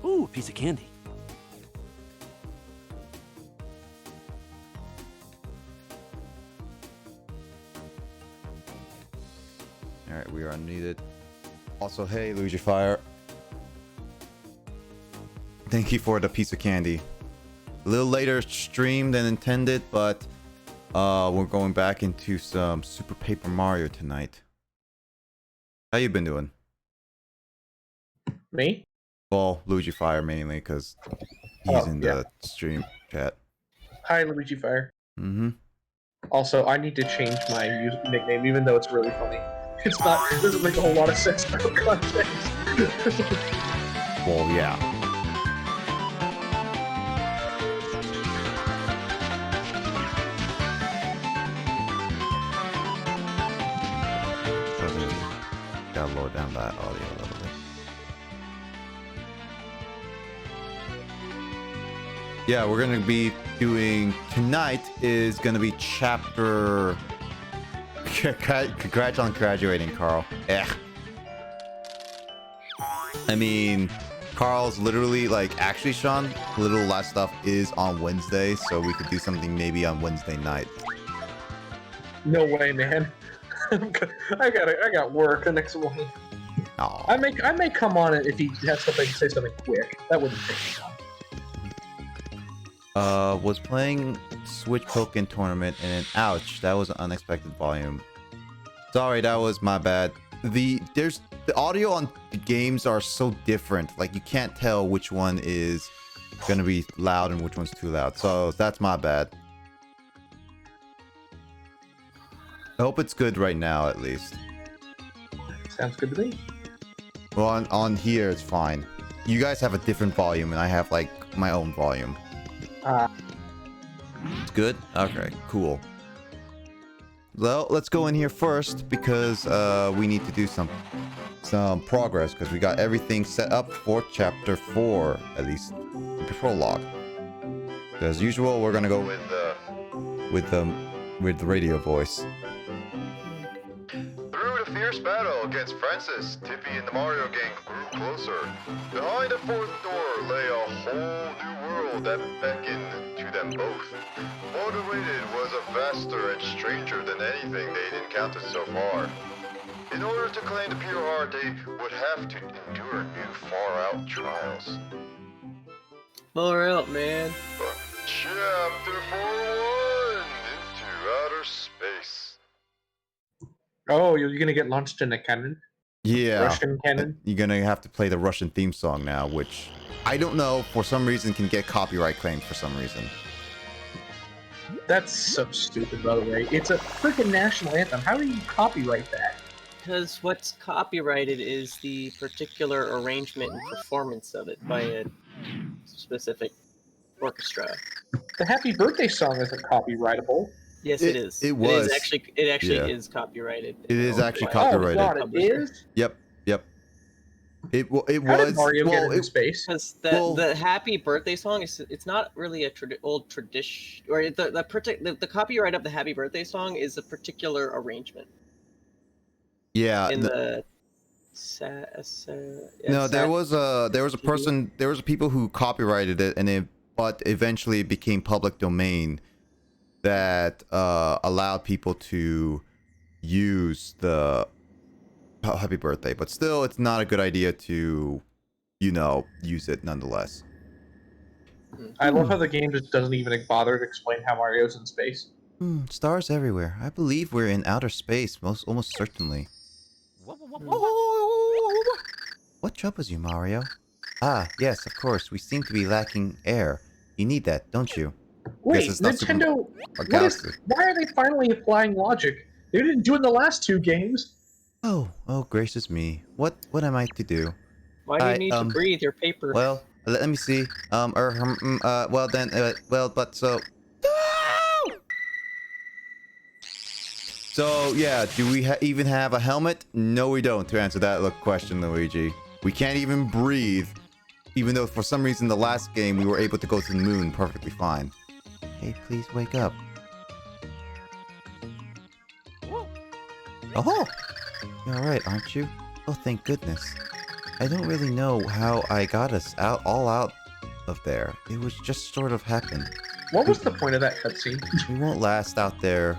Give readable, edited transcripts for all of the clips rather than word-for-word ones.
Ooh, a piece of candy. Alright, we are unmuted. Also, hey, Luigi Fire. Thank you for the piece of candy. A little later stream than intended, but we're going back into some Super Paper Mario tonight. How you been doing? Me? Well, Luigi Fire mainly, because he's in the stream chat. Hi, Luigi Fire. Mm-hmm. Also, I need to change my nickname, even though it's really funny. It's not. It doesn't make a whole lot of sense for context. Well, yeah. Gotta lower down that audio a little bit. Yeah, we're gonna be doing tonight is gonna be chapter. Congrats on graduating, Carl. Eh. I mean, Carl's literally like, actually, Sean, little last stuff is on Wednesday, so we could do something maybe on Wednesday night. No way, man. I got work the next morning. Aww. I may come on it if he has something say something quick. That wouldn't take me long. Was playing Switch Pokken tournament and then ouch, that was an unexpected volume. Sorry, that was my bad. The audio on the games are so different. Like you can't tell which one is gonna be loud and which one's too loud. So that's my bad. I hope it's good right now, at least. Sounds good to me. Well, on here it's fine. You guys have a different volume, and I have like my own volume. It's good? Okay, cool. Well, let's go in here first because we need to do some progress because we got everything set up for chapter 4, at least the prologue. As usual, we're gonna go with the radio voice. Through the fierce battle against Francis, Tippy and the Mario gang grew closer. Behind the fourth door lay a whole new world that beckoned to them both. Motivated was a vaster and stranger than anything they'd encountered so far. In order to claim the pure heart, they would have to endure new far-out trials. Far out, man. Chapter 4-1, Into Outer Space. Oh, you're gonna get launched in a cannon? Yeah. Russian cannon? You're gonna have to play the Russian theme song now, which I don't know, for some reason can get copyright claimed for some reason. That's so stupid, by the way. It's a freaking national anthem. How do you copyright that? Because what's copyrighted is the particular arrangement and performance of it by a specific orchestra. The Happy Birthday song isn't copyrightable. Yes, it is. It was. It actually Yeah. is copyrighted. It is actually By- copyrighted. Oh god, it is? Yep. It How was. did Mario get into it, space? Because Well- the Happy Birthday song it's not really a old tradition, or the copyright of the Happy Birthday song is a particular arrangement yeah. in No, yeah, there was a person. There was people who copyrighted it, but eventually it became public domain that allowed people to use the Happy Birthday. But still, it's not a good idea to, use it nonetheless. I love how the game just doesn't even bother to explain how Mario's in space. Stars everywhere. I believe we're in outer space, almost certainly. What troubles you, Mario? Ah, yes, of course. We seem to be lacking air. You need that, don't you? Wait, it's not Nintendo, Galaxy. why are they finally applying logic? They didn't do it in the last two games. Oh, gracious me. What am I to do? Why do you I, need to breathe your paper? Well, let me see. Well then, but so... So, yeah, do we even have a helmet? No, we don't, to answer that question, Luigi. We can't even breathe, even though for some reason the last game we were able to go to the moon perfectly fine. Hey, please wake up. Oh! You're alright, aren't you? Oh, thank goodness. I don't really know how I got us all out of there. It was just sort of happened. What was the point of that cutscene? We won't last out there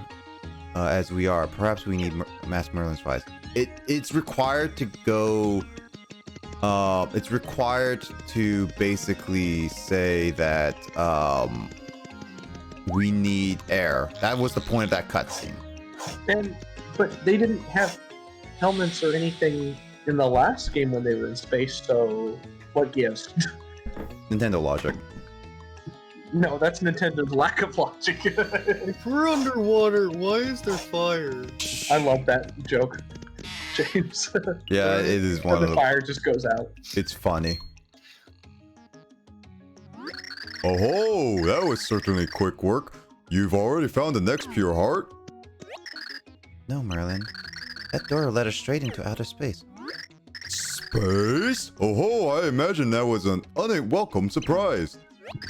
as we are. Perhaps we need Mass Merlin's spies. It's required to go. It's required to basically say that we need air. That was the point of that cutscene. But they didn't have helmets or anything in the last game when they were in space. So what gives? Nintendo logic. No, that's Nintendo's lack of logic. If we're underwater, why is there fire? I love that joke, James. Yeah, it is one of the fire just goes out. It's funny. Oh, that was certainly quick work. You've already found the next pure heart? No, Merlin. That door led us straight into outer space. Space? Oh, I imagine that was an unwelcome surprise.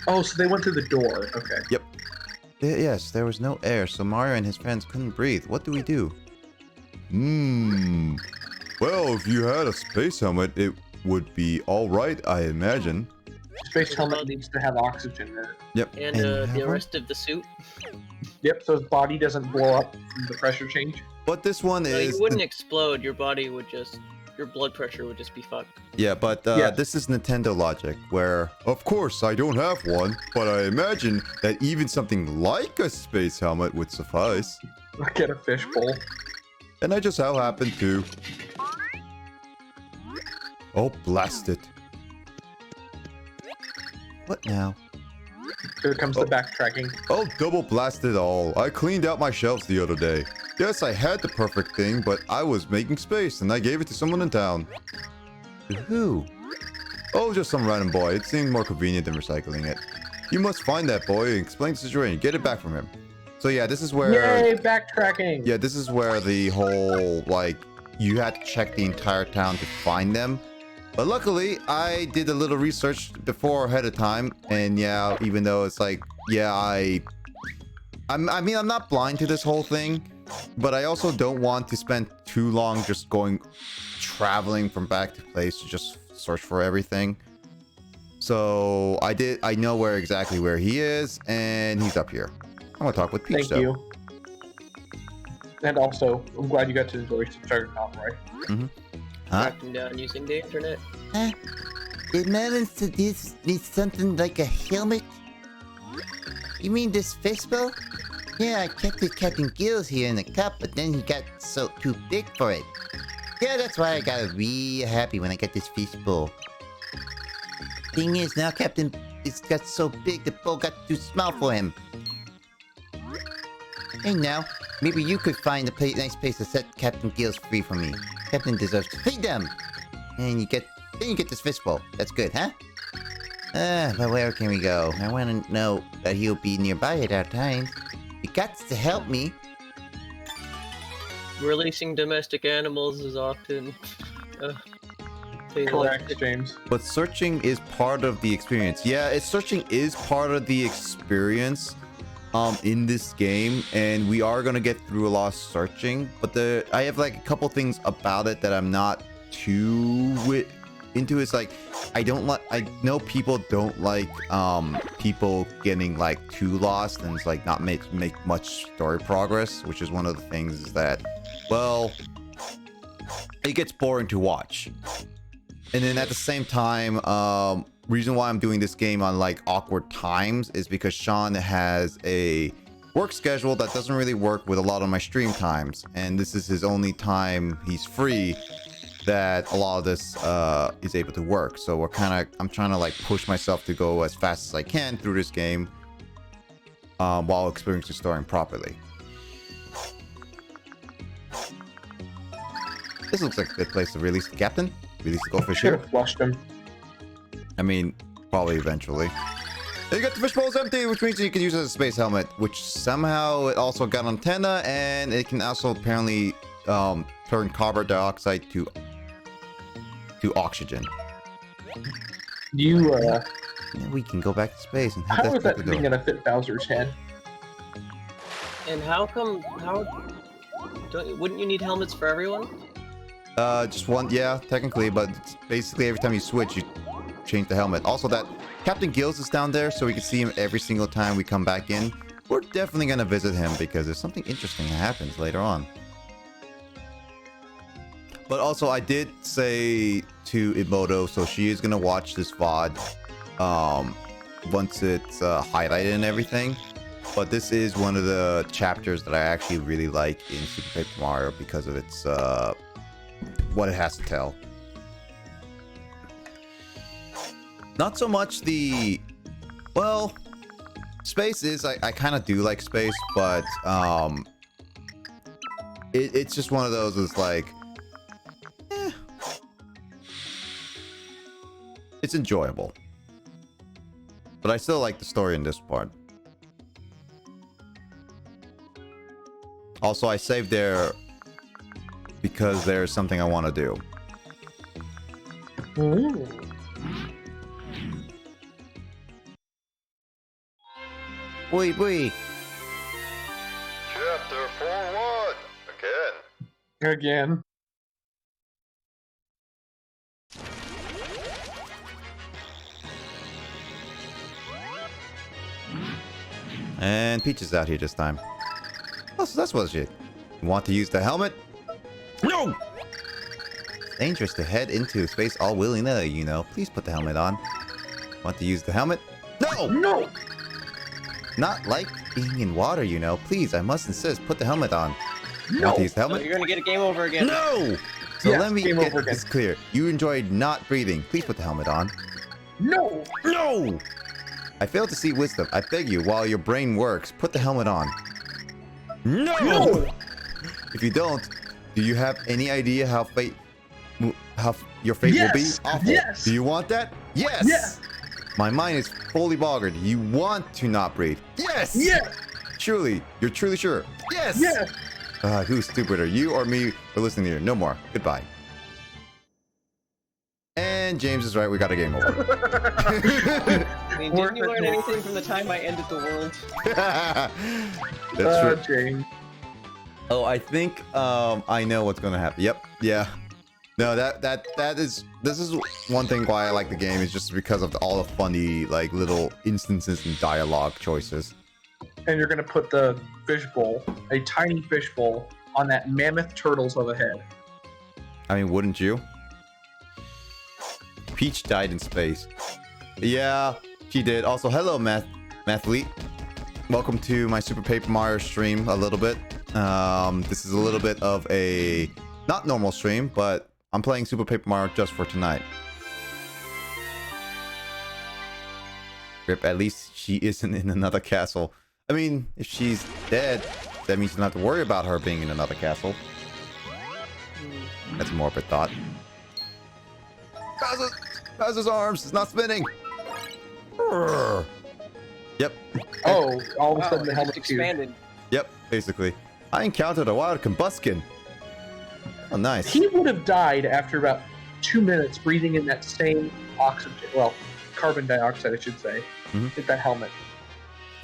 Oh, so they went through the door. Okay. Yep. Yes, there was no air, so Mario and his friends couldn't breathe. What do we do? Well, if you had a space helmet, it would be alright, I imagine. Space helmet needs to have oxygen in it. Yep. And the rest of the suit. Yep, so his body doesn't blow up from the pressure change. But this one So is... you wouldn't explode, your body would just... Your blood pressure would just be fucked. Yeah, but Yes. This is Nintendo logic, where, of course, I don't have one, but I imagine that even something like a space helmet would suffice. Get a fishbowl. And I just so happen to... Oh, blast it. What now? Here comes the backtracking. Oh, double blast it all. I cleaned out my shelves the other day. Yes, I had the perfect thing, but I was making space, and I gave it to someone in town. To who? Oh, just some random boy. It seemed more convenient than recycling it. You must find that boy and explain the situation. Get it back from him. So yeah, this is where... Yay, backtracking! Yeah, this is where the whole, like, you had to check the entire town to find them. But luckily, I did a little research before ahead of time, and yeah, even though it's like, yeah, I mean, I'm not blind to this whole thing, but I also don't want to spend too long just traveling from back to place to just search for everything. So I know exactly where he is, and he's up here. I'm gonna talk with Peach, Thank you. And also, I'm glad you got to enjoy Starter Conroy. Huh? Tracking down using the internet. Did Merlin suggest need something like a helmet? You mean this fishbowl? Yeah, I kept it Captain Gills here in a cup, but then he got too big for it. Yeah, that's why I got real happy when I got this fishbowl. Thing is, now Captain it's got so big the bowl got too small for him. Hey now, maybe you could find a nice place to set Captain Gills free for me. Captain deserves freedom! And you get this fishbowl. That's good, huh? But where can we go? I want to know that he'll be nearby at our time. You got to help me. Releasing domestic animals is often... Correct, James. But searching is part of the experience. Yeah, searching is part of the experience in this game, and we are gonna get through a lot of searching. But I have like a couple things about it that I'm not too into. It's like I know people don't like people getting like too lost and it's like not make much story progress, which is one of the things that, well, it gets boring to watch. And then at the same time, reason why I'm doing this game on like awkward times is because Sean has a work schedule that doesn't really work with a lot of my stream times, and this is his only time he's free that a lot of this is able to work. So I'm trying to like push myself to go as fast as I can through this game while experiencing the story properly. This looks like a good place to release the captain. Release the goldfish Should here. have flushed him. I mean, probably eventually. You got the fishbowl's empty, which means you can use it as a space helmet, which somehow it also got an antenna, and it can also apparently turn carbon dioxide to oxygen. You, And we can go back to space and hit how is that the thing door. gonna fit Bowser's head? And wouldn't you need helmets for everyone? Just one, yeah, technically, but it's basically every time you switch, you change the helmet. Also, that Captain Gills is down there, so we can see him every single time we come back in. We're definitely gonna visit him because there's something interesting that happens later on. But also, I did say to Imoto, so she is gonna watch this VOD once it's highlighted and everything. But this is one of the chapters that I actually really like in Super Paper Mario because of its what it has to tell. Not so much the, well, space is, I kind of do like space, but it's just one of those, it's like, it's enjoyable. But I still like the story in this part. Also, I saved there because there's something I want to do. Ooh. Boy. Chapter 4-1. Again. And Peach is out here this time. Oh, so that's what it. Want to use the helmet? No! It's dangerous to head into space all willy-nilly, you know. Please put the helmet on. Want to use the helmet? No! No! Not like being in water, you know. Please, I must insist, put the helmet on. No! Want to use the So helmet? you're gonna get a game over again. No! So Yes, let me game get over again. this clear. You enjoyed not breathing. Please put the helmet on. No! No! I failed to see wisdom. I beg you, while your brain works, put the helmet on. No! No! If you don't, do you have any idea how your fate will be? Yes! Awful. Yes! Do you want that? Yes! Yes! My mind is fully boggled. You want to not breathe? Yes! Yes! Truly, you're truly sure? Yes! Yes! Who's stupider, you or me for listening here? No more. Goodbye. And James is right. We got a game over. I mean, didn't you learn anything from the time I ended the world? That's true. James. Oh, I think I know what's gonna happen. Yep. Yeah. No, this is one thing why I like the game is just because of all the funny like little instances and dialogue choices. And you're gonna put the fishbowl, a tiny fishbowl, on that mammoth turtles of a head. I mean, wouldn't you? Peach died in space. Yeah, she did. Also, hello, Mathlete. Welcome to my Super Paper Mario stream a little bit. This is a little bit of a not normal stream, but I'm playing Super Paper Mario just for tonight. Rip, at least she isn't in another castle. I mean, if she's dead, that means you don't have to worry about her being in another castle. That's a morbid thought. Bowser's arms! It's not spinning! Urgh. Yep. Oh, all of a sudden the it helmet just cube. expanded. Yep, basically. I encountered a wild combustion. Oh, nice. He would have died after about 2 minutes breathing in that same oxygen, well, carbon dioxide, I should say, with that helmet.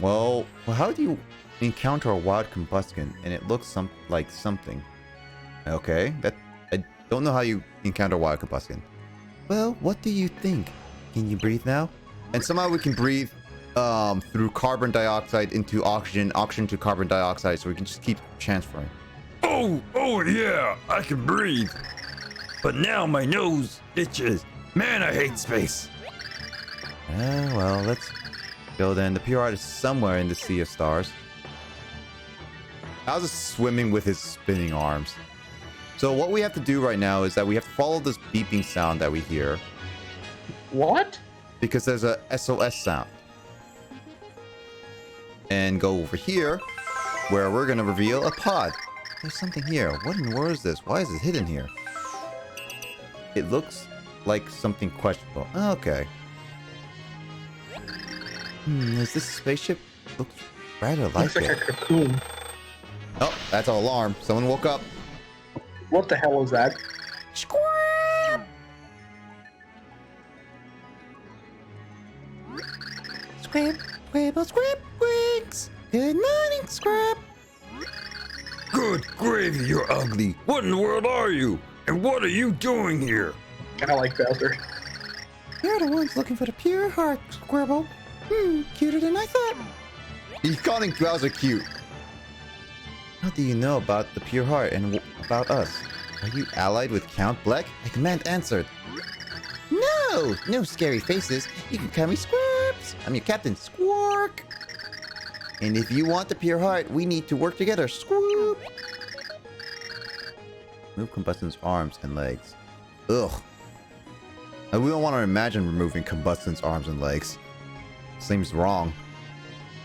Well, how do you encounter a wild combustion and it looks like something? Okay, I don't know how you encounter wild combustion. Well, what do you think? Can you breathe now? And somehow we can breathe through carbon dioxide into oxygen, oxygen to carbon dioxide, so we can just keep transferring. Oh yeah, I can breathe. But now my nose itches. Man, I hate space. Well, let's go then. The PR is somewhere in the Sea of Stars. Bowser's swimming with his spinning arms. So what we have to do right now is that we have to follow this beeping sound that we hear. What? Because there's a SOS sound. And go over here, where we're going to reveal a pod. There's something here. What in the world is this? Why is it hidden here? It looks like something questionable. Okay. Is this a spaceship? Looks rather like Looks like a it. cocoon. Oh, that's an alarm. Someone woke up. What the hell is that? Scrap! Scrap, squibble, scrap, wings. Good morning, Scrap. Good gravy, you're ugly. What in the world are you? And what are you doing here? Kind of like Bowser. You're the ones looking for the pure heart, Squirrel. Cuter than I thought. He's calling Bowser cute. What do you know about the pure heart and about us? Are you allied with Count Black? I demand answered. No! No scary faces. You can call me Squirps. I'm your captain, Squark. And if you want the pure heart, we need to work together, Squoop. Move Combustion's arms and legs. Ugh. We don't want to imagine removing Combustion's arms and legs. Seems wrong.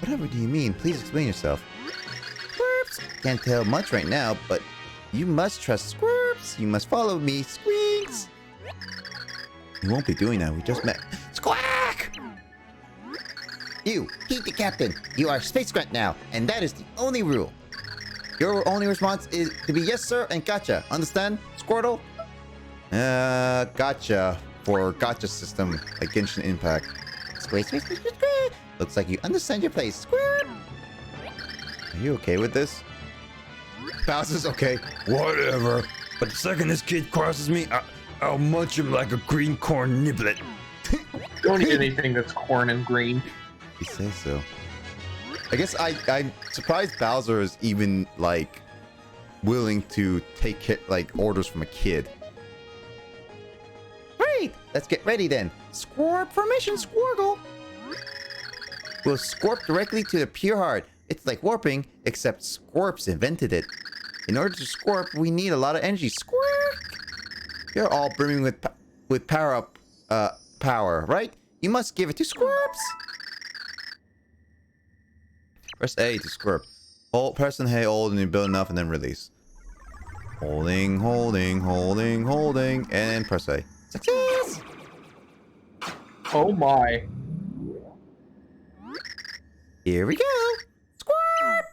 Whatever do you mean? Please explain yourself. Squirps! Can't tell much right now, but you must trust Squirps. You must follow me, Squeaks. You won't be doing that. We just met. Squawk! You, heed the captain. You are Space Grunt now, and that is the only rule. Your only response is to be yes, sir, and gotcha. Understand, Squirtle? Gotcha. For gotcha system, like Genshin Impact. Square. Looks like you understand your place, Square. Are you okay with this? Bowser's okay. Whatever. But the second this kid crosses me, I'll munch him like a green corn niblet. Don't eat anything that's corn and green. You say so. I guess I'm surprised Bowser is even, like, willing to take orders from a kid. Great! Let's get ready then. Squarp formation, Squirgle! We'll squarp directly to the pure heart. It's like warping, except Squirps invented it. In order to squarp, we need a lot of energy. Squirp! You're all brimming with power, right? You must give it to Squirps! Press A to squirp. Press and hold and you build enough and then release. Holding, and press A. Success! Oh my. Here we go! Squirp!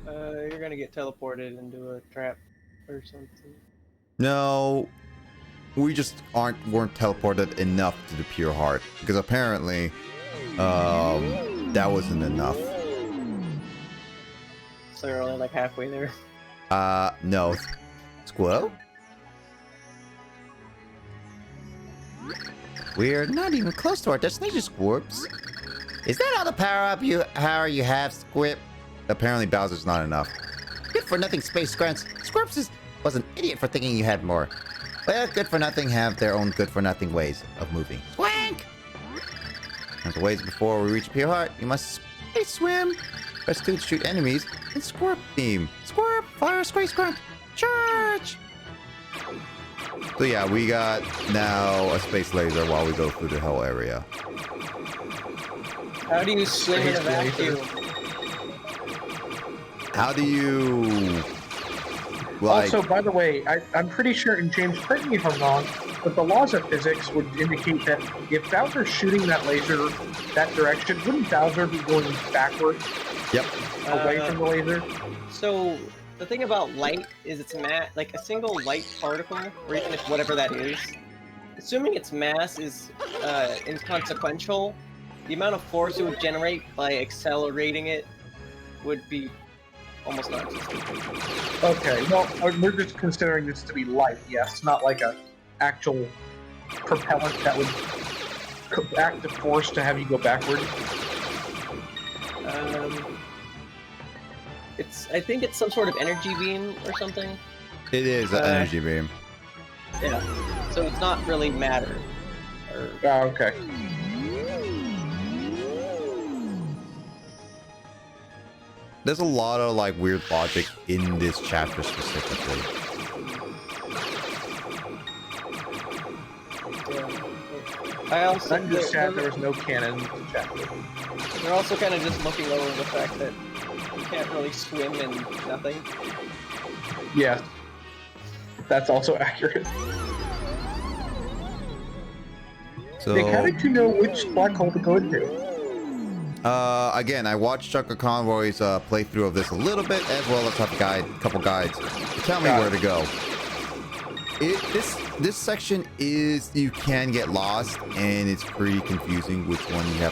You're gonna get teleported into a trap or something. No. We just weren't teleported enough to the pure heart. Because apparently, that wasn't enough. So you're only like halfway there. No. Squirrel? We're not even close to our destination, Squirps. Is that all the power you have, Squip? Apparently Bowser's not enough. Good for nothing space grunts. Squirps was an idiot for thinking you had more. Well, good for nothing have their own good for nothing ways of moving. Swank! As ways before we reach pure heart, you must space swim. Press 2 to shoot enemies, and Squirp beam. Squirp! Fire space grunt! Charge! So yeah, we got now a space laser while we go through the whole area. How do you swim in a vacuum? How do you... like... Also, by the way, I'm pretty sure, and James, correct me if I'm wrong, but the laws of physics would indicate that if Bowser's shooting that laser that direction, wouldn't Bowser be going backwards? Yep. Away from the laser? So the thing about light is it's like a single light particle, or even if whatever that is, assuming its mass is inconsequential, the amount of force it would generate by accelerating it would be almost non-existent. Okay, well, we're just considering this to be light, yes, not like a actual propellant that would act the force to have you go backward. I think it's some sort of energy beam or something. It is an energy beam. Yeah, so it's not really matter. Okay. There's a lot of like weird logic in this chapter specifically. I also I'm just sad there was no canon in this chapter. We're also kind of just looking over the fact that you can't really swim in nothing. Yes. That's also accurate. So Nick, how did you know which black hole to go into? again, I watched Chaka Conroy's playthrough of this a little bit, as well as a couple guides to tell me where to go. This section is, you can get lost, and it's pretty confusing which one you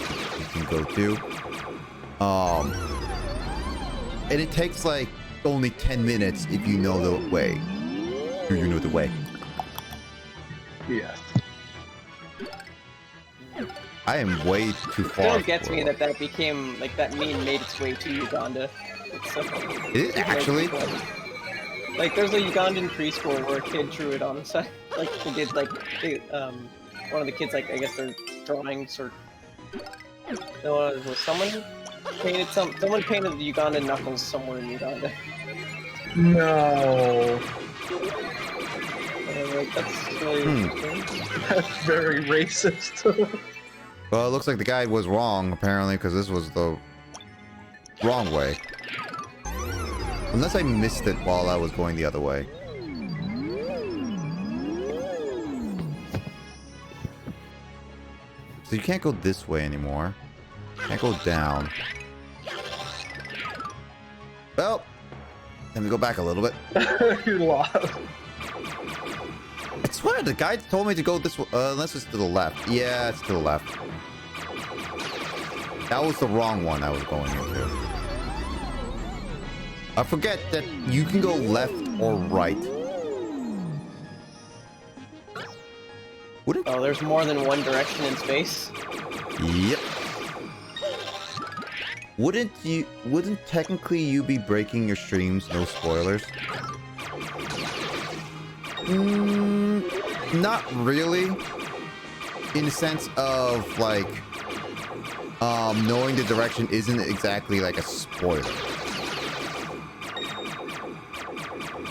can go to. And it takes like only 10 minutes if you know the way. Or you know the way. Yes. I am way too far. Still gets me that that became like that meme made its way to Uganda. It's so funny. Is it actually? Like there's a Ugandan preschool where a kid drew it on the side. Like they did like one of the kids like I guess their drawings or no was someone painted someone painted the Ugandan knuckles somewhere in Uganda. No. Like, that's really interesting. That's very racist. Well, it looks like the guide was wrong, apparently, because this was the wrong way. Unless I missed it while I was going the other way. So you can't go this way anymore. Can't go down. Well, let me go back a little bit. You're lost. I swear the guide told me to go this way, unless it's to the left. Yeah, it's to the left. That was the wrong one I was going into. I forget that you can go left or right. Oh, there's more than one direction in space? Yep. Wouldn't technically you be breaking your streams, no spoilers? Not really. In the sense of, like, knowing the direction isn't exactly like a spoiler.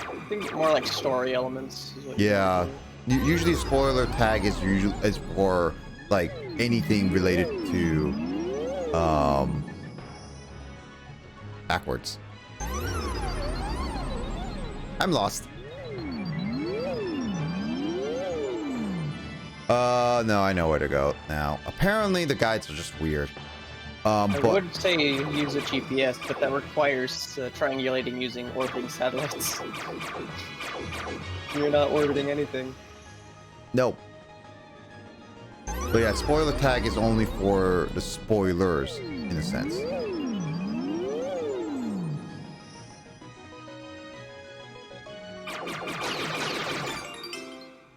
I think more like story elements. Is what Yeah. Usually spoiler tag is for, like, anything related to, backwards. I'm lost. No, I know where to go now. Apparently the guides are just weird. I But would say use a GPS, but that requires triangulating using orbiting satellites. You're not orbiting anything. no. But yeah, spoiler tag is only for the spoilers, in a sense.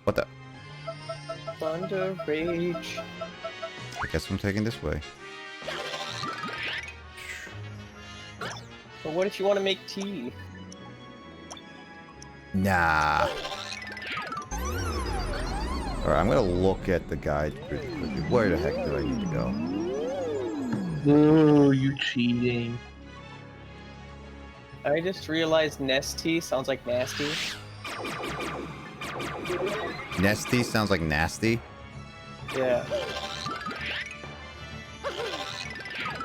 What the? Thunder Rage. I guess I'm taking this way. But what if you want to make tea? Nah. Alright, I'm gonna look at the guide pretty quickly. Where the heck do I need to go? Ooh, you cheating. I just realized Nesty sounds like nasty. Nesty sounds like nasty. Yeah.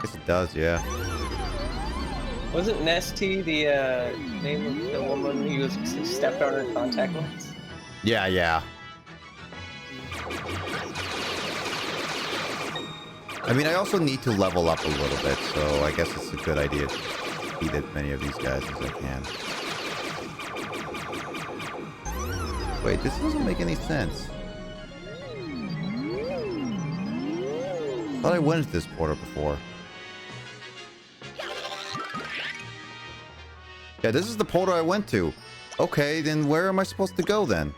Guess it does, yeah. Wasn't Nesty the name of the woman he stepped on her contact lens? Yeah, yeah. I mean, I also need to level up a little bit, so I guess it's a good idea to beat as many of these guys as I can. Wait, this doesn't make any sense. I thought I went into this portal before. Yeah, this is the portal I went to. Okay, then where am I supposed to go then?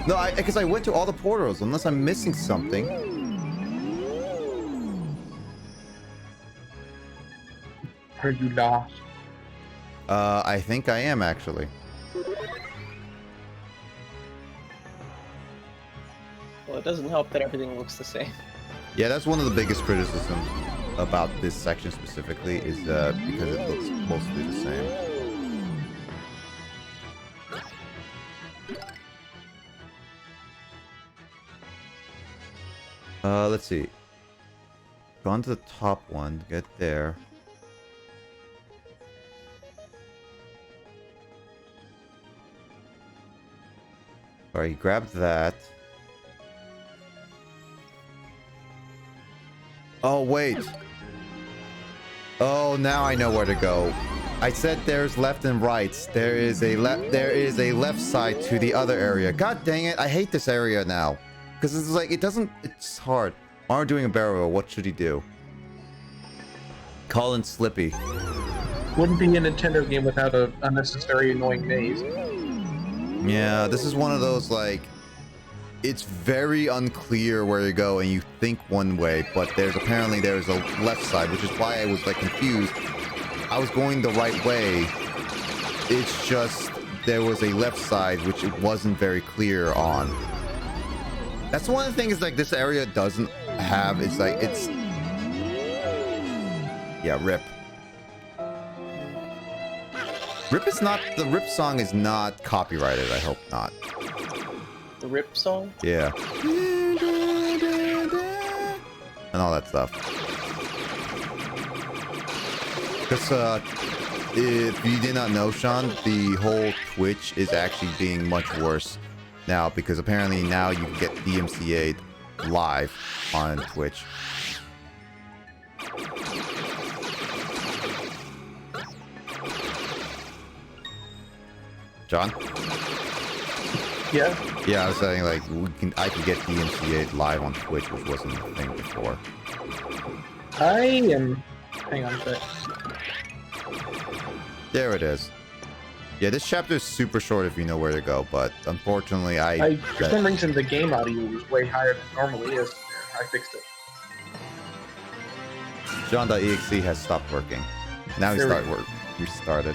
No, because I went to all the portals, unless I'm missing something. Are you lost? I think I am, actually. Well, it doesn't help that everything looks the same. Yeah, that's one of the biggest criticisms about this section specifically, is because it looks mostly the same. Let's see. Go on to the top one, get there. Alright, grab that. Oh, wait. Oh, now I know where to go. I said there's left and rights. There is a left side to the other area. God dang it, I hate this area now. Because it's like, it's hard. Arm doing a barrel roll, what should he do? Call in Slippy. Wouldn't be a Nintendo game without a unnecessary annoying maze. Yeah, this is one of those, like, it's very unclear where you go and you think one way, but there's a left side, which is why I was, like, confused. I was going the right way. It's just there was a left side, which it wasn't very clear on. That's one of the things, like, this area doesn't have. It's like, it's... Yeah, RIP. The RIP song is not copyrighted, I hope not. The RIP song? Yeah. And all that stuff. Because, if you did not know, Sean, the whole Twitch is actually being much worse now, because apparently now you can get DMCA'd live on Twitch. John? Yeah. Yeah, I was saying, like, I can get DMCA'd live on Twitch, which wasn't a thing before. I am... Hang on a sec. There it is. Yeah, this chapter is super short if you know where to go, but unfortunately For some reason, the game audio was way higher than it normally is. I fixed it. John.exe has stopped working. Now we started.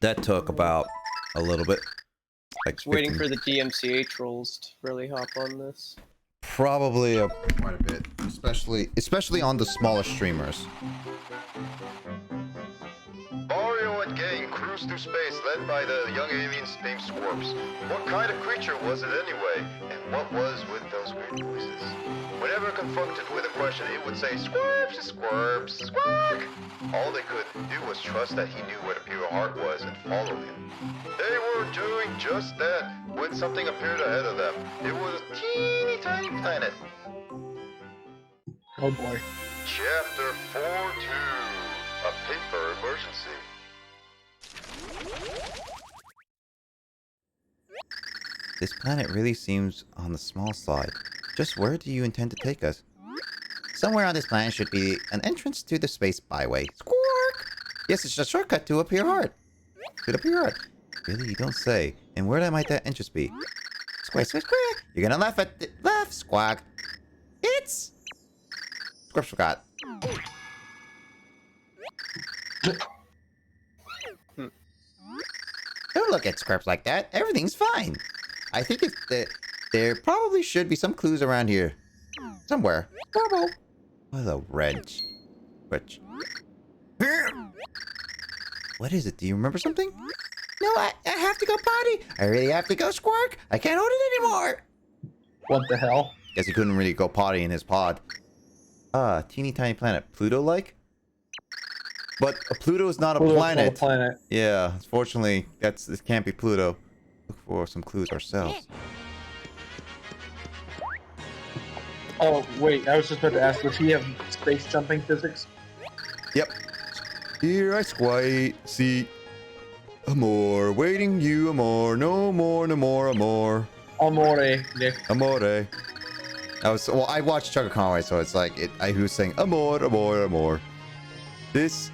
That took about a little bit. Like Waiting for the DMCA trolls to really hop on this. Probably quite a bit, especially on the smaller streamers. Mario and gang cruise through space led by the young aliens named Scorps. What kind of creature was it anyway? And what was with those weird noises? Whenever confronted with a question, it would say, Scorps, Scorps, Squawk! All they could do was trust that he knew where the pure heart was and follow him. They were doing just that when something appeared ahead of them. It was a teeny tiny planet. Oh boy. Chapter 4-2, a paper emergency. This planet really seems on the small side. Just where do you intend to take us? Somewhere on this planet should be an entrance to the space byway. Squawk! Yes, it's a shortcut to a pure heart. To the pure heart. Really, you don't say. And where might that entrance be? Squawk, squawk, squawk. You're gonna laugh at the left, Squawk. It's... Squawk forgot. Don't look at Squirps like that. Everything's fine. I think it's that there probably should be some clues around here. Somewhere. Squirble. What a wrench. Which? What is it? Do you remember something? No, I have to go potty. I really have to go, Squark. I can't hold it anymore. What the hell? Guess he couldn't really go potty in his pod. Ah, teeny tiny planet. Pluto-like? But Pluto is not a planet. Not a planet. Yeah, unfortunately, this can't be Pluto. Look for some clues ourselves. Oh, wait, I was just about to ask, does he have space jumping physics? Yep. Here I squat, see. Amor, waiting you, amor. No more, no more, amor. Amore, Nick. Amore. I watched Chuck Conway, so it's like, he was saying, amor, amor, amor. This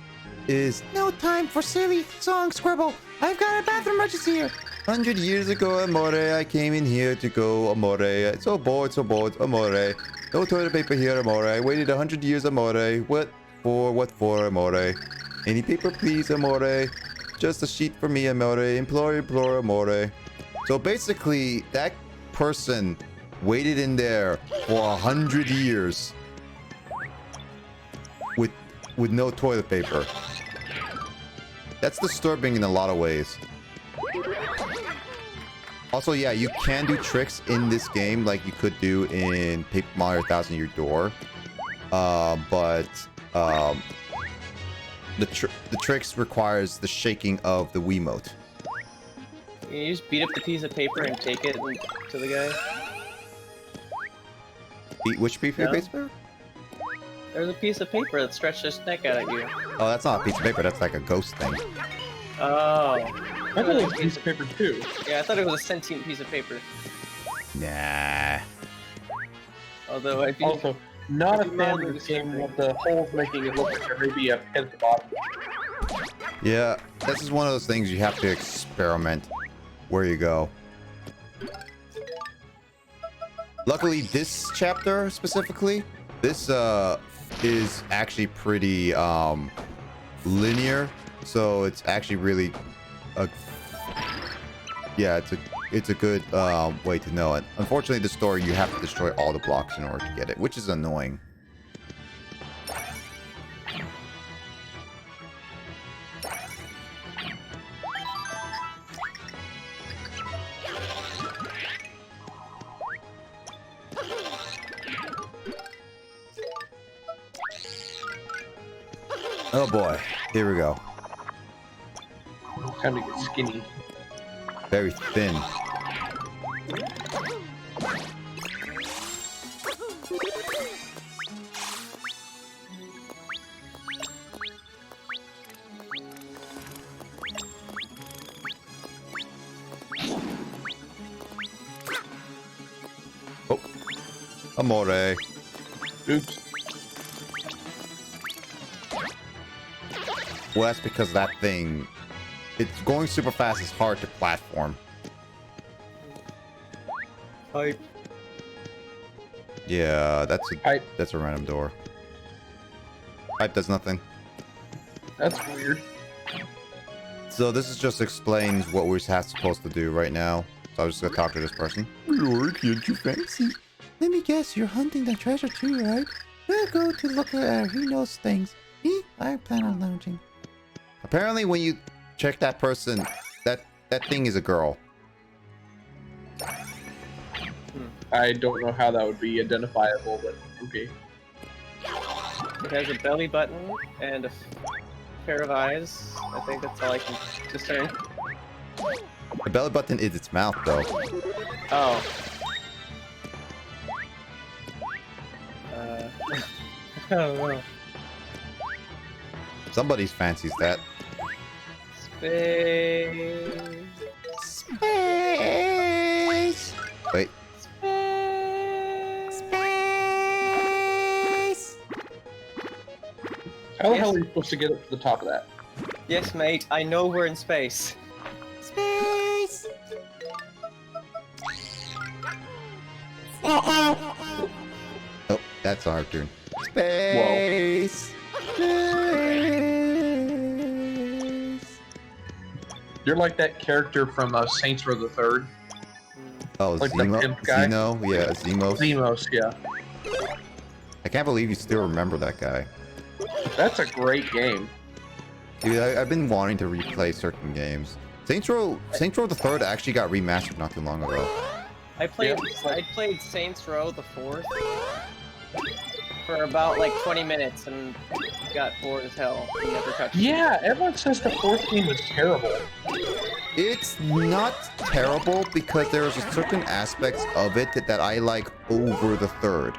is no time for silly song, Squirble. I've got a bathroom emergency here. 100 years ago, amore, I came in here to go, amore. So bored, amore. No toilet paper here, amore. I waited 100 years, amore. What for, amore? Any paper, please, amore. Just a sheet for me, amore. Implore, amore. So basically, that person waited in there for 100 years with no toilet paper. That's disturbing in a lot of ways. Also, yeah, you can do tricks in this game like you could do in Paper Mario 1000 Year Door. But the tricks requires the shaking of the Wiimote. You just beat up the piece of paper and take it to the guy? Beat which piece of paper? There's a piece of paper that stretched its neck out at you. Oh, that's not a piece of paper, that's like a ghost thing. Oh. I thought it was a piece of paper too. Yeah, I thought it was a sentient piece of paper. Nah. Although I beat... Also, Not a Pretty fan mildly of this game disturbing. with the holes making it look like there may be a pit at the bottom. Yeah, this is one of those things you have to experiment where you go. Luckily, this chapter specifically, this is actually pretty linear, so it's actually really yeah, it's a good way to know it. Unfortunately, the story, you have to destroy all the blocks in order to get it, which is annoying. Oh boy, here we go. Time to get skinny. Very thin. Oh, amore. Oops. Well, that's because that thing, it's going super fast. It's hard to platform. Hype. Yeah, Hype. that's a random door. Hype does nothing. That's weird. So this is just explains what we're supposed to do right now. So I'm just gonna talk to this person. Lord, aren't you fancy? Let me guess, you're hunting the treasure too, right? We'll go to look at he knows things. Me, I plan on lounging. Apparently, when you check that person, that thing is a girl. I don't know how that would be identifiable, but okay. It has a belly button and a pair of eyes. I think that's all I can discern. The belly button is its mouth, though. Oh. I don't know. Somebody's fancies that. Space. Space. Wait. Space. How the Yes. hell are you supposed to get up to the top of that? Yes, mate. I know we're in space. Space. Oh, that's our turn. Space. You're like that character from Saints Row the Third. Oh, Like the Zemo? pimp guy? Zeno? Yeah, Zemos. Zemos, yeah. I can't believe you still remember that guy. That's a great game. Dude, I've been wanting to replay certain games. Saints Row the Third actually got remastered not too long ago. I played Yeah. I played Saints Row the 4th for about like 20 minutes and got bored as hell. Never touched it. Yeah, everyone says the fourth game is terrible. It's not terrible because there's a certain aspects of it that I like over the third.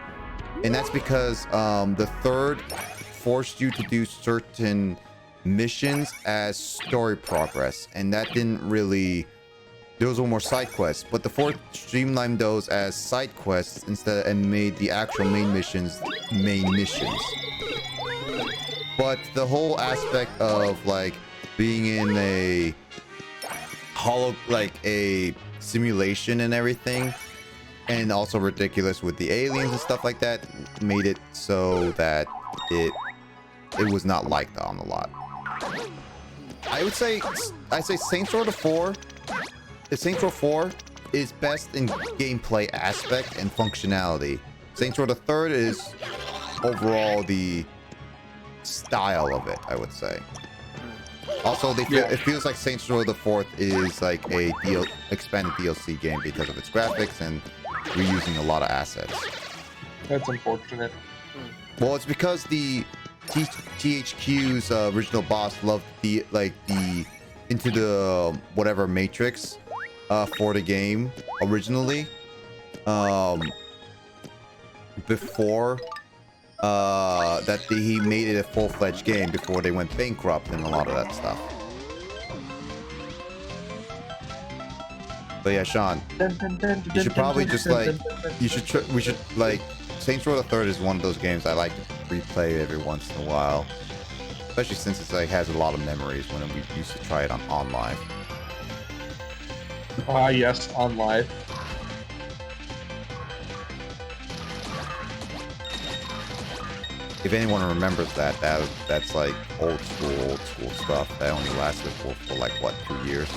And that's because the third forced you to do certain missions as story progress. And that didn't really... Those were more side quests. But the fourth streamlined those as side quests instead and made the actual main missions main missions. But the whole aspect of like being in a like a simulation and everything, and also ridiculous with the aliens and stuff like that, made it so that it was not liked on a lot. I'd say Saints Row 4 is best in gameplay aspect and functionality. Saints Row the Third is overall the style of it, I would say. Also, it feels like Saints Row the Fourth is like a expanded DLC game because of its graphics and reusing a lot of assets. That's unfortunate. Well, it's because the THQ's original boss loved the into the whatever matrix for the game originally before he made it a full-fledged game before they went bankrupt and a lot of that stuff. But yeah, Sean, you should probably just like, we should like, Saints Row the Third is one of those games I like to replay every once in a while. Especially since it's like has a lot of memories when we used to try it on live. Ah, yes, on live. If anyone remembers that's like old school stuff that only lasted for like what, 2 years.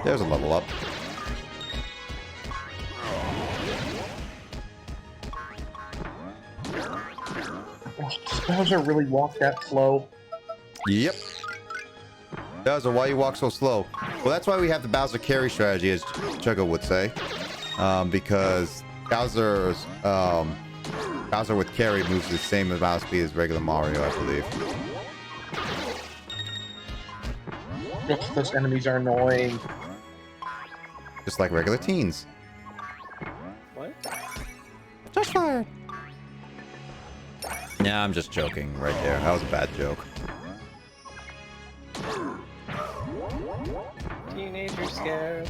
There's a level up. Bowser really walked that slow. Yep. Bowser, why you walk so slow? Well, that's why we have the Bowser carry strategy, as Chugga would say. Because Bowser with carry moves the same amount of speed as regular Mario, I believe. Ugh, those enemies are annoying. Just like regular teens. What? Just fired. Yeah, I'm just joking right there. That was a bad joke. Teenager scare.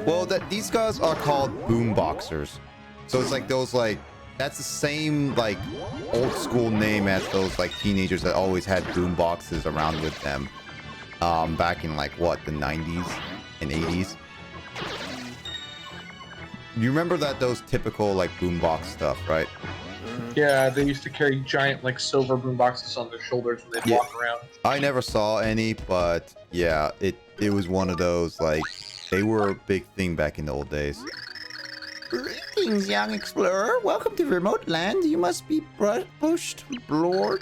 Well, these guys are called boomboxers. So it's like those like, that's the same like old school name as those like teenagers that always had boomboxes around with them. Back in like what, the 90s and 80s. You remember those typical like boombox stuff, right? Yeah, they used to carry giant like silver boomboxes on their shoulders when they'd walk around. I never saw any, but yeah, it was one of those like, they were a big thing back in the old days. Greetings, young explorer. Welcome to remote land. You must be pushed, Lord.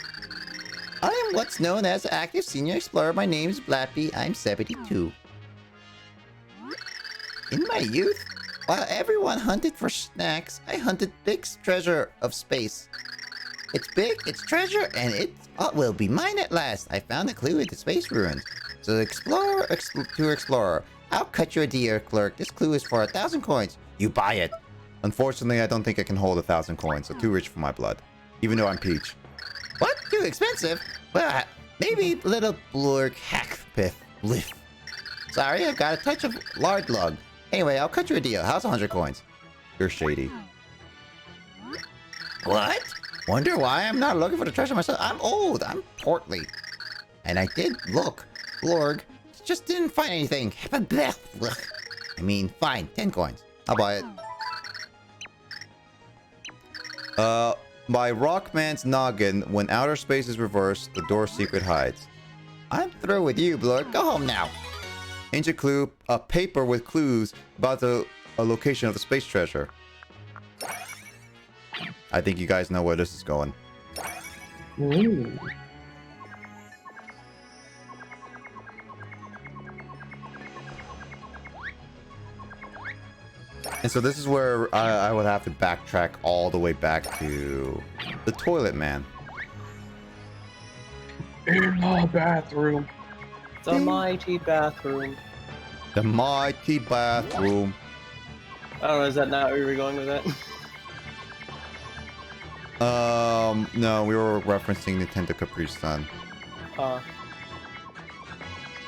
I am what's known as active senior explorer. My name's Blappy. I'm 72. In my youth, while everyone hunted for snacks, I hunted big treasure of space. It's big, it's treasure, and it will be mine at last. I found a clue in the space ruins. So explorer, explorer, I'll cut you a deal, clerk. This clue is for 1,000 coins. You buy it. Unfortunately, I don't think I can hold 1,000 coins, so too rich for my blood. Even though I'm Peach. What? Too expensive? Well, maybe little blurg hack pith. Sorry, I got a touch of lard lug. Anyway, I'll cut you a deal. How's 100 coins? You're shady. What? Wonder why I'm not looking for the treasure myself. I'm old. I'm portly. And I did look. Blurg. Just didn't find anything. I mean, fine. 10 coins. I'll buy it. By Rockman's noggin, when outer space is reversed, the door secret hides. I'm through with you, Blurg. Go home now. Ancient clue, a paper with clues about a location of the space treasure. I think you guys know where this is going. Ooh. And so this is where I would have to backtrack all the way back to the toilet man. In the bathroom. The mighty bathroom. The mighty bathroom. I don't know, is that not where you were going with that? No, we were referencing Nintendo Capri Sun.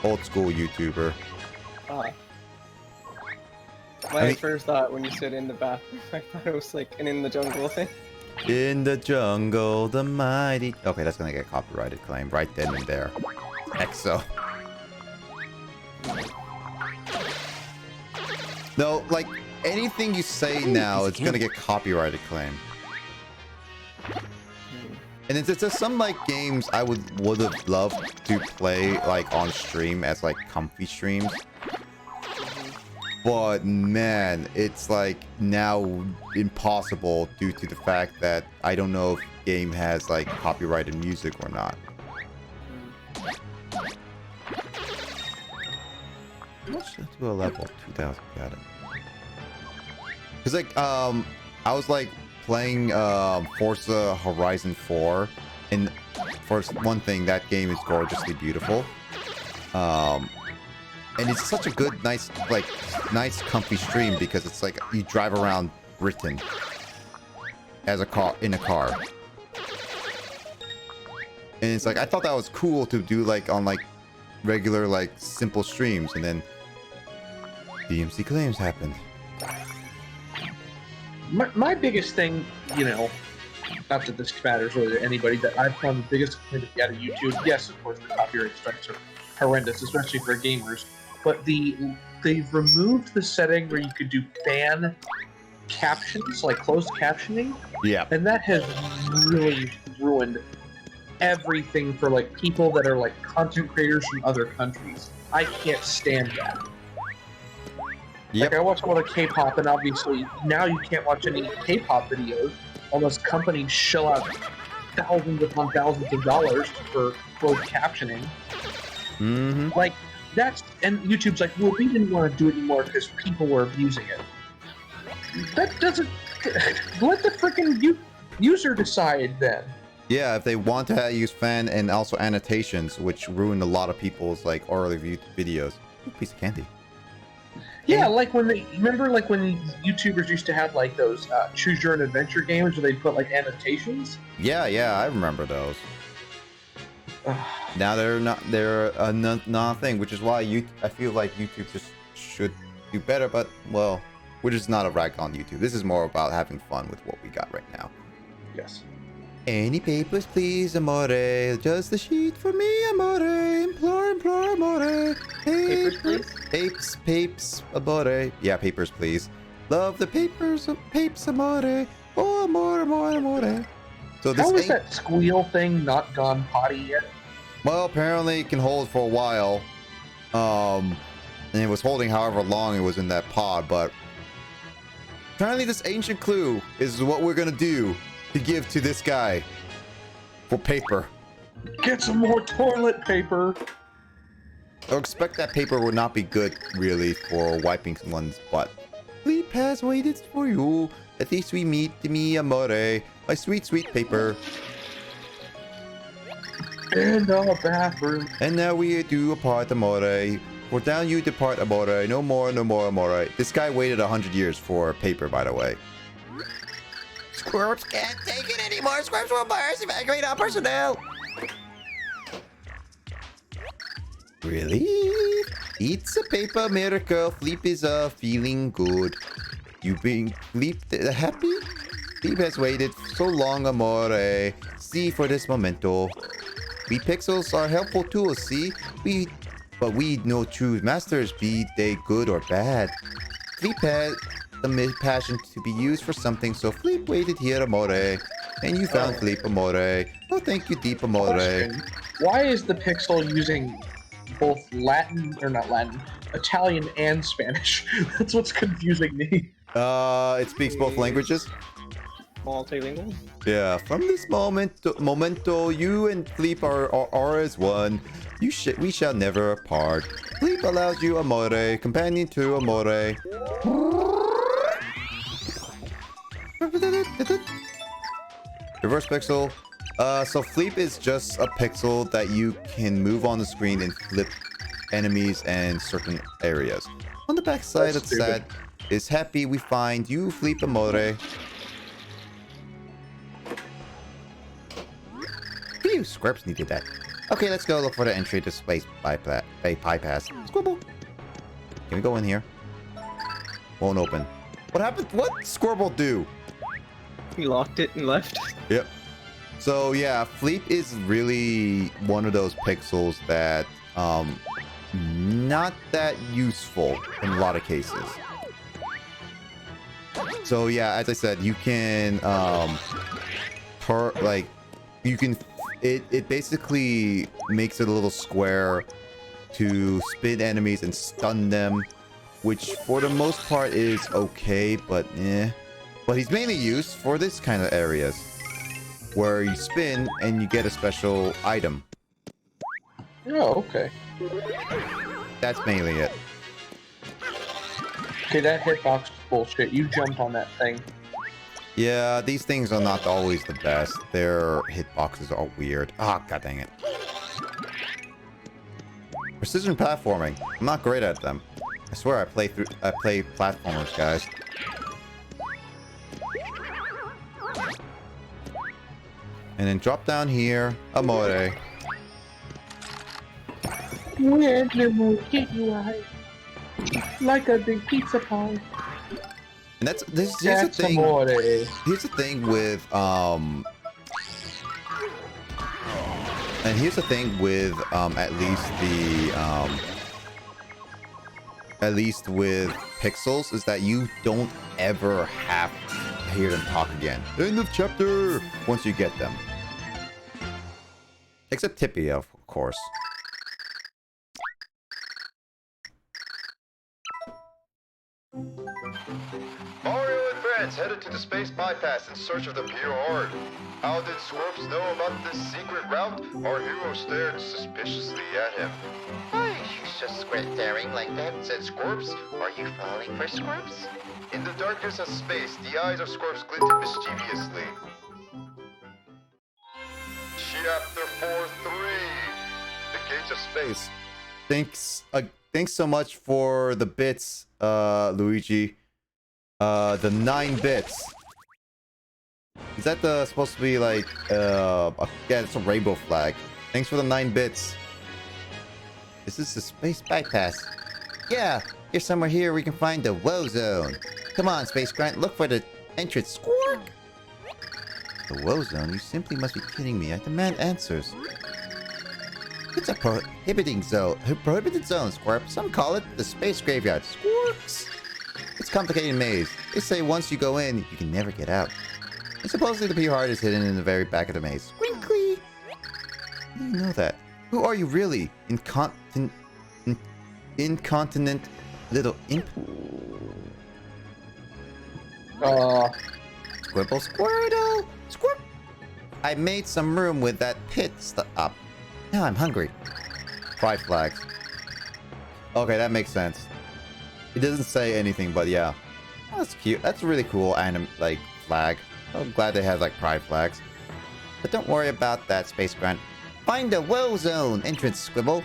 Old school YouTuber. My first thought when you said in the bathroom, I thought it was like an in the jungle thing. In the jungle, the mighty... Okay, that's gonna get copyrighted claim right then and there. EXO. No, like, anything you say now, it's gonna get copyrighted claim. And it's just some, like, games I would have loved to play, like, on stream as, like, comfy streams. But, man, it's, like, now impossible due to the fact that I don't know if the game has, like, copyrighted music or not. Let's do a level 2000. Got it. Because, like, I was, like, playing Forza Horizon 4, and for one thing, that game is gorgeously beautiful. And it's such a good, nice comfy stream because it's like you drive around Britain as a car in a car. And it's like I thought that was cool to do like on like regular, like, simple streams, and then DMC claims happened. My biggest thing, you know, not that this matters really to anybody, that I've found the biggest complaint out of YouTube, yes, of course, the copyright strikes are horrendous, especially for gamers, but they've removed the setting where you could do fan captions, like closed captioning, Yeah. and that has really ruined everything for, like, people that are, like, content creators from other countries. I can't stand that. Yep. Like, I watch a lot of K-pop, and obviously now you can't watch any K-pop videos unless companies shell out thousands upon thousands of dollars for closed captioning. Mm-hmm. Like, that's... And YouTube's like, well, we didn't want to do it anymore because people were abusing it. That doesn't... Let the freaking user decide, then. Yeah, if they want to use fan and also annotations, which ruined a lot of people's, like, early videos. Ooh, piece of candy. Yeah, like when they... Remember, like, when YouTubers used to have, like, those Choose Your Own Adventure games where they'd put, like, annotations? Yeah, I remember those. Now they're not a thing, which is why I feel like YouTube just should do better, but, well, we're just not a rag on YouTube. This is more about having fun with what we got right now. Yes. Any papers, please, amore. Just a sheet for me, amore. Implore, amore. Papers, please? Papes, amore. Yeah, papers, please. Love the papers, papes, amore. Oh, amore. So this How is that squeal thing not gone potty yet? Well, apparently it can hold for a while. And it was holding however long it was in that pod, but apparently this ancient clue is what we're gonna do to give to this guy for paper. Get some more toilet paper. I expect that paper would not be good, really, for wiping someone's butt. Sleep has waited for you. At least we meet me, amore. My sweet, sweet paper. In the bathroom. And now we do apart, amore. For down you depart, amore. No more, amore. This guy waited 100 years for paper, by the way. Squirps can't take it anymore. Squirps will burst. Evacuate all personnel. Really? It's a paper miracle. Fleep is feeling good. You being Fleep happy? Fleep has waited so long, amore. See for this memento. We pixels are helpful tools, see? But we no true masters, be they good or bad. Fleep had the passion to be used for something, so Fleep waited here, amore. And you found Fleep, amore. Oh, thank you, deep amore. Question. Why is the Pixel using both Italian and Spanish? That's what's confusing me. It speaks both languages. Multilingual? Yeah, from this momento, you and Fleep are as one. We shall never part. Fleep allows you, amore, companion to amore. Reverse pixel. So Fleep is just a pixel that you can move on the screen and flip enemies and certain areas. On the back side of the set is happy we find you, Fleep amore. Phew, Scripps needed that. Okay, let's go look for the entry to space bypass. Squibble. Can we go in here? Won't open. What happened? What did Squirble do? He locked it and left. Yep. So yeah, Fleep is really one of those pixels that not that useful in a lot of cases. So yeah, as I said, you can it basically makes it a little square to spin enemies and stun them, which for the most part is okay, but But he's mainly used for this kind of areas, where you spin and you get a special item. Oh, okay. That's mainly it. Okay, that hitbox is bullshit. You jumped on that thing. Yeah, these things are not always the best. Their hitboxes are weird. Ah, god dang it. Precision platforming. I'm not great at them. I swear I play platformers, guys. And then drop down here, amore. When will get you right? Like a big pizza pie. And here's the That's thing. amore. Here's the thing with and here's the thing with at least with pixels is that you don't ever have to hear them talk again. End of chapter once you get them. Except Tippy, of course. Mario and friends headed to the space bypass in search of the pure heart. How did Scorps know about this secret route? Our hero stared suspiciously at him. Why are you so staring like that? Said Scorps. Are you falling for Scorps? In the darkness of space, the eyes of Scorps glinted mischievously. Chapter 4-3. The Gates of Space. Thanks so much for the bits, Luigi. The 9 bits. Is that supposed to be like yeah, it's a rainbow flag. Thanks for the 9 bits. This is the space bypass. Yeah, here's somewhere here we can find the woe zone. Come on, Space Grunt, look for the entrance. Squawk! The woe zone? You simply must be kidding me. I demand answers. It's a prohibited zone, Squirp. Some call it the space graveyard. Squirks! It's a complicated maze. They say once you go in, you can never get out. And supposedly the pure heart is hidden in the very back of the maze. Squinkly! How do you know that? Who are you really? Incontinent little imp? Squibble Squirtle! Squirp! I made some room with that pit up. Now I'm hungry. Pride flags. Okay, that makes sense. It doesn't say anything, but yeah. That's cute. That's a really cool flag. I'm glad they have pride flags. But don't worry about that, Space Grunt. Find the woe zone entrance, Squibble.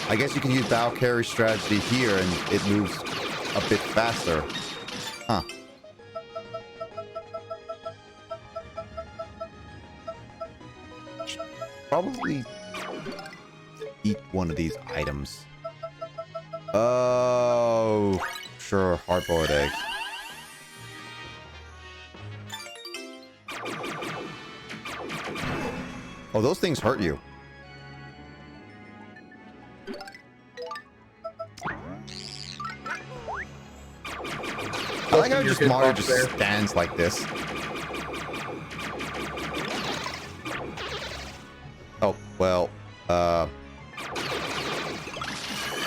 I guess you can use battle carry strategy here and it moves a bit faster. Huh. Probably eat one of these items. Oh, sure, hard-boiled eggs. Oh, those things hurt you. I like how just Mario just stands like this. Oh, well,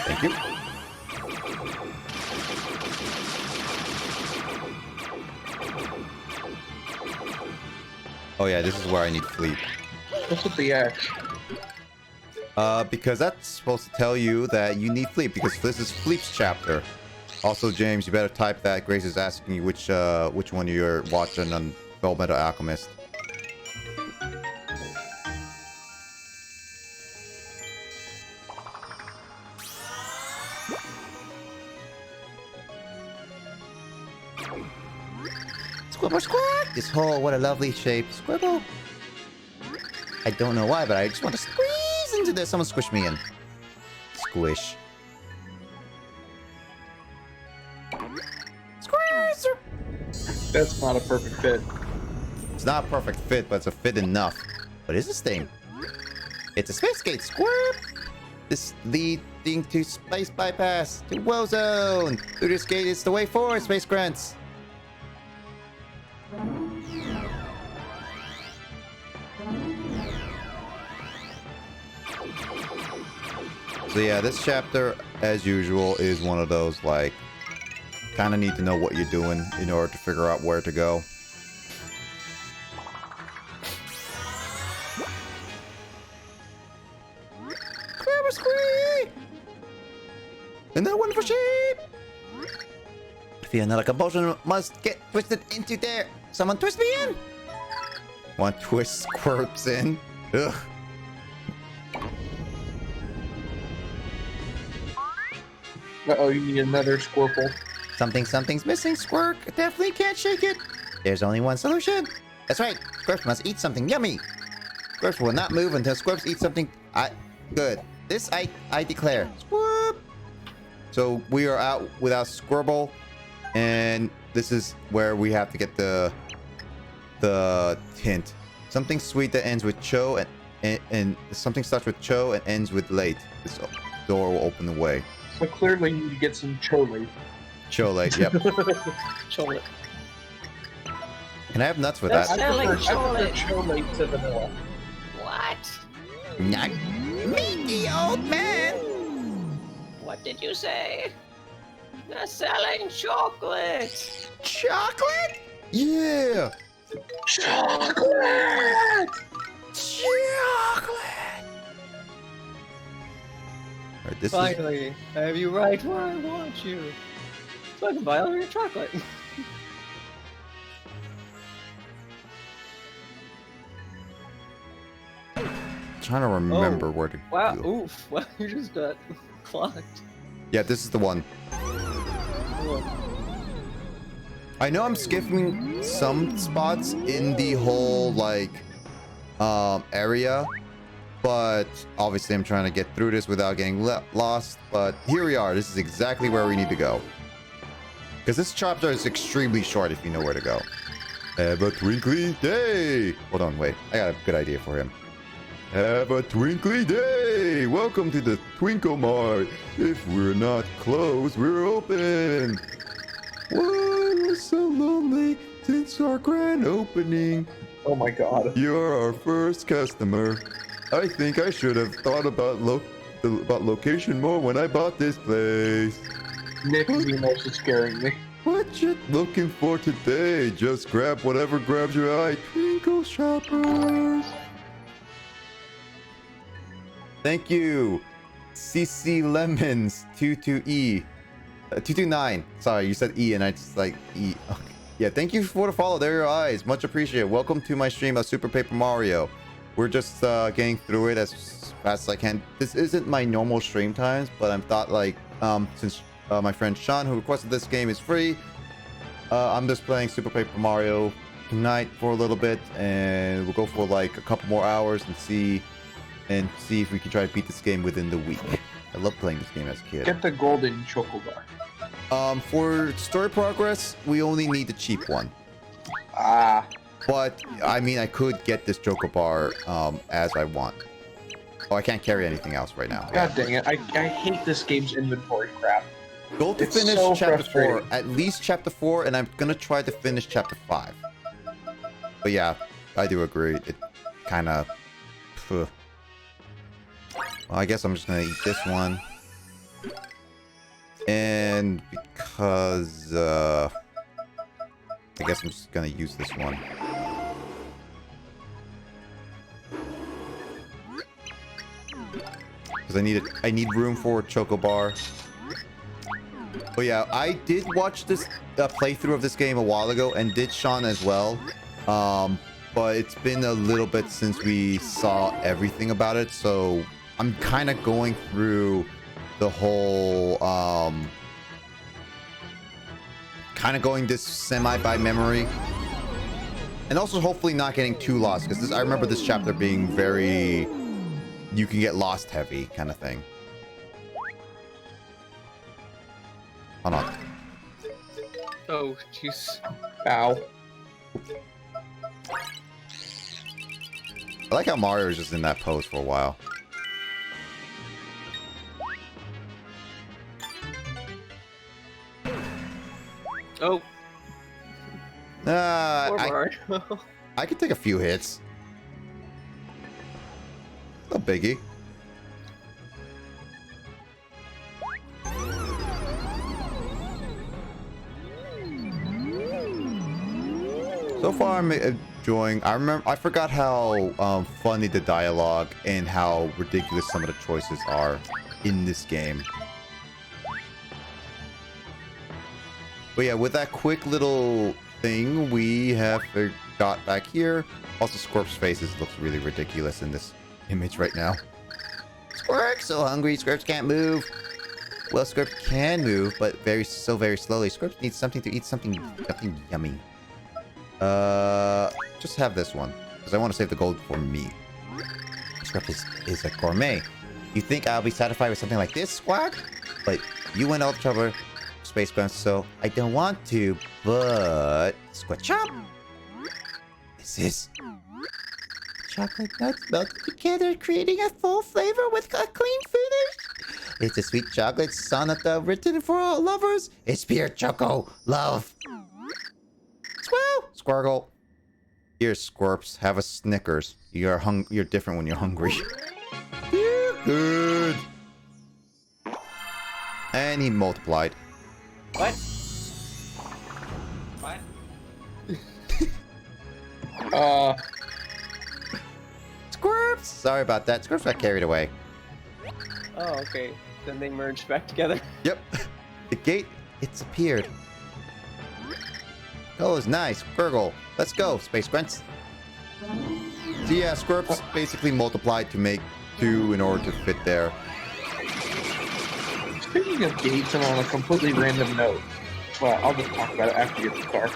thank you. Oh yeah, this is where I need Fleet. What's with the X? Because that's supposed to tell you that you need Fleet, because this is Fleet's chapter. Also, James, you better type that. Grace is asking you which one you're watching on Fullmetal Alchemist. Squibble squawk! This hole, what a lovely shape. Squibble! I don't know why, but I just want to squeeze into this. Someone squish me in. Squish. Squeeze! That's not a perfect fit. It's not a perfect fit, but it's a fit enough. What is this thing? It's a space gate. Squirp! This leading to space bypass. To woe zone. Through this gate is the way forward, Space Grants. So yeah, this chapter, as usual, is one of those, kind of need to know what you're doing in order to figure out where to go. Squibble squee! Another one for sheep! I feel another compulsion must get twisted into there. Someone twist me in! One twist squirps in. Ugh. Uh-oh, you need another Squirple. Something's missing, Squirk. I definitely can't shake it. There's only one solution. That's right. Squirk must eat something yummy. Squirps will not move until Squirps eats something. Good. This I declare. Squirp. So we are out without Squirble, and this is where we have to get the hint. Something sweet that ends with cho and something starts with cho and ends with late. This door will open the way. So clearly you need to get some Cholate. Cholate, yep. Chocolate. Can I have nuts with That's that? Selling I prefer Cholate. Cholate to vanilla. What? Not me, the old man. What did you say? They're selling chocolate. Chocolate? Yeah. Chocolate! Chocolate. All right, this is Finally, I have you right where I want you. So I can buy all your chocolate. trying to remember where to Wow, go. oof. Well, you just got clocked. Yeah, this is the one. Cool. I know I'm skipping some spots in the whole like area, but obviously I'm trying to get through this without getting lost. But here we are. This is exactly where we need to go, because this chapter is extremely short if you know where to go. Have a twinkly day. Hold on, wait. I got a good idea for him. Have a twinkly day. Welcome to the Twinkle Mart. If we're not closed, we're open. Whoa, we're so lonely since our grand opening. Oh my god. You're our first customer. I think I should have thought about location more when I bought this place. Nick Minos is scaring me. What you looking for today? Just grab whatever grabs your eye. Twinkle shoppers. Thank you, CC Lemons 22E 229. Sorry, you said E and I just like E. Okay. Yeah, thank you for the follow. There are your eyes. Much appreciated. Welcome to my stream of Super Paper Mario. We're just getting through it as fast as I can. This isn't my normal stream times, but I'm thought like since my friend Sean, who requested this game, is free, I'm just playing Super Paper Mario tonight for a little bit, and we'll go for like a couple more hours and see if we can try to beat this game within the week. I love playing this game as a kid. Get the golden chocobar. For story progress, we only need the cheap one. Ah. But, I mean, I could get this Chocobar as I want. Oh, I can't carry anything else right now. God dang it. I hate this game's inventory crap. Go to It's finish so Chapter 4. frustrating. At least Chapter 4, and I'm gonna try to finish Chapter 5. But yeah, I do agree. It kind of... Well, I guess I'm just gonna eat this one. And because... I guess I'm just gonna use this one. Because I need room for a Chocobar. But yeah, I did watch this playthrough of this game a while ago, and did Sean as well. But it's been a little bit since we saw everything about it, so I'm kind of going through the whole kind of going this semi by memory, and also hopefully not getting too lost, because I remember this chapter being very you can get lost heavy kind of thing. Hold on. Oh, jeez. Ow. I like how Mario is just in that pose for a while. Oh, poor Mario. I could take a few hits. No biggie. So far, I'm enjoying. I forgot how funny the dialogue and how ridiculous some of the choices are in this game. But yeah, with that quick little thing, we have got back here. Also, Squirp's faces looks really ridiculous in this image right now. Squirp's so hungry. Squirps can't move. Well, Squirp can move, but very slowly. Squirp needs something to eat, something yummy. Just have this one, because I want to save the gold for me. Squirps is a gourmet. You think I'll be satisfied with something like this, Squawk? But you went all the trouble, Space Grunts, so I don't want to, but... Squatchop! This is... chocolate nuts melted together, creating a full flavor with a clean finish. It's a sweet chocolate sonata written for all lovers. It's pure choco love. Swell! Squirgle. Here, Squirps, have a Snickers. You're different when you're hungry. You're good. And he multiplied. What? What? Squirps! Sorry about that. Squirps got carried away. Oh, okay. Then they merged back together. Yep. The gate, it's appeared. Oh, it's nice. Gurgle. Let's go, Space Grunts. So yeah, Squirps basically multiplied to make 2 in order to fit there. Speaking of gates, and on a completely random note, well, I'll just talk about it after you get the car.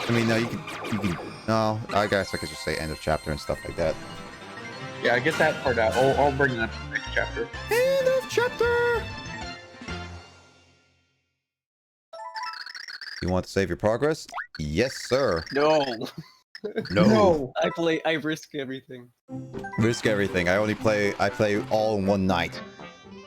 I mean, no, you can, no, I guess I could just say end of chapter and stuff like that. Yeah, I get that part out. I'll bring it up in the next chapter. End of chapter! You want to save your progress? Yes, sir. No. No. I risk everything. Risk everything. I play all in one night.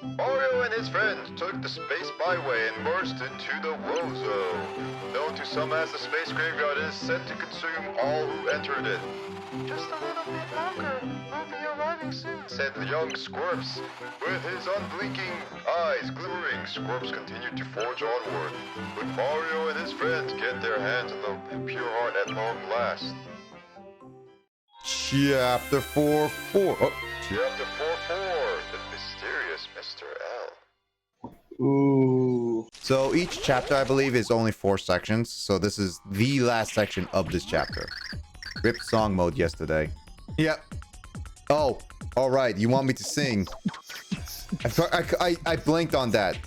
Mario and his friends took the Space Byway and merged into the Woe Zone. Known to some as the Space Graveyard, it is said to consume all who entered it. Just a little bit longer. We'll be arriving soon, said the young Squirps. With his unblinking eyes glimmering, Squirps continued to forge onward. But Mario and his friends get their hands on the pure heart at long last. Chapter 4-4. Oh. Chapter 4-4, the mysterious Mr. L. Ooh. So each chapter, I believe, is only 4 sections. So this is the last section of this chapter. Ripped song mode yesterday. Yep. Oh, all right. You want me to sing? I blinked on that.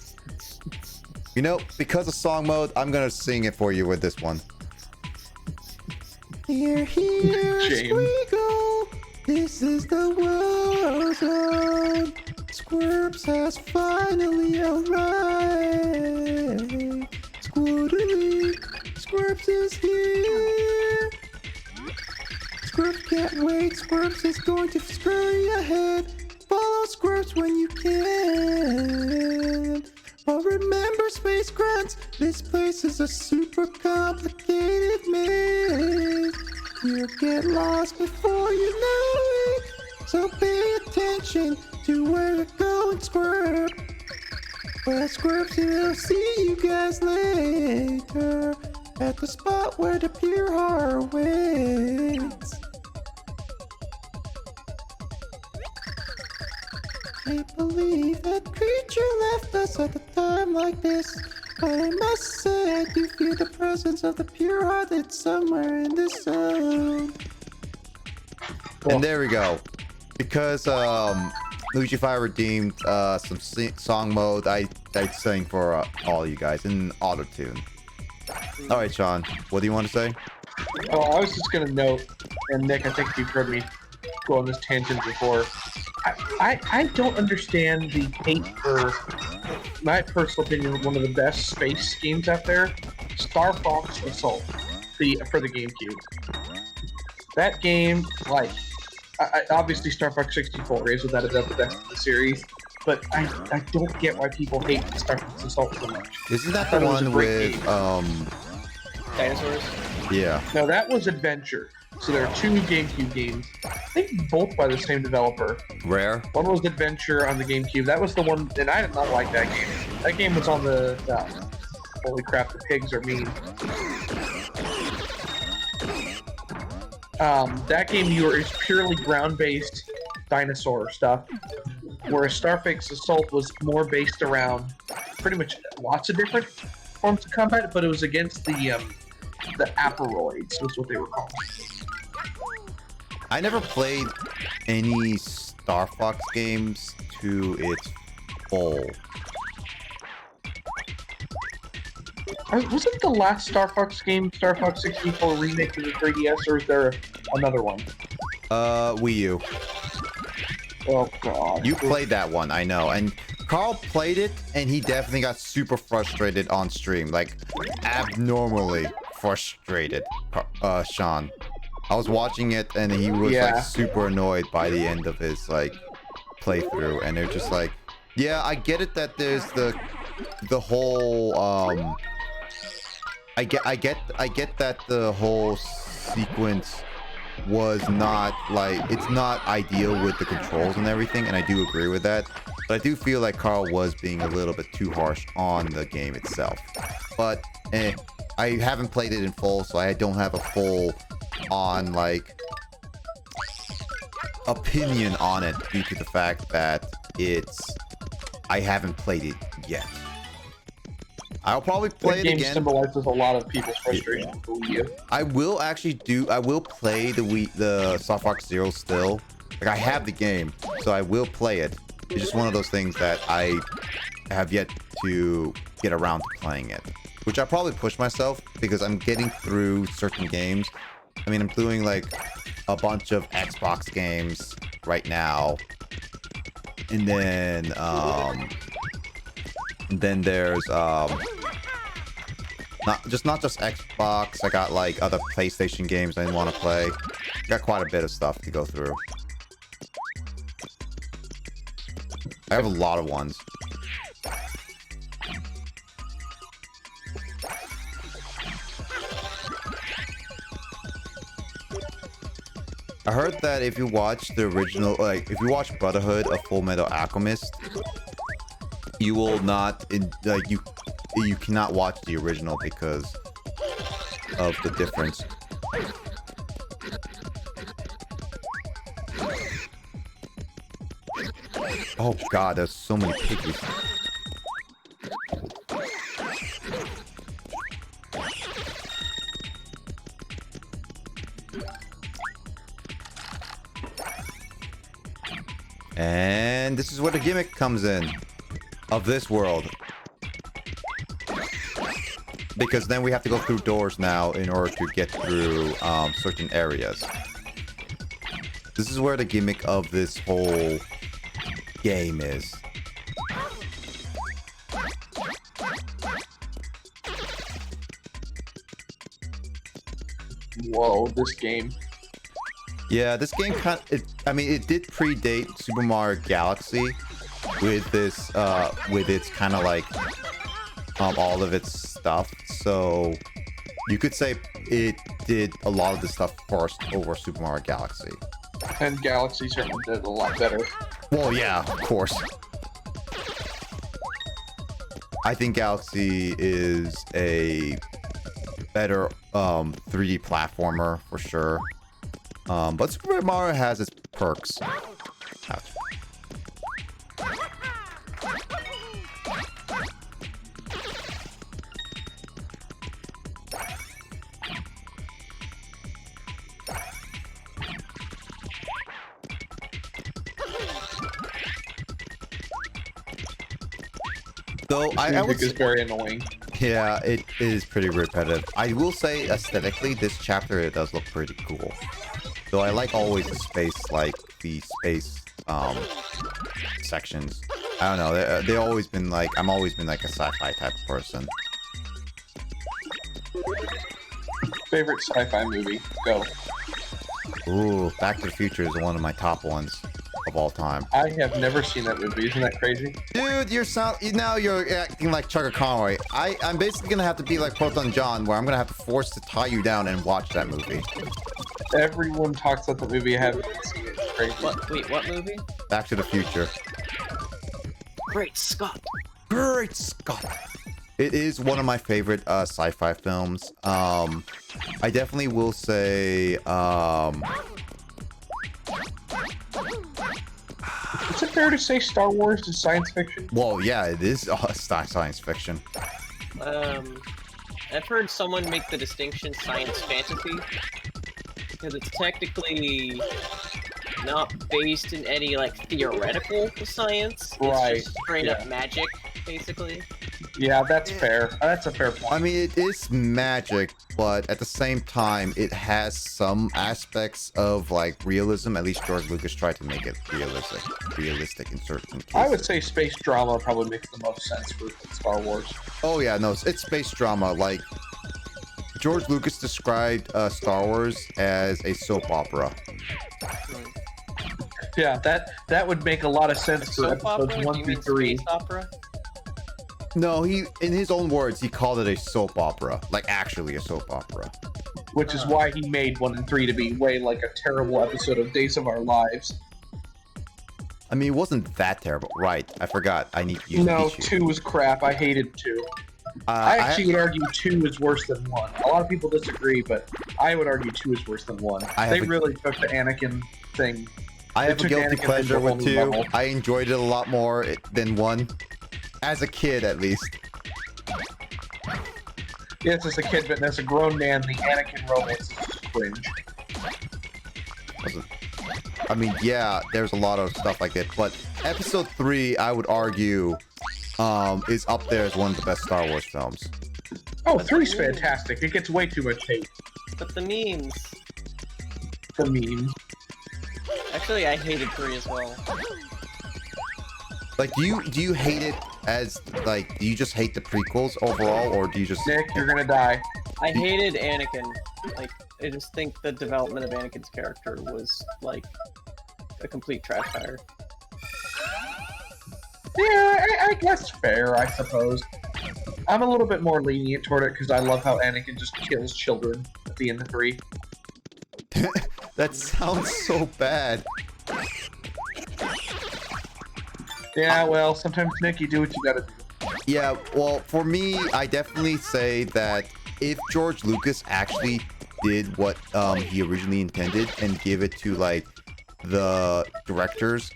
You know, because of song mode, I'm gonna sing it for you with this one. Here, as we go. This is the Woe Zone. Squirps has finally arrived. Squirtly, Squirps is here. Squirps can't wait. Squirps is going to scurry ahead. Follow Squirps when you can. But remember, Space Grunts, this place is a super complicated maze. You'll get lost before you know it. So pay attention to where you're going, Squirp. Well, Squirps, will see you guys later at the spot where the pure heart waits. Can't believe that creature left us at a time like this. But I must say, I do feel the presence of the pure heart that's somewhere in this zone. And there we go. Because Luigi Fire redeemed some song mode, I sang for all you guys in auto-tune. Alright, Sean, what do you want to say? Oh, I was just gonna note, and Nick, I think you've heard me go on this tangent before. I don't understand the hate for, my personal opinion, one of the best space games out there, Star Fox Assault, for the GameCube. That game, like, obviously Star Fox 64 is without a doubt the best in the series, but I don't get why people hate Star Fox Assault so much. Isn't that the one with, Dinosaurs? yeah. No, that was Adventure. So there are 2 GameCube games. I think both by the same developer. Rare? One was Adventure on the GameCube. That was the one, and I did not like that game. That game was on the, holy crap, the pigs are mean. That game is purely ground-based dinosaur stuff, whereas Star Fox Assault was more based around pretty much lots of different forms of combat, but it was against the Aperoids, was what they were called. I never played any Star Fox games to its full. Wasn't the last Star Fox game Star Fox 64 remake for the 3DS, or is there another one? Wii U. Oh god. You played that one, I know. And Carl played it, and he definitely got super frustrated on stream. Like, abnormally frustrated, Sean. I was watching it, and he was, like, super annoyed by the end of his, like, playthrough. And they're just like, yeah, I get it that there's the whole, I get that the whole sequence was not like, it's not ideal with the controls and everything, and I do agree with that, but I do feel like Carl was being a little bit too harsh on the game itself. But I haven't played it in full, so I don't have a full on like opinion on it due to the fact that I haven't played it yet. I'll probably play it again. The game symbolizes a lot of people's frustration with the Wii U. I will play the Star Fox Zero still. Like, I have the game, so I will play it. It's just one of those things that I have yet to get around to playing it. Which I probably push myself, because I'm getting through certain games. I mean, I'm doing, like, a bunch of Xbox games right now. And then there's not just Xbox. I got like other PlayStation games I didn't want to play. Got quite a bit of stuff to go through. I have a lot of ones. I heard that if you watch the original, like if you watch Brotherhood of Full Metal Alchemist, you will not, like, you cannot watch the original because of the difference. Oh god, there's so many piggies. And this is where the gimmick comes in of this world, because then we have to go through doors now in order to get through certain areas. This is where the gimmick of this whole game is. Whoa, this game. Yeah, this game I mean, it did predate Super Mario Galaxy with this, with its kind of like, all of its stuff. So you could say it did a lot of the stuff first over Super Mario Galaxy. And Galaxy certainly did a lot better. Well, yeah, of course. I think Galaxy is a better 3D platformer for sure. But Super Mario has its perks. Ouch. So I would say, very annoying. Yeah, it is pretty repetitive. I will say aesthetically, this chapter, it does look pretty cool. So I like always the space, like the space sections. I don't know. They always been like, I'm always been like a sci-fi type of person. Favorite sci-fi movie? Go. Ooh, Back to the Future is one of my top ones of all time. I have never seen that movie. Isn't that crazy? Dude, now you're acting like Chugga Conway. I'm basically gonna have to be like Proton John, where I'm gonna have to force to tie you down and watch that movie. Everyone talks about the movie. I haven't seen it. It's crazy. What? Wait, what movie? Back to the Future. Great Scott. Great Scott. It is one of my favorite sci-fi films. I definitely will say is it fair to say Star Wars is science fiction? Well, yeah, it is science fiction. I've heard someone make the distinction science fantasy because it's technically not based in any like theoretical science. It's right. just straight up magic, basically. Yeah, that's fair. That's a fair point. I mean, it is magic, but at the same time, it has some aspects of like realism. At least George Lucas tried to make it realistic in certain cases. I would say space drama probably makes the most sense for Star Wars. Oh yeah, no, it's space drama. Like George Lucas described Star Wars as a soap opera. Yeah, that would make a lot of sense for Soap opera? episodes 1 Do you through mean 3. space opera? No, in his own words, he called it a soap opera. Like actually a soap opera. Which is why he made 1 and 3 to be way like a terrible episode of Days of Our Lives. I mean, it wasn't that terrible. Right, I forgot. I need to use No, Pichu. 2 was crap. I hated 2. I actually would argue 2 is worse than 1. A lot of people disagree, but I would argue 2 is worse than 1. They really took the Anakin thing. I have a took guilty Anakin pleasure to a whole with new 2. level. I enjoyed it a lot more than 1. As a kid, at least. Yes, as a kid, but as a grown man, the Anakin romance is cringe. I mean, yeah, there's a lot of stuff like that, but episode 3, I would argue, is up there as one of the best Star Wars films. Oh, 3's fantastic. It gets way too much hate. But the memes. The meme. Actually, I hated 3 as well. Like, do you hate it as, like, do you just hate the prequels overall, or do you just... Nick, you're gonna die. I hated Anakin. Like, I just think the development of Anakin's character was, like, a complete trash fire. Yeah, I guess fair, I suppose. I'm a little bit more lenient toward it because I love how Anakin just kills children at the end of 3. That sounds so bad. Yeah, well, sometimes, Nick, you do what you gotta do. Yeah, well, for me, I definitely say that if George Lucas actually did what he originally intended and give it to, like, the directors,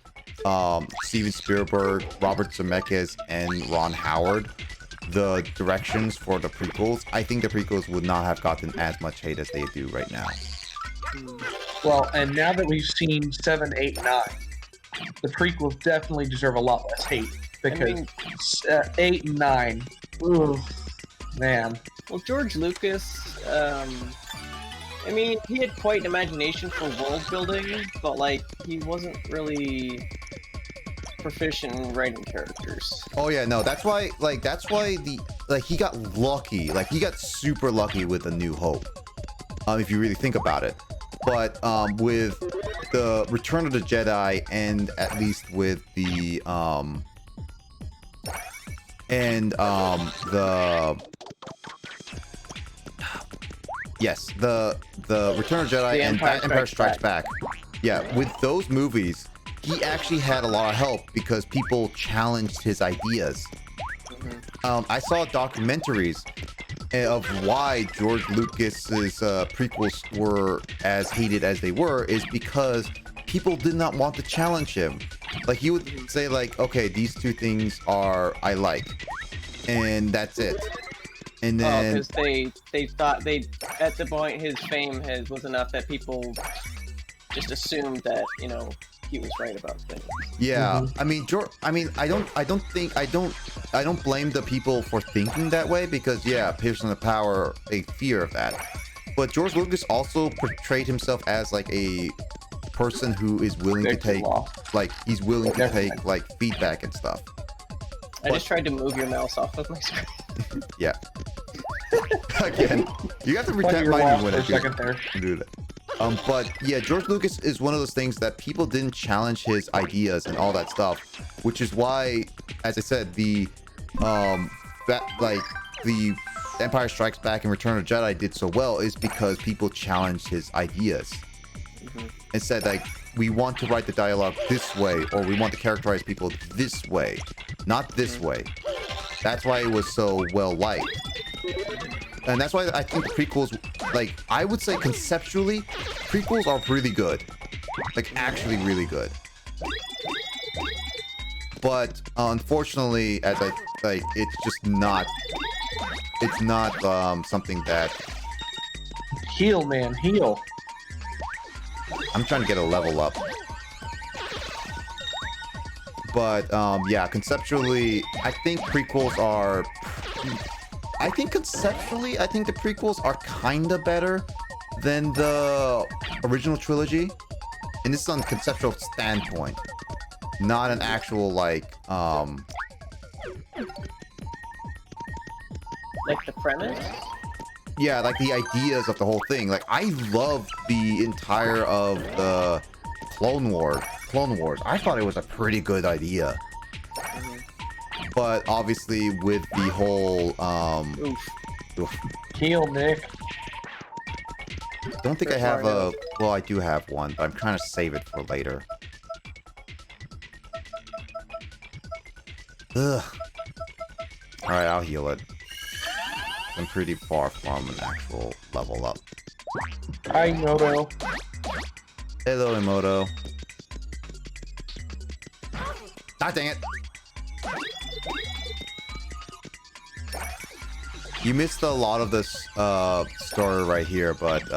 Steven Spielberg, Robert Zemeckis, and Ron Howard, the directions for the prequels, I think the prequels would not have gotten as much hate as they do right now. Well, and now that we've seen 7, 8, 9, the prequels definitely deserve a lot less hate because 8 and 9, ooh, man. Well, George Lucas, I mean, he had quite an imagination for world building, but, like, he wasn't really proficient in writing characters. Oh yeah, no, that's why he got lucky. Like, he got super lucky with A New Hope. If you really think about it. But with the Return of the Jedi, and at least with the yes, the Return of the Jedi and Empire Strikes Back. Yeah, with those movies, he actually had a lot of help because people challenged his ideas. I saw documentaries of why George Lucas's prequels were as hated as they were is because people did not want to challenge him. Like, he would say, like, okay, these 2 things I like, and that's it. And then because they thought at the point his fame was enough that people just assumed that, you know, he was right about things. yeah, I mean, I don't blame the people for thinking that way because, yeah, Piercing the Power, a fear of that. But George Lucas also portrayed himself as, like, a person who is willing to take, like, he's willing to take, like, feedback and stuff. I just tried to move your mouse off of my screen. Yeah. Again, you have to pretend lost when for a I second there. do that. But yeah, George Lucas is one of those things that people didn't challenge his ideas and all that stuff, which is why, as I said, the Empire Strikes Back and Return of the Jedi did so well is because people challenged his ideas and said, like, we want to write the dialogue this way, or we want to characterize people this way, not this way. That's why it was so well liked. And that's why I think the prequels, like, I would say conceptually, prequels are really good. Like, actually really good. But, unfortunately, as it's just not, something that... Heal, man, heal. I'm trying to get a level up. But, yeah, conceptually, I think prequels are I think conceptually, I think the prequels are kind of better than the original trilogy. And this is on a conceptual standpoint. Not an actual, like Like the premise? yeah, like the ideas of the whole thing. Like, I love the entire of the Clone Wars. I thought it was a pretty good idea. But obviously with the whole oof. Heal, Nick. Don't think I have a... Well, I do have one, but I'm trying to save it for later. Ugh. Alright, I'll heal it. I'm pretty far from an actual level up. Hi, Noto. Hello, Emoto. Ah, dang it! You missed a lot of this story right here, but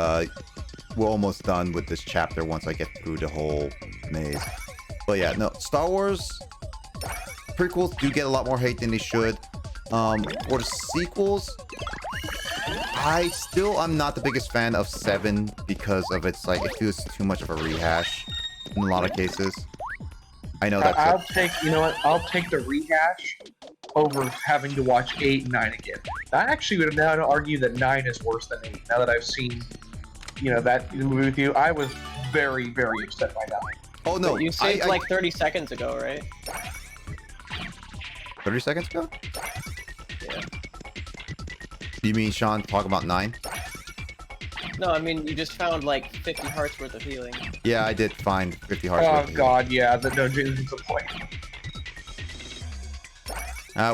we're almost done with this chapter once I get through the whole maze. But yeah, no, Star Wars prequels do get a lot more hate than they should. For the sequels, I'm not the biggest fan of 7 because of its, like, it feels too much of a rehash in a lot of cases. I know that's... I'll take the rehash over having to watch 8 and 9 again. I actually would now argue that 9 is worse than 8. Now that I've seen, that movie with you, I was very, very upset by 9. Oh no, You saved like 30 seconds ago, right? 30 seconds ago? Yeah. You mean Sean talk about 9? No, I mean, you just found like 50 hearts worth of healing. Yeah, I did find 50 hearts worth of Oh healing. god, yeah, the dungeon is a point.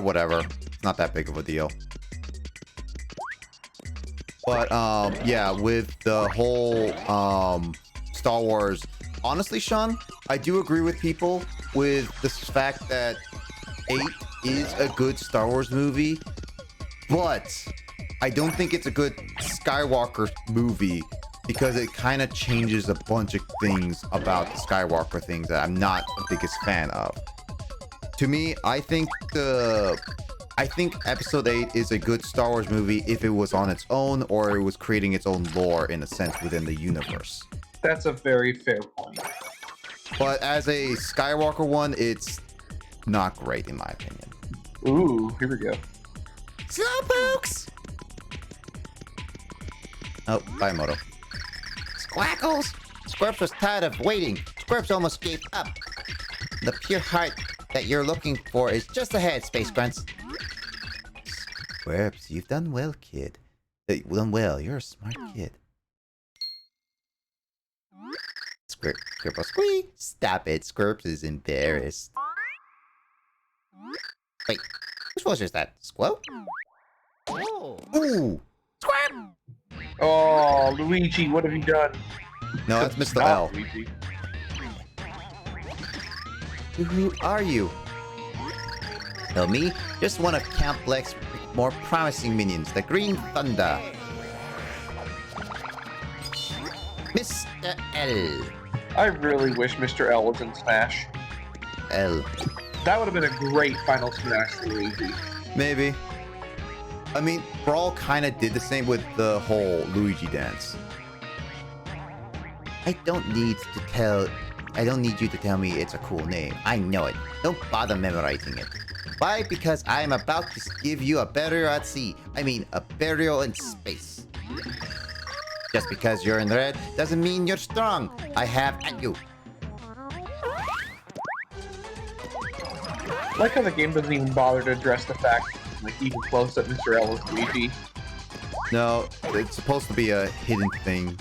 Whatever. It's not that big of a deal. But, yeah, with the whole, Star Wars... Honestly, Sean, I do agree with people with the fact that 8 is a good Star Wars movie, but I don't think it's a good Skywalker movie because it kind of changes a bunch of things about the Skywalker things that I'm not the biggest fan of. To me, I think Episode 8 is a good Star Wars movie if it was on its own or it was creating its own lore in a sense within the universe. That's a very fair point. But as a Skywalker one, it's not great in my opinion. Ooh, here we go. Slowpokes! Oh, bye, Moto. Squackles! Squirps was tired of waiting. Squirps almost gave up. The pure heart that you're looking for is just ahead, Space Grunts. Squirps, you've done well, kid. You've done well. You're a smart kid. Squirple squee! Stop it, Squirps is embarrassed. Wait, whose voice is that? Squirp? Ooh! Squirp! Oh, Luigi, what have you done? No, that's Mr. Not L. Luigi. Who are you? Tell me, just one of Count Black's more promising minions, the Green Thunder. Mr. L. I really wish Mr. L was in Smash. L. That would have been a great final Smash for Luigi. Maybe. I mean, Brawl kind of did the same with the whole Luigi dance. I don't need you to tell me it's a cool name. I know it. Don't bother memorizing it. Why? Because I'm about to give you a burial at sea. I mean, a burial in space. Just because you're in red doesn't mean you're strong. I have at you. I like how the game doesn't even bother to address the fact, like, even close that Mr. L is Luigi. No, it's supposed to be a hidden thing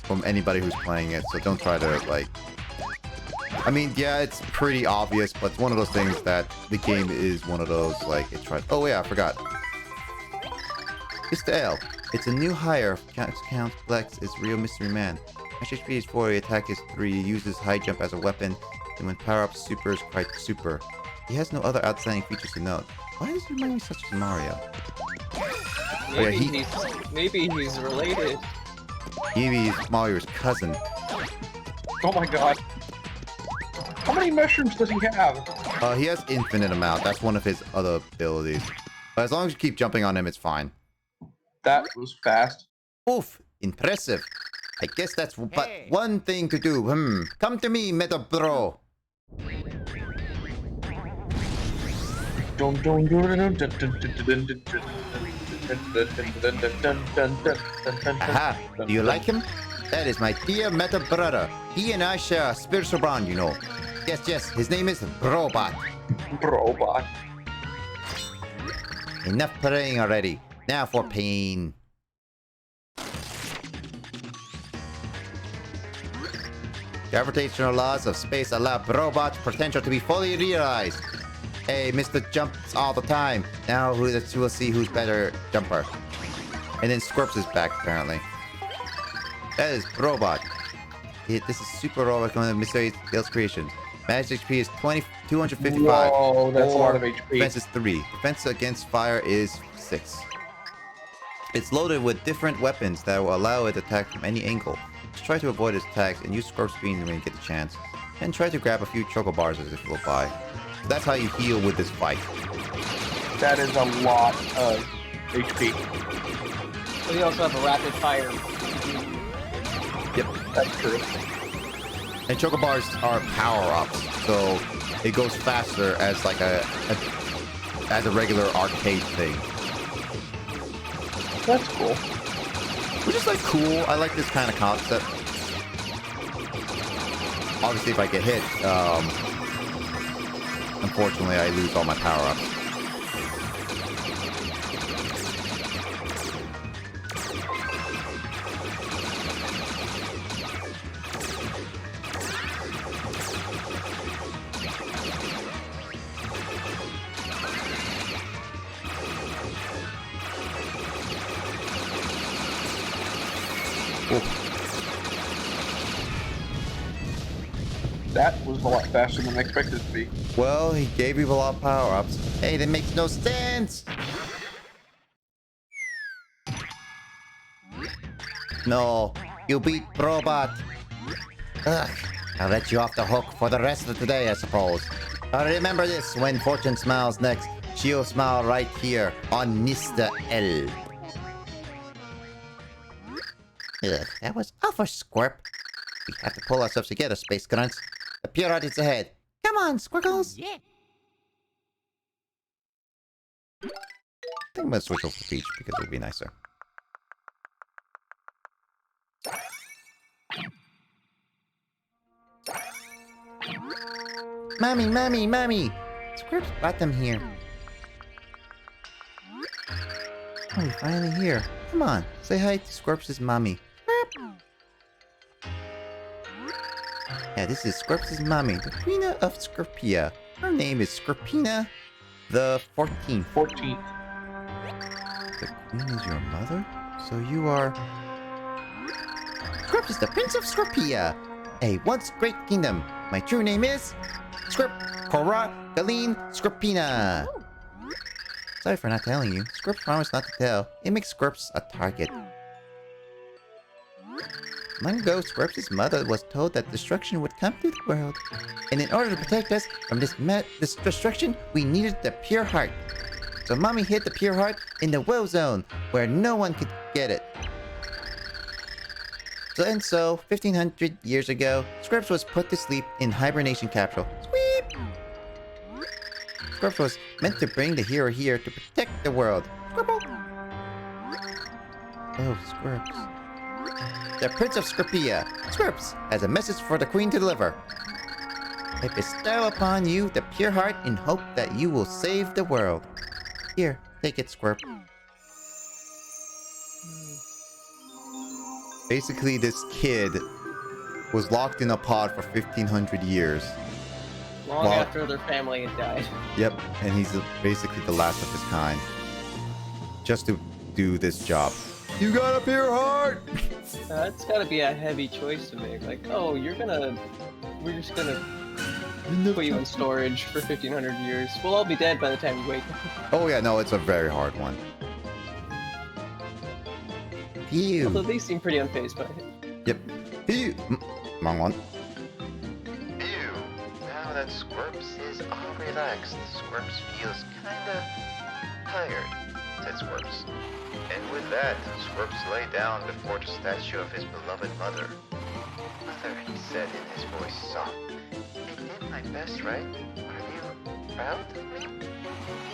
from anybody who's playing it, so don't try to, like... I mean, yeah, it's pretty obvious, but it's one of those things that the game is one of those, like, it tries... Oh, yeah, I forgot. Mr. L. It's a new hire. Count Flex is real mystery man. HP is 4, attack is 3, uses high jump as a weapon, and when power-up super is quite super. He has no other outstanding features to note. Why does he remind me such as Mario? Maybe he's related. Maybe he's Mario's cousin. Oh my god. How many mushrooms does he have? He has infinite amount. That's one of his other abilities. But as long as you keep jumping on him, it's fine. That was fast. Oof, impressive. I guess that's but one thing to do. Come to me, Meta Bro. Aha, do you like him? That is my dear Meta brother. He and I share a spiritual bond, you know. Yes, his name is Brobot. Brobot. Enough praying already. Now for pain. Gravitational laws of space allow Brobot's potential to be fully realized. Hey, Mr. Jumps all the time. Now we'll see who's better jumper. And then Squirps is back, apparently. That is Brobot. This is Super Robot, one of Mystery Skills creations. Magic HP is 255. Whoa, that's a lot of HP. Defense is 3. Defense against fire is 6. It's loaded with different weapons that will allow it to attack from any angle. Just try to avoid its attacks and use Scorp Screen when you get the chance. And try to grab a few choco bars as it will by. So that's how you heal with this fight. That is a lot of HP. But you also have a rapid fire. Yep, That's true. and choco bars are power-ups, so it goes faster as like as a regular arcade thing. That's cool. Which is like cool. I like this kind of concept. Obviously, if I get hit, unfortunately, I lose all my power-ups. That was a lot faster than I expected it to be. Well, he gave you a lot of power-ups. Hey, that makes no sense! No, you beat Brobot. Ugh, I'll let you off the hook for the rest of today, I suppose. Remember this, when fortune smiles next, she'll smile right here on Mr. L. Ugh, that was awful, Squirp. We have to pull ourselves together, Space Grunts. The pure art is ahead. Come on, Squiggles! Yeah. I think I'm gonna switch over to Peach because it would be nicer. Mommy, mommy, mommy! Squirps brought them here. Oh, you're finally here. Come on, say hi to Squirps' mommy. Yeah, this is Squirps' mommy, the Queen of Scorpia. Her name is Scorpina the 14th. 14th. The Queen is your mother? So you are... Squirps is the Prince of Scorpia, a once great kingdom. My true name is... Squirp Cora Galeen Scorpina. Sorry for not telling you. Squirps promised not to tell. It makes Squirps a target. Long ago, Squirps' mother was told that destruction would come to the world. And in order to protect us from this destruction, we needed the pure heart. So Mommy hid the pure heart in the woe zone, where no one could get it. So, 1500 years ago, Squirps was put to sleep in hibernation capsule. Squeep! Squirps was meant to bring the hero here to protect the world. Squirple! Oh, Squirps. The Prince of Scorpia, Squirps, has a message for the Queen to deliver. I bestow upon you the pure heart in hope that you will save the world. Here, take it, Squirp. Basically, this kid was locked in a pod for 1500 years. Long after their family had died. Yep, and he's basically the last of his kind. Just to do this job. You got a pure heart! It's gotta be a heavy choice to make. Like, oh, we're just gonna put you in storage for 1500 years. We'll all be dead by the time you wake up. Oh yeah, no, it's a very hard one. Phew. Although they seem pretty unfazed by it. Yep. Phew. Wrong one. Ew. Now that Squirps is all relaxed, Squirps feels kinda tired, said Squirps. And with that, Squirps lay down before the statue of his beloved mother. Mother, he said in his voice soft, I did my best, right? Are you proud of me?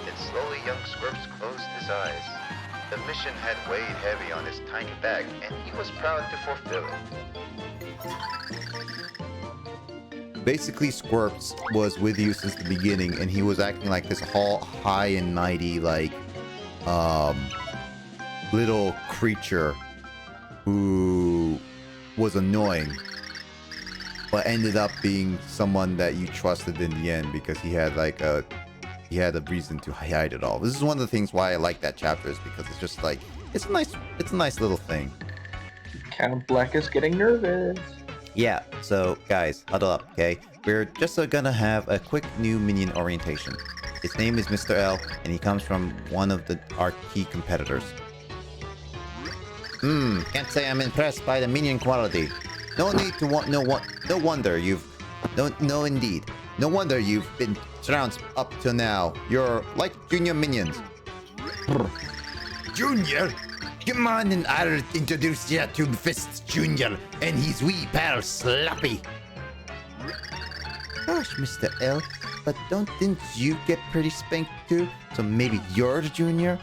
Then slowly young Squirps closed his eyes. The mission had weighed heavy on his tiny back, and he was proud to fulfill it. Basically, Squirps was with you since the beginning, and he was acting like this high and mighty, like, little creature who was annoying, but ended up being someone that you trusted in the end because he had a reason to hide it all. This is one of the things why I like that chapter, is because it's just like it's a nice little thing. Count Black is getting nervous. Yeah, so guys, huddle up, okay? We're just gonna have a quick new minion orientation. His name is Mr. L, and he comes from one of our key competitors. Can't say I'm impressed by the minion quality. No need to want. No wonder you've. No, indeed. No wonder you've been trounced up to now. You're like junior minions. Junior? Come on and I'll introduce you to Fist Junior and his wee pal Sloppy. Gosh, Mr. L, but didn't you get pretty spanked too? So maybe you're the junior?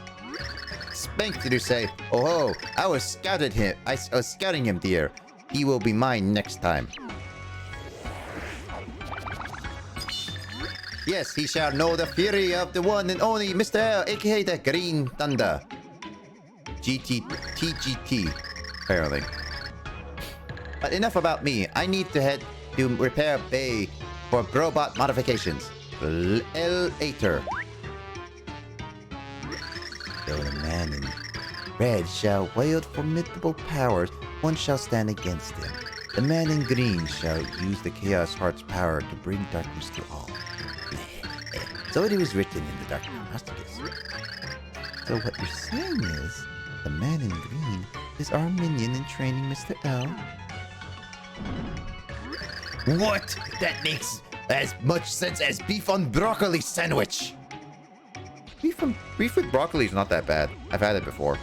Spanked, did you say? Oh, I was scouting him, dear. He will be mine next time. Yes, he shall know the fury of the one and only Mr. L, aka the Green Thunder. TGT, apparently. But enough about me. I need to head to Repair Bay for Grobot modifications. Later. Though the man in red shall wield formidable powers, one shall stand against him. The man in green shall use the Chaos Heart's power to bring darkness to all. So it was written in the Dark Prognosticus. So what you're saying is, the man in green is our minion in training Mr. L? What? That makes as much sense as beef on broccoli sandwich! Beef with broccoli is not that bad. I've had it before.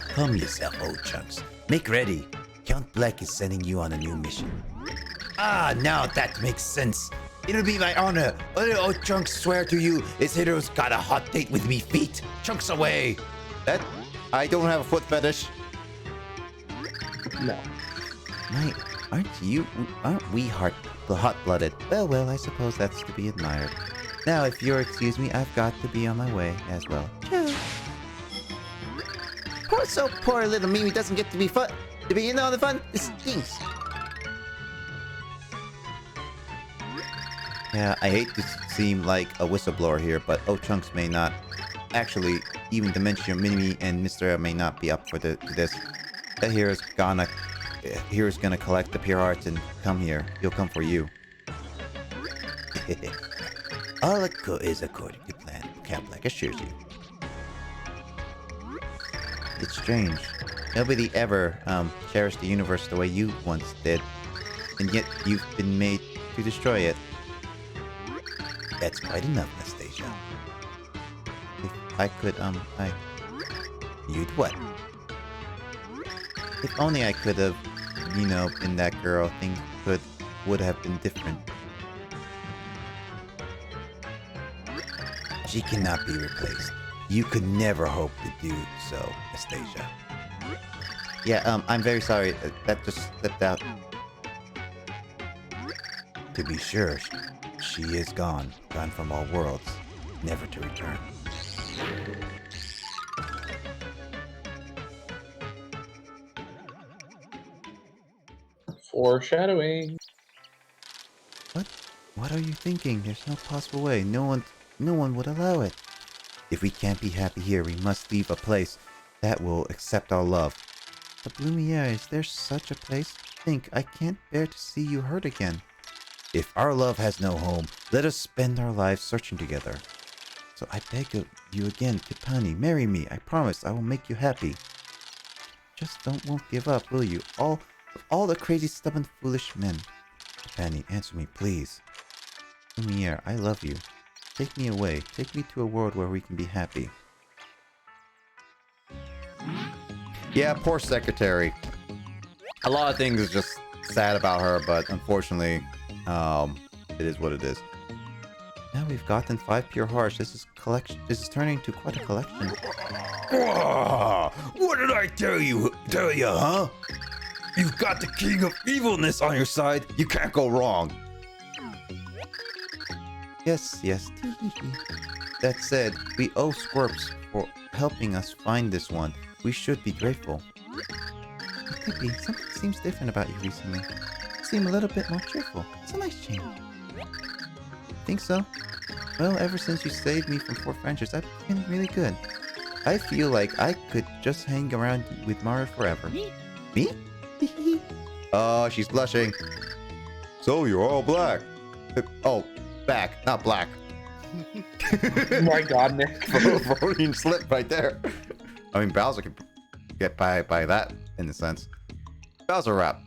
Calm yourself, old chunks. Make ready. Count Black is sending you on a new mission. Ah, now that makes sense. It'll be my honor. Old chunks swear to you, his hero's got a hot date with me feet. Chunks away. That? I don't have a foot fetish. No. Mate, aren't we hot-blooded? Well, I suppose that's to be admired. Now, if you'll excuse me, I've got to be on my way as well. Ciao. Poor little Mimi doesn't get to be in all the fun. This stinks. Yeah, I hate to seem like a whistleblower here, but Chunks may not. Actually, even Dimension Mimi and Mr. may not be up for this. That hero's gonna collect the pure arts and come here. He'll come for you. All is according to plan. Count Black assures you. It's strange. Nobody ever cherished the universe the way you once did, and yet you've been made to destroy it. That's quite enough, Anastasia. If I could, You'd what? If only I could have, been that girl, things would have been different. She cannot be replaced. You could never hope to do so, Anastasia. Yeah, I'm very sorry. That just slipped out. To be sure, she is gone from all worlds, never to return. Foreshadowing. What are you thinking? There's no possible way. No one would allow it. If we can't be happy here, we must leave a place that will accept our love. But Lumiere, is there such a place? Think, I can't bear to see you hurt again. If our love has no home, let us spend our lives searching together. So I beg of you again, Tipani, marry me. I promise I will make you happy. Just won't give up, will you? All the crazy, stubborn, foolish men. Tipani, answer me, please. Lumiere, I love you. Take me away. Take me to a world where we can be happy. Yeah, poor secretary. A lot of things is just sad about her, but unfortunately, it is what it is. Now we've gotten 5 pure hearts. This is turning into quite a collection. What did I tell you, huh? You've got the king of evilness on your side. You can't go wrong. Yes. That said, we owe Squirps for helping us find this one. We should be grateful. Tippy, something seems different about you recently. You seem a little bit more cheerful. It's a nice change. Think so? Well, ever since you saved me from 4 Frenchers, I've been really good. I feel like I could just hang around with Mario forever. Me? Oh, she's blushing. So you're all black. Oh, back, not black. Oh my god, Nick. Freudian slip right there. I mean, Bowser could get by that in a sense. Bowser rap.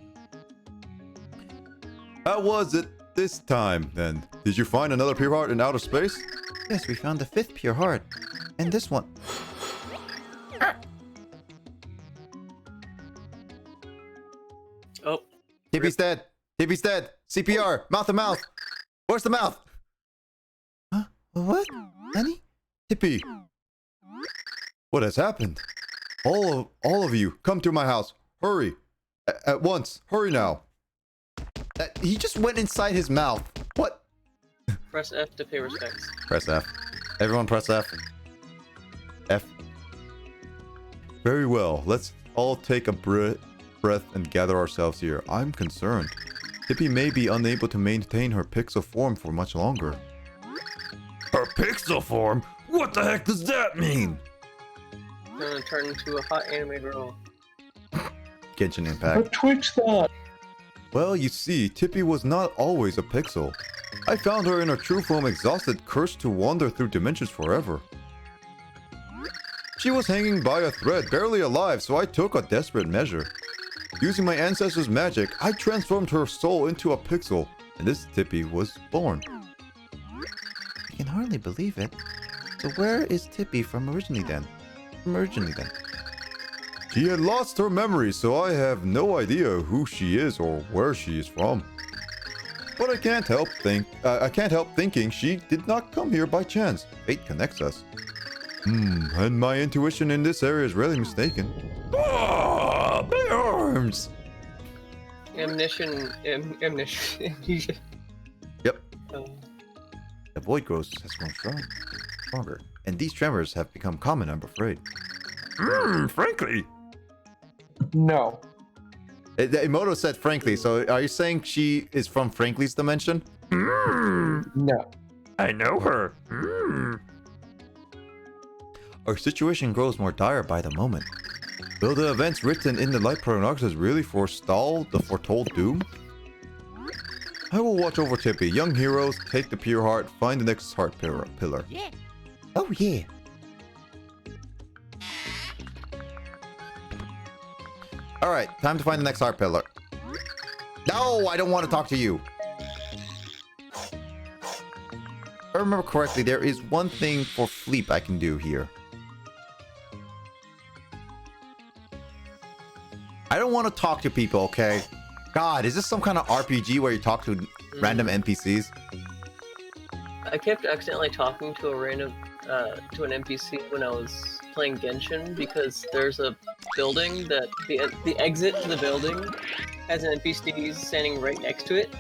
How was it this time, then? Did you find another pure heart in outer space? Yes, we found the 5th pure heart. And this one. Oh, Tippy's dead. Tippy's dead. CPR. Mouth to mouth. Where's the mouth? Huh? What? Honey? Tippy. What has happened? All of you, come to my house. Hurry. At once. Hurry now. He just went inside his mouth. What? press F to pay respects. Press F. Everyone press F. F. Very well. Let's all take a breath and gather ourselves here. I'm concerned. Tippy may be unable to maintain her pixel form for much longer. Her pixel form? What the heck does that mean? I'm gonna turn into a hot anime girl. Genshin A Impact. Twitch thought. Well, you see, Tippy was not always a pixel. I found her in her true form exhausted, cursed to wander through dimensions forever. She was hanging by a thread, barely alive, so I took a desperate measure. Using my ancestors' magic, I transformed her soul into a pixel, and this Tippy was born. I can hardly believe it. So where is Tippy from originally then? She had lost her memory, so I have no idea who she is or where she is from. But I can't help thinking she did not come here by chance. Fate connects us. And my intuition in this area is rarely mistaken. Ah, big arms! Amnesia. Yep. Oh. The void growth has grown stronger. And these tremors have become common, I'm afraid. Frankly. No. Emoto said frankly, so are you saying she is from Frankly's dimension? No. I know her. Our situation grows more dire by the moment. Will the events written in the light prognosis really forestall the foretold doom? I will watch over Tippy. Young heroes, take the pure heart, find the next heart pillar. Oh yeah. Alright, time to find the next heart pillar. No, I don't want to talk to you. If I remember correctly, there is one thing for Fleep I can do here. I don't want to talk to people, okay? God, is this some kind of RPG where you talk to random NPCs? I kept accidentally talking to a random to an NPC when I was playing Genshin because there's a building that the exit to the building has an NPC standing right next to it.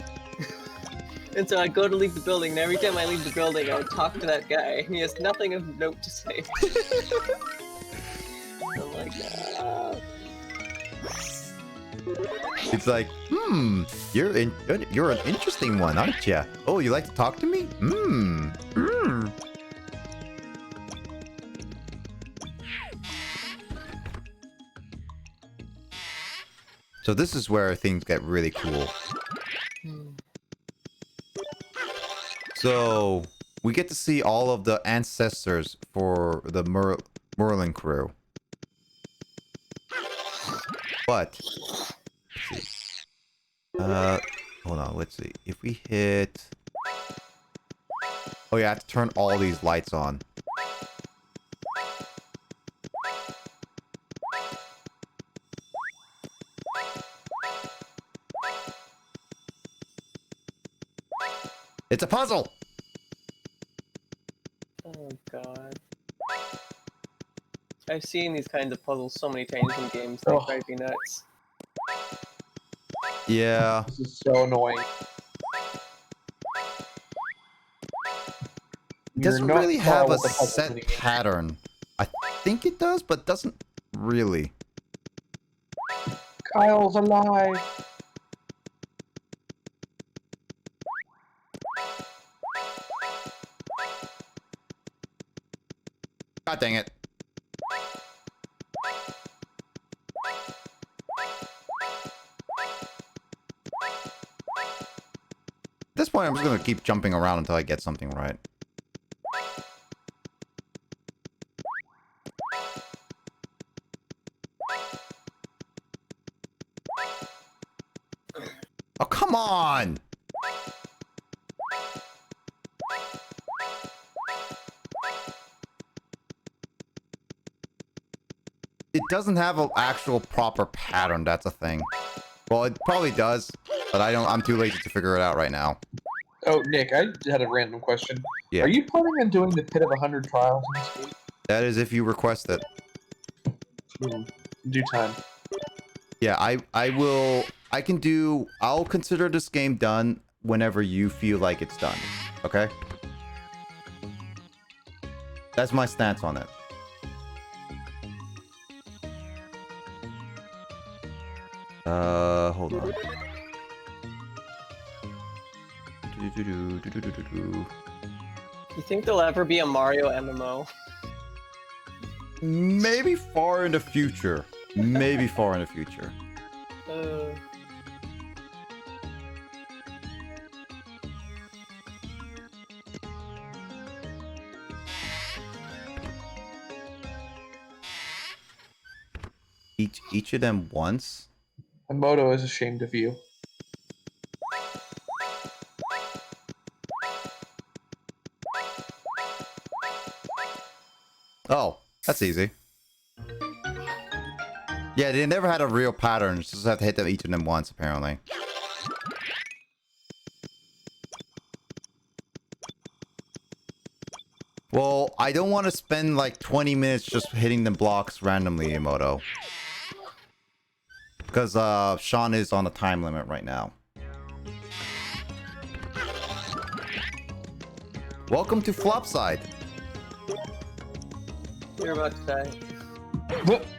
And so I'd go to leave the building, and every time I leave the building, I would talk to that guy, and he has nothing of note to say. I'm like, ah. It's like, you're an interesting one, aren't you? Oh, you like to talk to me? So this is where things get really cool. So we get to see all of the ancestors for the Merlin crew. But let's see. Hold on, let's see. If we hit Oh yeah, I have to turn all these lights on. It's a puzzle! Oh god. I've seen these kinds of puzzles so many times in games, they drive me nuts. Yeah. This is so annoying. It doesn't You're not really far have a with the puzzle set anymore. pattern. I think it does, but doesn't really. Kyle's alive. God dang it. At this point, I'm just gonna keep jumping around until I get something right. Oh, come on! It doesn't have an actual proper pattern, that's a thing. Well, it probably does, but I'm too lazy to figure it out right now. Oh, Nick, I had a random question. Yeah. Are you planning on doing the Pit of 100 Trials in this game? That is if you request it. In due time. Yeah, I'll consider this game done whenever you feel like it's done. Okay? That's my stance on it. Hold on. You think there'll ever be a Mario MMO? Maybe far in the future. Maybe far in the future. Each of them once? And Moto is ashamed of you. Oh, that's easy. Yeah, they never had a real pattern. You just have to hit them each of them once, apparently. Well, I don't want to spend like 20 minutes just hitting the blocks randomly, Emoto. Because Sean is on a time limit right now. Welcome to Flopside. You're about to die.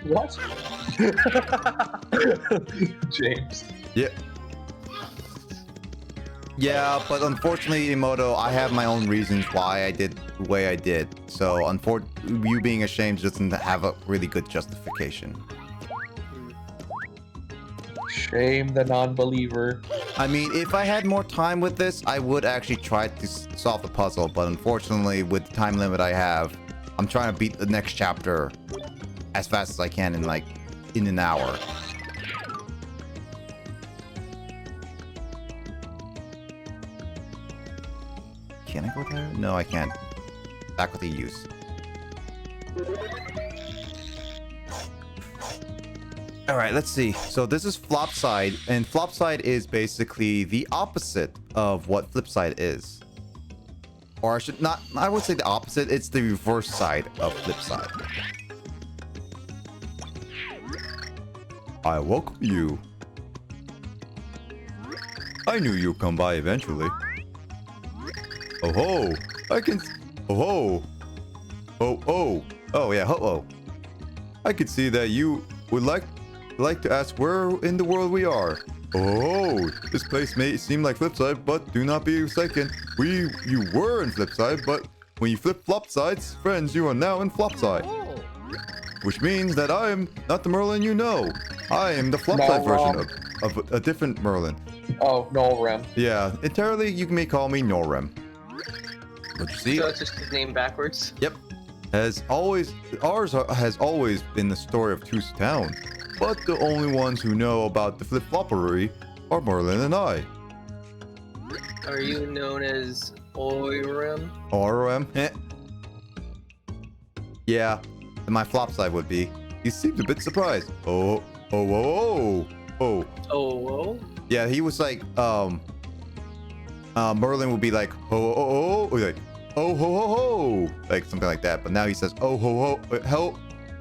What? James. Yeah. Yeah, but unfortunately, Emoto, I have my own reasons why I did the way I did. So, you being ashamed doesn't have a really good justification. Shame the non-believer. I mean, if I had more time with this, I would actually try to solve the puzzle. But unfortunately, with the time limit I have, I'm trying to beat the next chapter as fast as I can in an hour. Can I go there? No, I can't. Back with the use. Alright, let's see. So this is Flopside, and Flopside is basically the opposite of what Flipside is. Or I would say the opposite, it's the reverse side of Flipside. I welcome you. I knew you'd come by eventually. Oh ho! I can... Oh ho! Oh oh! Oh yeah, ho oh! I could see that you would like to ask where in the world we are. Oh, this place may seem like Flipside, but do not be mistaken. You were in Flipside, but when you flip Flopside's friends, you are now in Flopside. Which means that I am not the Merlin you know. I am the Flopside version of a different Merlin. Oh, Nolrem. Yeah, entirely you may call me Norrem. But you see? So it's just his name backwards? Yep. Ours has always been the story of Tooth Town. But the only ones who know about the flip-floppery are Merlin and I. Are you known as Oiram. ORM? Yeah, and my flop side would be. He seemed a bit surprised. Oh. Oh. Yeah, he was like, Merlin would be like, or like, oh, ho, like something like that. But now he says, oh, ho,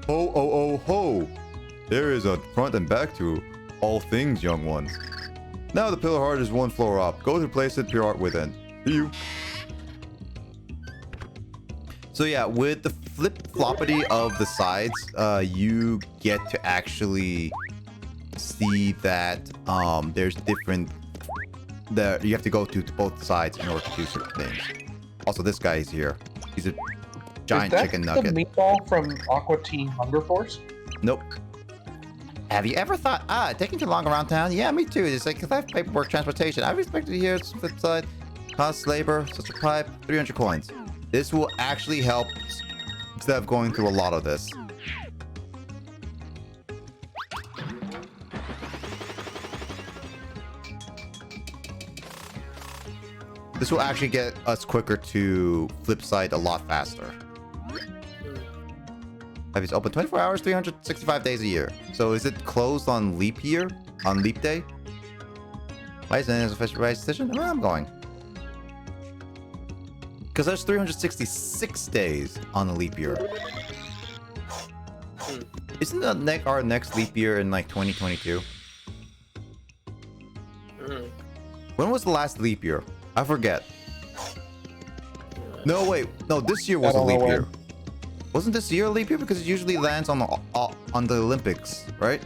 ho. There is a front and back to all things, young ones. Now the pillar heart is one floor up. Go to the place that pure heart within. See you. So yeah, with the flip-floppity of the sides, you get to actually see that there's different. You have to go to both sides in order to do certain things. Also, this guy is here. He's a giant chicken nugget. Is that the meatball from Aqua Teen Hunger Force? Nope. Have you ever thought, taking too long around town? Yeah, me too. It's like, if I have paperwork, transportation, I was expected to hear it's flip side. Cost labor, such a pipe, 300 coins. This will actually help instead of going through a lot of this. This will actually get us quicker to flip side a lot faster. It's open 24 hours, 365 days a year. So is it closed on leap year? On leap day? Why isn't it an official right decision? Where I'm going. Because there's 366 days on a leap year. Isn't our next leap year in like 2022? When was the last leap year? I forget. No, wait. No, this year was a leap year. Wasn't this year a leap year? Because it usually lands on the Olympics, right?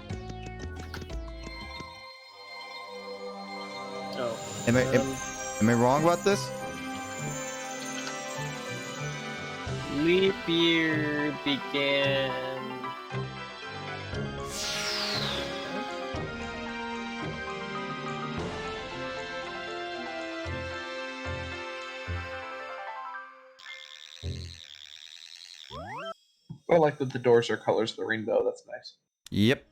Oh. Am I wrong about this? Leap year began. I like that the doors are colors of the rainbow. That's nice. Yep.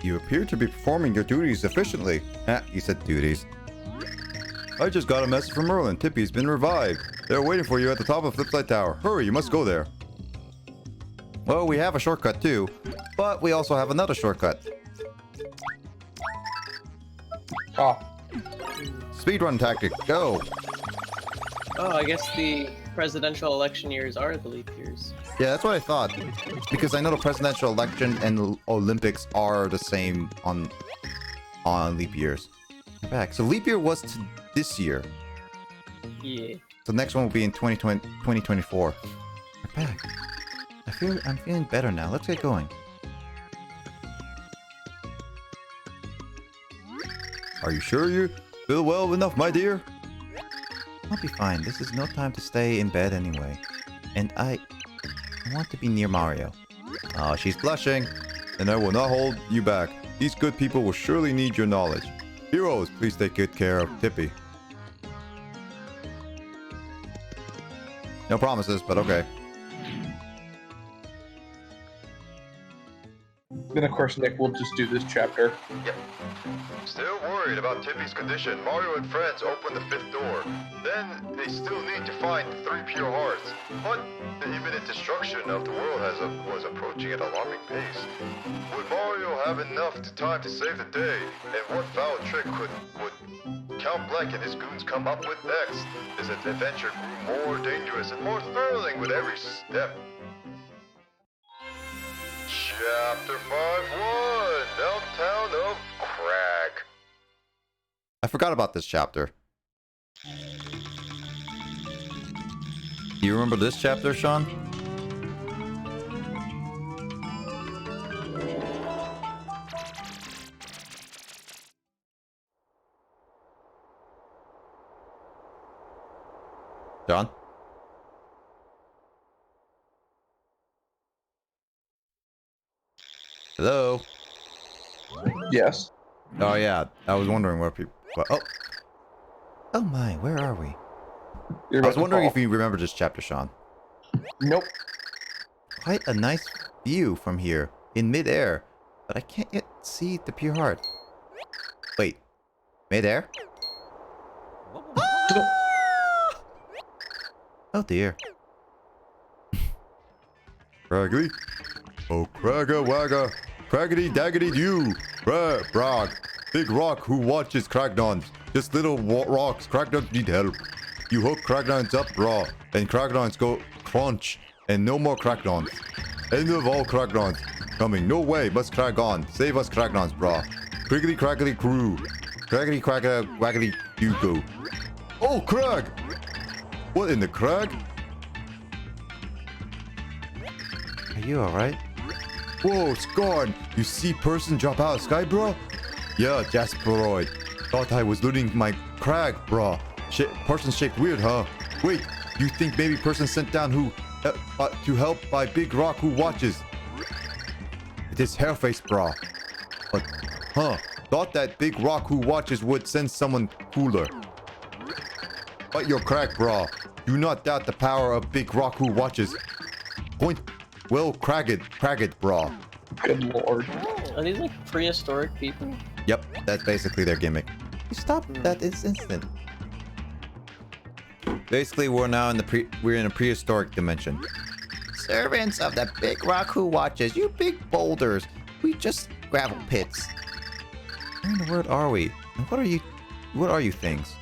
You appear to be performing your duties efficiently. You said duties. I just got a message from Merlin. Tippy's been revived. They're waiting for you at the top of Flipside Tower. Hurry, you must go there. Well, we have a shortcut too, but we also have another shortcut. Speedrun tactic, go! Oh, I guess the presidential election years are the leap years. Yeah, that's what I thought. Because I know the presidential election and the Olympics are the same on leap years. Back. So leap year was this year. Yeah. So next one will be in 2024. We're back. I'm feeling better now. Let's get going. Are you sure you feel well enough, my dear? I'll be fine. This is no time to stay in bed anyway. And I want to be near Mario. Oh, she's blushing. And I will not hold you back. These good people will surely need your knowledge. Heroes, please take good care of Tippy. No promises, but okay. Then of course Nick will just do this chapter. Yep. Still worried about Tippy's condition, Mario and friends open the 5th door. Then they still need to find 3 pure hearts. But the imminent destruction of the world was approaching at alarming pace. Would Mario have enough time to save the day? And what foul trick would Count Black and his goons come up with next? This adventure grew more dangerous and more thrilling with every step. Chapter 5-1, Downtown of Crag. I forgot about this chapter. Do you remember this chapter, Sean? John? Hello? Yes. Oh yeah, I was wondering where people... Oh my, where are we? I was wondering if you remember this chapter, Sean. Nope. Quite a nice view from here, in mid-air, but I can't yet see the pure heart. Wait. Midair? Oh dear. Craggly? Oh, cragga wagga. Craggity daggity doo. Brog. Big rock who watches Cragnons. Just little rocks. Cragnons need help. You hook Cragnons up raw. And Cragnons go crunch. And no more Cragnons. End of all Cragnons. Coming. No way. Must crag on. Save us Cragnons, brah. Criggly craggly crew. Craggity cragga waggity you go. Oh, Crag! What in the crag? Are you alright? Whoa, Scorn! You see person drop out of sky, bro? Yeah, Jasperoid. Thought I was looting my crag, bro. Person shaped weird, huh? Wait, you think maybe person sent down who to help by big rock who watches? It is Hairface, bro. But, thought that big rock who watches would send someone cooler. But your crag, bro. Do not doubt the power of big rock who watches. Point. Well, crag it, bro. Good lord. Are these like prehistoric people? Yep, that's basically their gimmick. Stop that instant. Basically, we're now in a prehistoric dimension. Servants of the big rock who watches, you big boulders. We just gravel pits. Where in the world are we? And what are you things?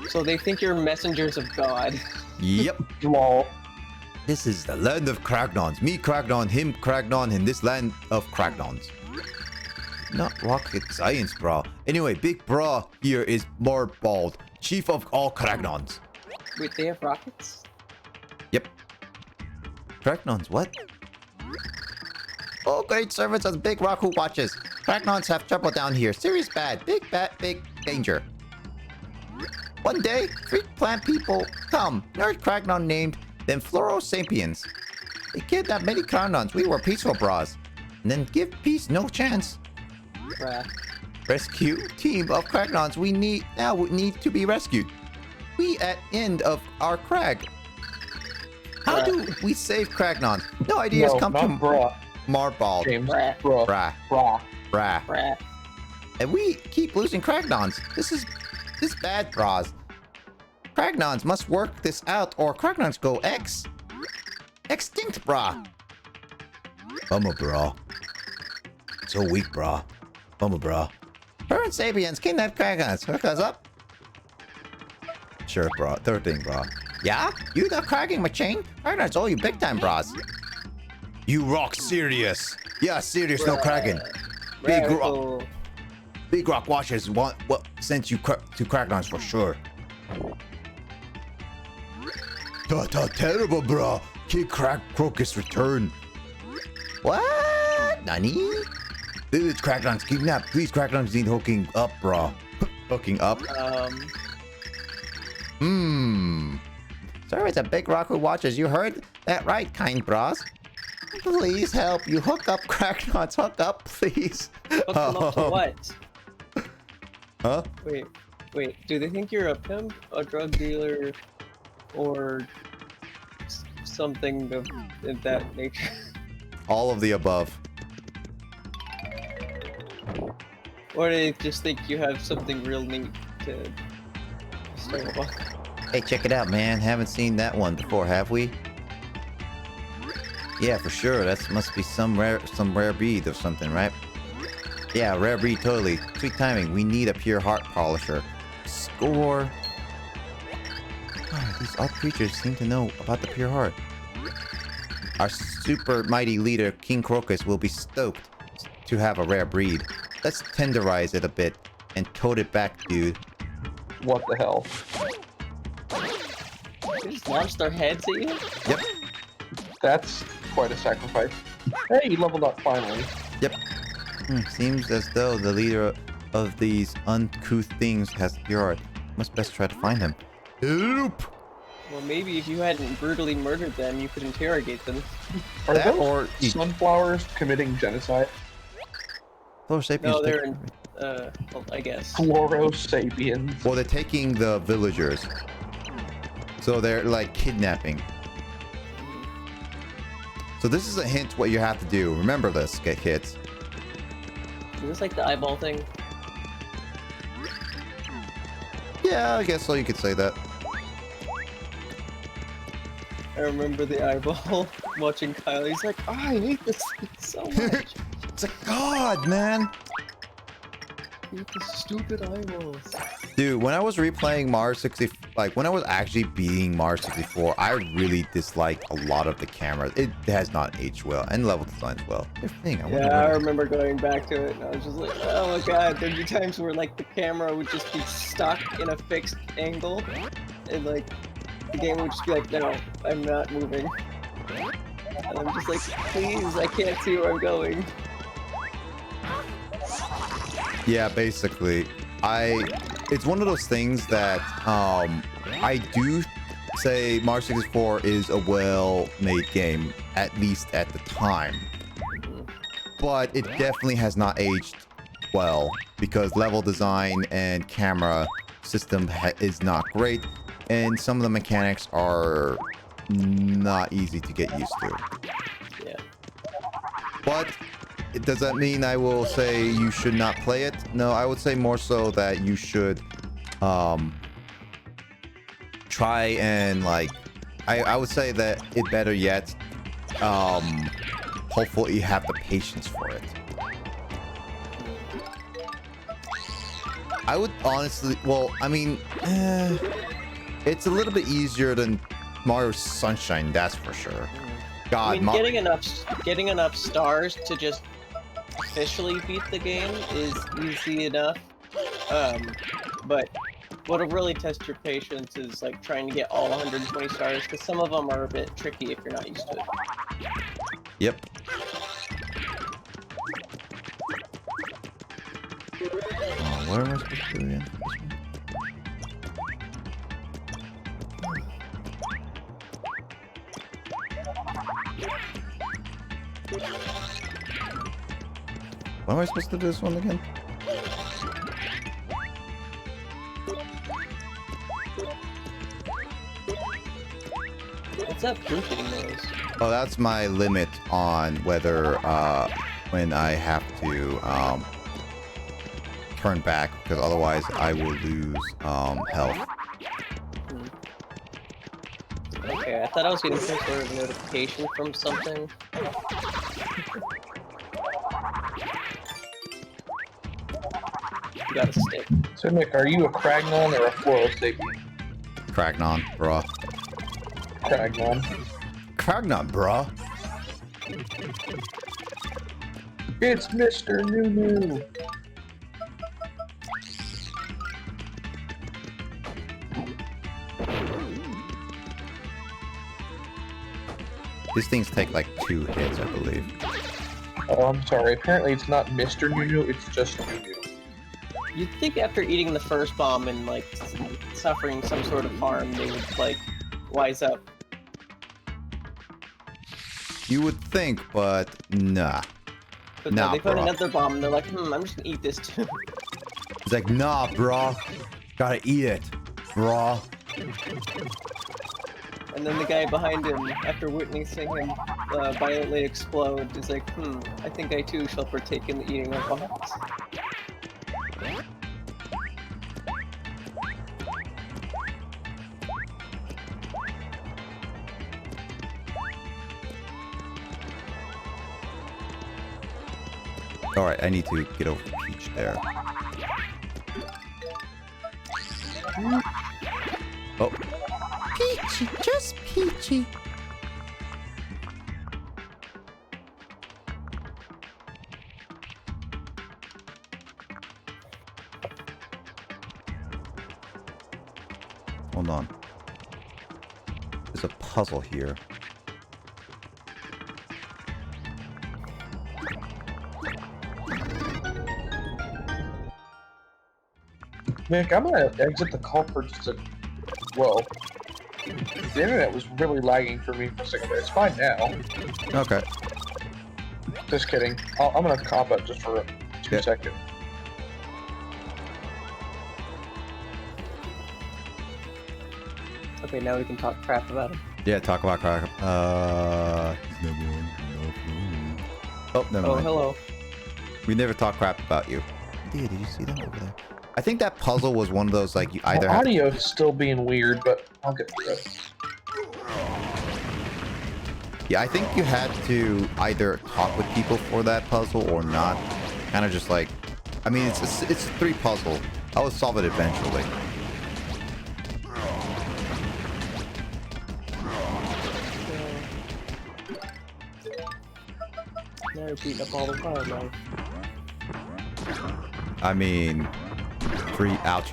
So they think you're messengers of God. Yep. Lol. This is the land of Cragnons. Me Cragnon, him Cragnon, in this land of Cragnons. Not rocket science, bra. Anyway, big bra here is more bald. Chief of all Cragnons. Wait, they have rockets? Yep. Cragnons, what? Oh, great servants of the big rock who watches. Cragnons have trouble down here. Serious bad. Big danger. One day, freak plant people come. Nerd Cragnon named them Floro-Sapiens. They kidnapped many Cragnons. We were peaceful bras. And then give peace no chance. Bruh. Rescue team of Cragnons. We need to be rescued. We at end of our crag. How do we save Cragnons? No ideas come to Marball. James. Brah. Bruh. And we keep losing Cragnons. This is bad, bras. Cragnons must work this out or Cragnons go extinct, brah. Bummer, brah. So weak, brah. Bummer, brah. Current Sapiens kidnap Cragnons. Hook us up. Sure, brah. Third thing, brah. Yeah? You the cragging my chain? Cragnons owe you big time, bras. You rock serious. Yeah, serious, no cragging. Big rock watchers want what sent you to Cragnons for sure. Terrible, bro. Kid Crack Crocus return. What? Nani? Village Cragnons kidnapped. Please, Cragnons need hooking up, bro. Hooking up? Sir, it's a big rock who watches. You heard that right, kind bras. Please help. You hook up Cragnons. Hook up, please. Hook them up to what? Huh? Wait. Do they think you're a pimp, a drug dealer, or something of that nature? All of the above. Or do they just think you have something real neat to start about? Hey, check it out, man. Haven't seen that one before, have we? Yeah, for sure. That must be some rare breed or something, right? Yeah, rare breed, totally. Sweet timing. We need a pure heart polisher. Score. Oh, these odd creatures seem to know about the pure heart. Our super mighty leader, King Crocus, will be stoked to have a rare breed. Let's tenderize it a bit and tote it back, dude. What the hell? They just launched their heads at you? Yep. That's quite a sacrifice. Hey, you leveled up finally. Yep. Seems as though the leader of these uncouth things has pure heart. Must best try to find him. Loop. Well, maybe if you hadn't brutally murdered them, you could interrogate them. Are That those or sunflowers committing genocide? Floro-Sapiens. No, they're in, well, I guess. Floro-Sapiens. Well, they're taking the villagers. So they're like kidnapping. So this is a hint what you have to do. Remember this, kids. Is this like the eyeball thing? Yeah, I guess so. You could say that. I remember the eyeball watching Kyle. He's like, oh, I hate this thing so much. It's like God, man. I hate the stupid eyeballs. Dude, when I was replaying Mario 64, like when I was actually beating Mario 64, I really disliked a lot of the cameras. It has not aged well, and level design as well. Everything. I remember going back to it, and I was just like, oh my god. There'd be times where like the camera would just be stuck in a fixed angle, and like the game would just be like, no, I'm not moving. And I'm just like, please, I can't see where I'm going. Yeah, basically. It's one of those things that I do say Mario 64 is a well-made game, at least at the time. But it definitely has not aged well because level design and camera system is not great, and some of the mechanics are not easy to get used to. Yeah. But does that mean I will say you should not play it? No, I would say more so that you should try and like I would say that it better yet hopefully you have the patience for it. I would honestly, well, I mean, it's a little bit easier than Mario Sunshine, that's for sure. God, I mean, getting enough stars to just officially beat the game is easy enough. But what'll really test your patience is like trying to get all 120 stars, because some of them are a bit tricky if you're not used to it. Yep. Oh, where am I supposed to do again? Why am I supposed to do this one again? What's that fruit hitting noise? Oh, that's my limit on whether when I have to turn back, because otherwise I will lose health. Okay, I thought I was getting some sort of notification from something. You got a stick. So Nick, are you a Cragnon or a Florosapien? Cragnon, bruh. Cragnon. Cragnon, bruh. It's Mr. Nunu. These things take like 2 hits, I believe. Oh, I'm sorry. Apparently it's not Mr. Nunu, it's just Nunu. You'd think after eating the first bomb and like suffering some sort of harm, they would like wise up. You would think, but nah. But Nah, no, they found bro. another bomb and they're like, I'm just gonna eat this too. It's like, nah, bruh. Gotta eat it, bruh. And then the guy behind him, after witnessing him violently explode, is like, I think I too shall partake in the eating of bombs. Alright, I need to get over Peach there. Oh. Peachy, just peachy. Hold on. There's a puzzle here. Nick, I'm gonna exit the call for just a... Whoa. The internet was really lagging for me for a second, but it's fine now. Okay. Just kidding. I'm gonna cop out just for 2 seconds. Okay, now we can talk crap about him. Yeah, talk about crack. Oh, never Oh, mind. hello. We never talk crap about you. Dude, did you see that over there? I think that puzzle was one of those, like, you either have... Audio is still being weird, but I'll get through it. Yeah, I think you had to either talk with people for that puzzle or not. Kind of just like... I mean, it's a 3 puzzle. I would solve it eventually. Now you're beating up all the wildlife. I mean... 3... Ouch.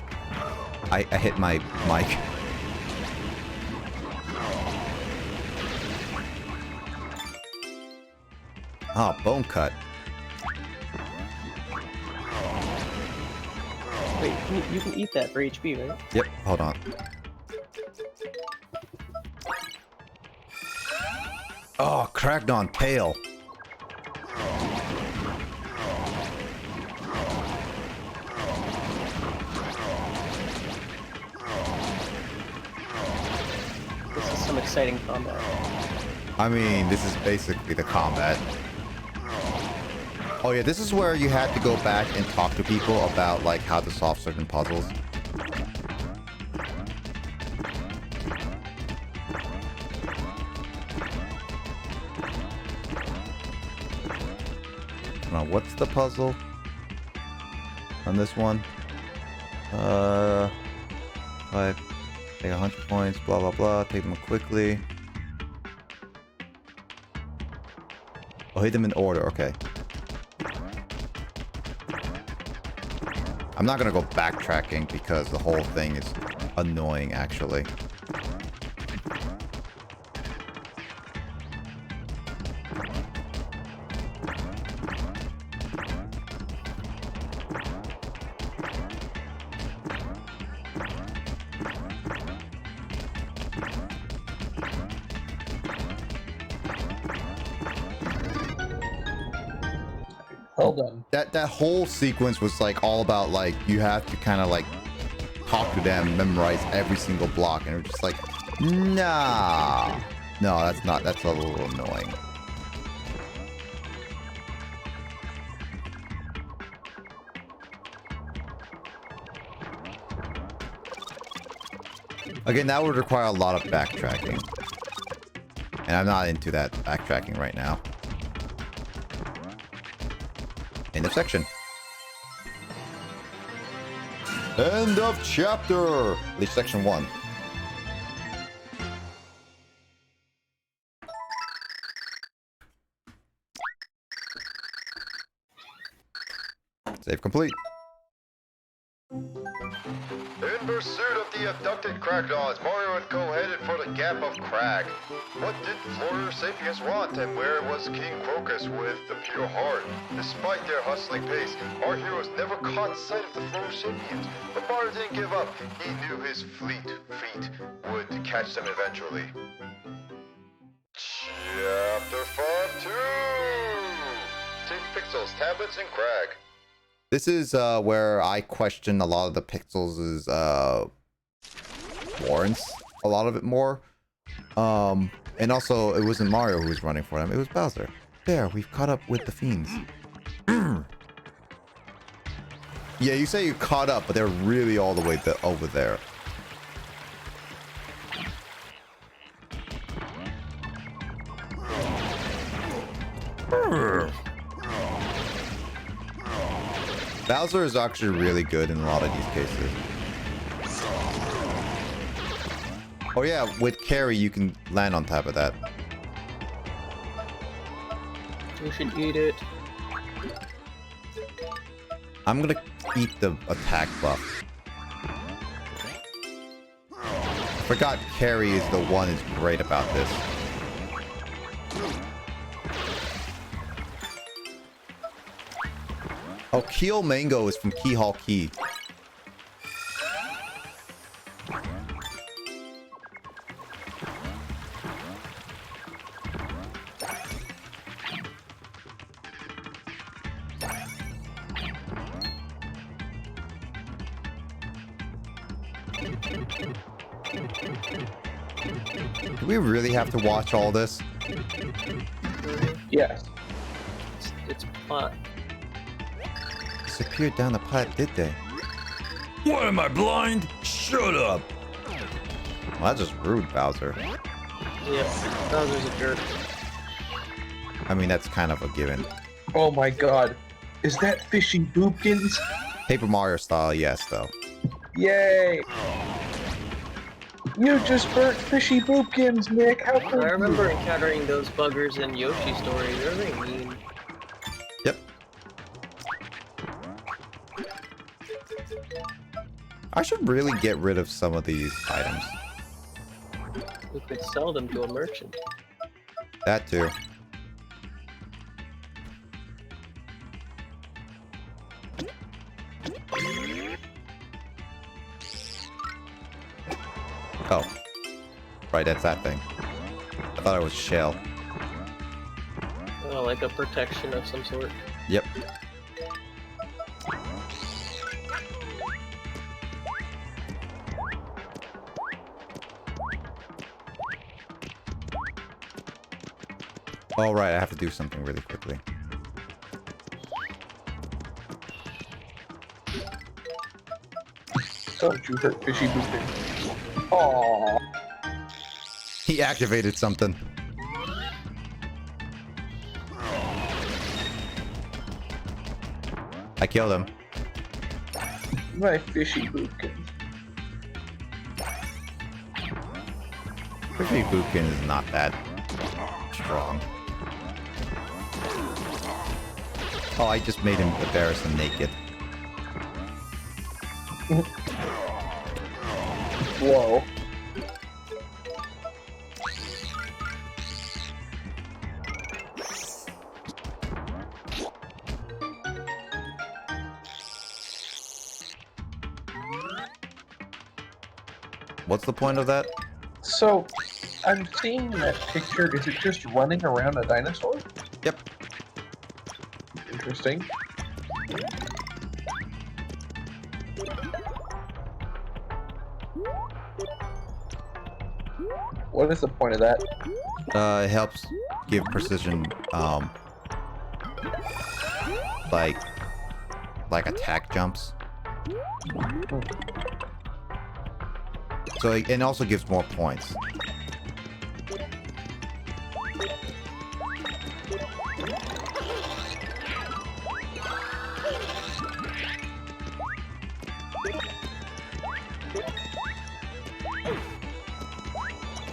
I hit my mic. Ah, bone cut. Wait, you can eat that for HP, right? Yep, hold on. Oh, cracked on tail. This is some exciting combat. I mean, this is basically the combat. Oh yeah, this is where you had to go back and talk to people about like how to solve certain puzzles. Now, what's the puzzle on this one? Take 100 points, blah blah blah, take them quickly. Oh, hit them in order, okay. I'm not gonna go backtracking because the whole thing is annoying, actually. Well done. That whole sequence was like all about like you have to kind of like talk to them, memorize every single block, and it was just like, nah, no, that's a little annoying. Again, that would require a lot of backtracking, and I'm not into that backtracking right now. End of section. End of chapter! At least section 1. Save complete. In pursuit of the abducted Crackdons, Mario and Co. headed for the Gap of Crag. What did Florida Sapiens want, and where was King Crocus with the pure heart? Despite their hustling pace, our heroes never caught sight of the Florida Sapiens. But Mario didn't give up. He knew his fleet feet would catch them eventually. Chapter 5-2! Take Pixels, Tablets, and Crag. This is where I question a lot of the Pixels' warrants, a lot of it more. And also, it wasn't Mario who was running for them, it was Bowser. There, we've caught up with the fiends. Yeah, you say you caught up, but they're really all the way over there. Bowser is actually really good in a lot of these cases. Oh yeah, with carry you can land on top of that. We should eat it. I'm gonna eat the attack buff. I forgot carry is the one that's great about this. Oh, Keel Mango is from Keyhole Key. Do we really have to watch all this? Yes. It's plot. Disappeared down the pipe, did they? What, am I blind? Shut up. Well, that's just rude, Bowser. Yep, Bowser's a jerk. I mean, that's kind of a given. Oh my god. Is that Fishy Boopkins? Paper Mario style, yes, though. Yay! You just burnt Fishy Boopkins, Nick. How could I you? remember encountering those buggers in Yoshi Story. They're really mean. Yep. I should really get rid of some of these items. We could sell them to a merchant. That too. Oh. Right, that's that thing. I thought it was shell. Oh, like a protection of some sort. Yep. All right, I have to do something really quickly. Don't you hurt Fishy Boopkins. Aww. He activated something. I killed him. My Fishy Boopkins. Fishy Boopkin is not that strong. Oh, I just made him embarrassed and naked. Whoa. What's the point of that? So, I'm seeing that picture. Is it just running around a dinosaur? Yep. Interesting. What is the point of that? It helps give precision, like attack jumps. So it also gives more points.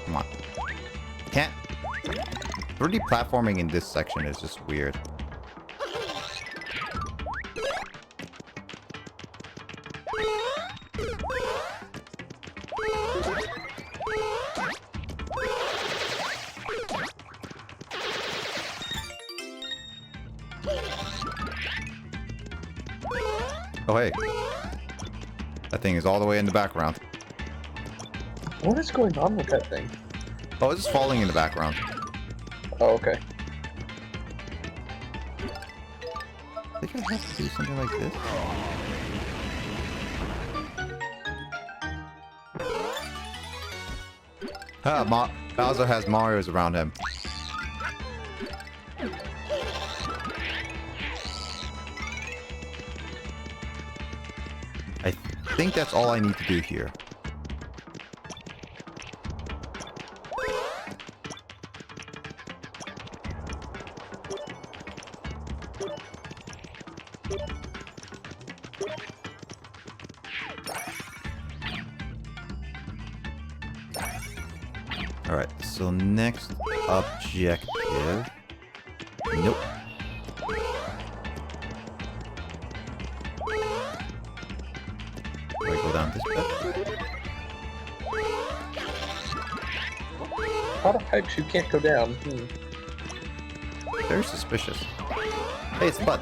Come on. Can't. 3D platforming in this section is just weird. Oh, hey. That thing is all the way in the background. What is going on with that thing? Oh, it's just falling in the background. Oh, okay. I think I have to do something like this. Bowser has Marios around him. I think that's all I need to do here. Alright, so next objective. Nope. Do I go down this bit? How the pipes? You can't go down. Very suspicious. Hey, it's Bud.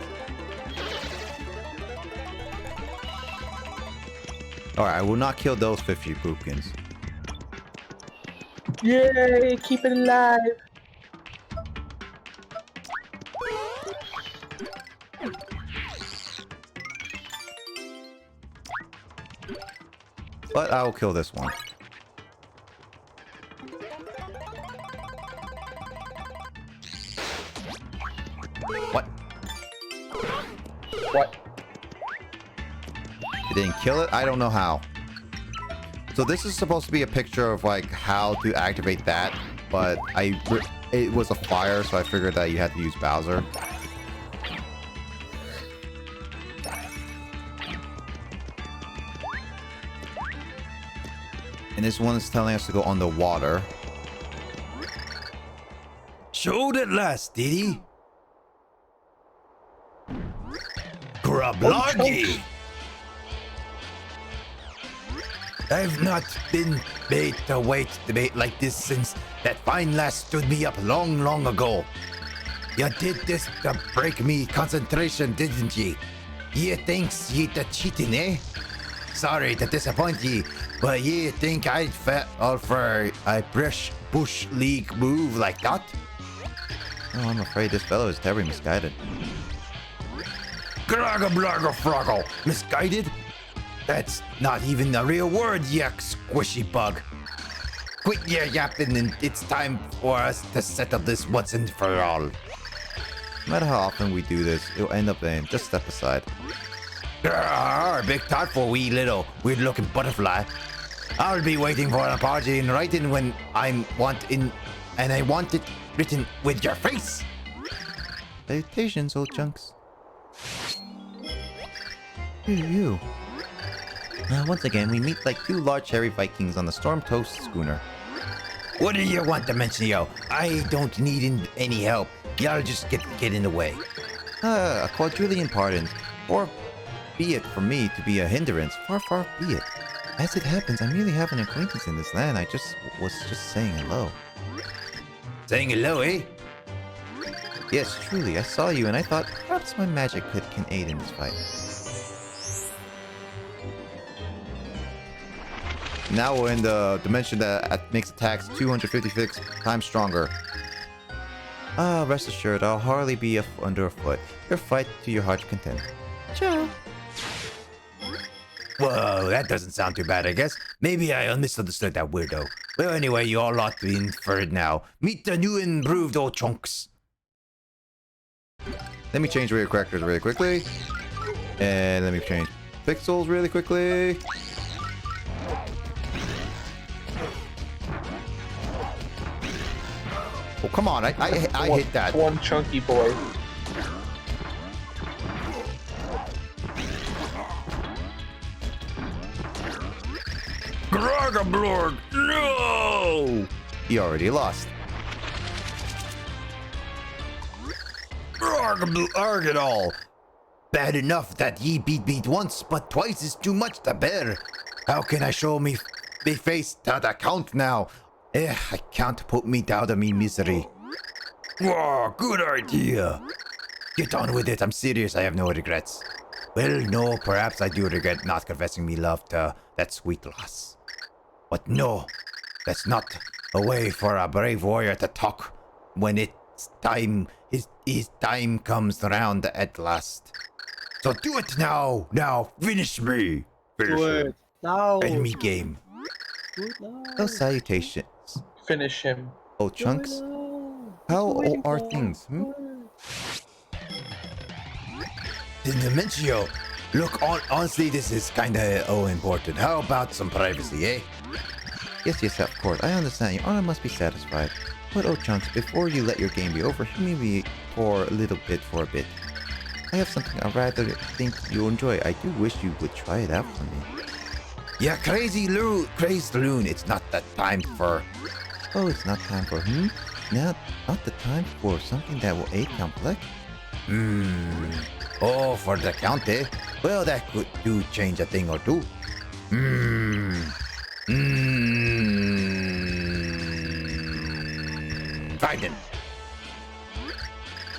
Alright, I will not kill those 50 poopkins. Yay! Keep it alive! But I will kill this one. What? What? it didn't kill it. I don't know how. So this is supposed to be a picture of like how to activate that, but it was a fire, so I figured that you had to use Bowser. And this one is telling us to go underwater. Showed at last, did he? Grabloggy! I've not been made to wait debate like this since that fine lass stood me up long, long ago. You did this to break me concentration, didn't ye? Ye thinks ye the cheating, eh? Sorry to disappoint ye, but ye think I'd fall for a bush league move like that? Oh, I'm afraid this fellow is terribly misguided. Grogga blogga froggle, misguided? That's not even a real word, you squishy bug. Quit your yapping and it's time for us to settle this once and for all. No matter how often we do this, it'll end up in just step aside. Grrr, big thoughtful wee little weird looking butterfly. I'll be waiting for an apology in writing when I want it written with your face. Salutations, old chunks. You. Once again, we meet like two large hairy Vikings on the Storm Toast schooner. What do you want, Dimensionio? I don't need any help. Y'all just get in the way. A quadrillion pardons. Or be it for me to be a hindrance. Far, far be it. As it happens, I merely have an acquaintance in this land. I was just saying hello. Saying hello, eh? Yes, truly, I saw you and I thought perhaps my magic can aid in this fight. Now we're in the dimension that makes attacks 256 times stronger. Rest assured, I'll hardly be underfoot. Your fight to your heart's content. Ciao. Whoa, that doesn't sound too bad, I guess. Maybe I misunderstood that weirdo. Well, anyway, you all ought to be in for it now. Meet the new improved old chunks. Let me change radio characters really quickly. And let me change pixels really quickly. Oh, come on. I hit that. One chunky boy. Groggablorg, no! He already lost. Groggablorg it all. Bad enough that ye beat once, but twice is too much to bear. How can I show me face to the count now? I can't put me out of me misery. Whoa, good idea. Get on with it, I'm serious, I have no regrets. Well, no, perhaps I do regret not confessing me love to that sweet lass. But no, that's not a way for a brave warrior to talk when it's time, his time comes around at last. So do it now, finish me. Finish Good. him. No. Enemy game. Good, no. Oh, salutations. Finish him. Oh, chunks. No. How What old are for? things? Dimencio, look, honestly, this is kinda important. How about some privacy, eh? Yes, of course. I understand. Your honor must be satisfied. But oh, chunks, before you let your game be over, hear me for a bit. I have something I rather think you'll enjoy. I do wish you would try it out for me. Yeah, crazy crazed loon. It's not the time for. Oh, it's not time for Not the time for something that will aid complex. Oh, for the count, eh? Well, that could do change a thing or two. Fine.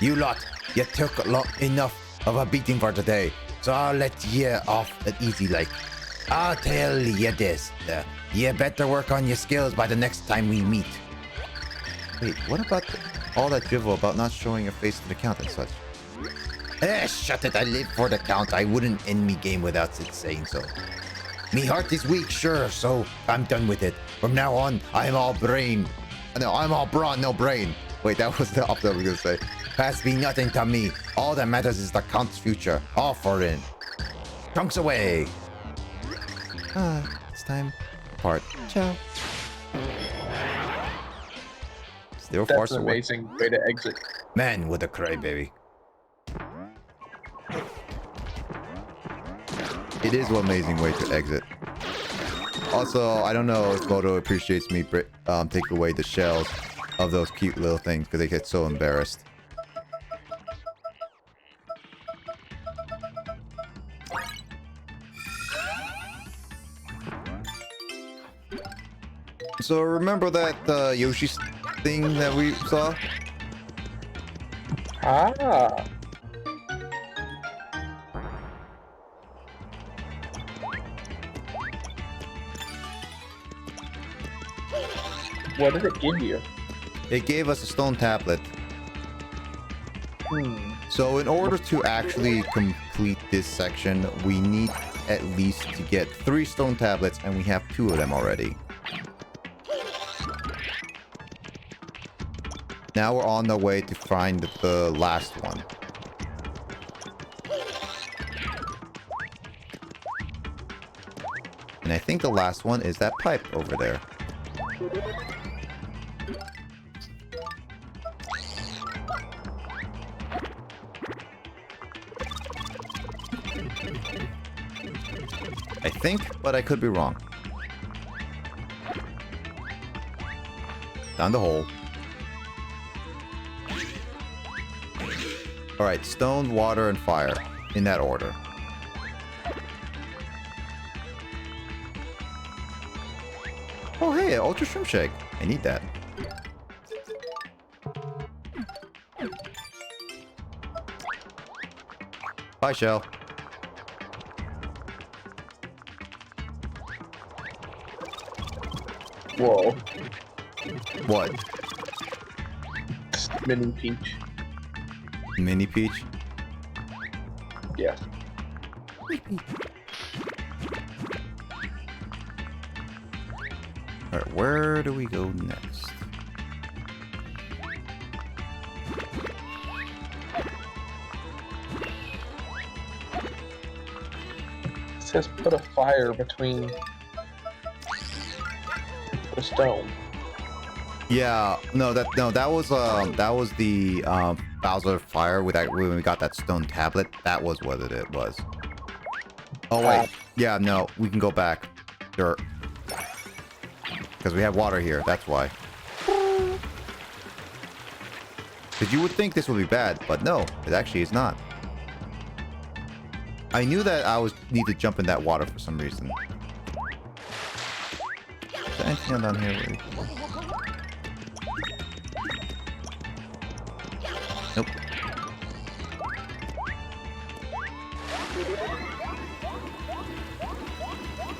You lot, you took enough of a beating for today, so I'll let ye off easy like. I'll tell ye this, you better work on your skills by the next time we meet. Wait, what about all that drivel about not showing your face to the count and such? Shut it, I live for the count. I wouldn't end me game without it saying so. Me heart is weak, sure, so I'm done with it. From now on, I'm all brain. No, I'm all brawn, no brain. Wait, that was the opposite I was gonna say. Past be nothing to me. All that matters is the count's future. All for in. Chunks away. It's time. Part. Ciao. Still far That's an away. amazing way to exit. Man with a crybaby. It is one amazing way to exit. Also, I don't know if Moto appreciates me taking away the shells of those cute little things because they get so embarrassed. So remember that Yoshi thing that we saw? Ah. What did it give you? It gave us a stone tablet. Hmm. So in order to actually complete this section, we need at least to get 3 stone tablets, and we have 2 of them already. Now we're on the way to find the last one. And I think the last one is that pipe over there. I think, but I could be wrong. Down the hole. Alright, stone, water, and fire. In that order. Oh hey, Ultra Shrimp Shake. I need that. Bye, Shell. Whoa. What? Mini Peach. Mini Peach? Yeah. Alright, where do we go next? It says put a fire between the stone. Yeah, that was the Bowser fire when we got that stone tablet. That was what it was. Oh wait, yeah, no, we can go back. Dirt. Because we have water here, that's why. Because you would think this would be bad, but no, it actually is not. I knew that I need to jump in that water for some reason. Is there anything down here? Nope.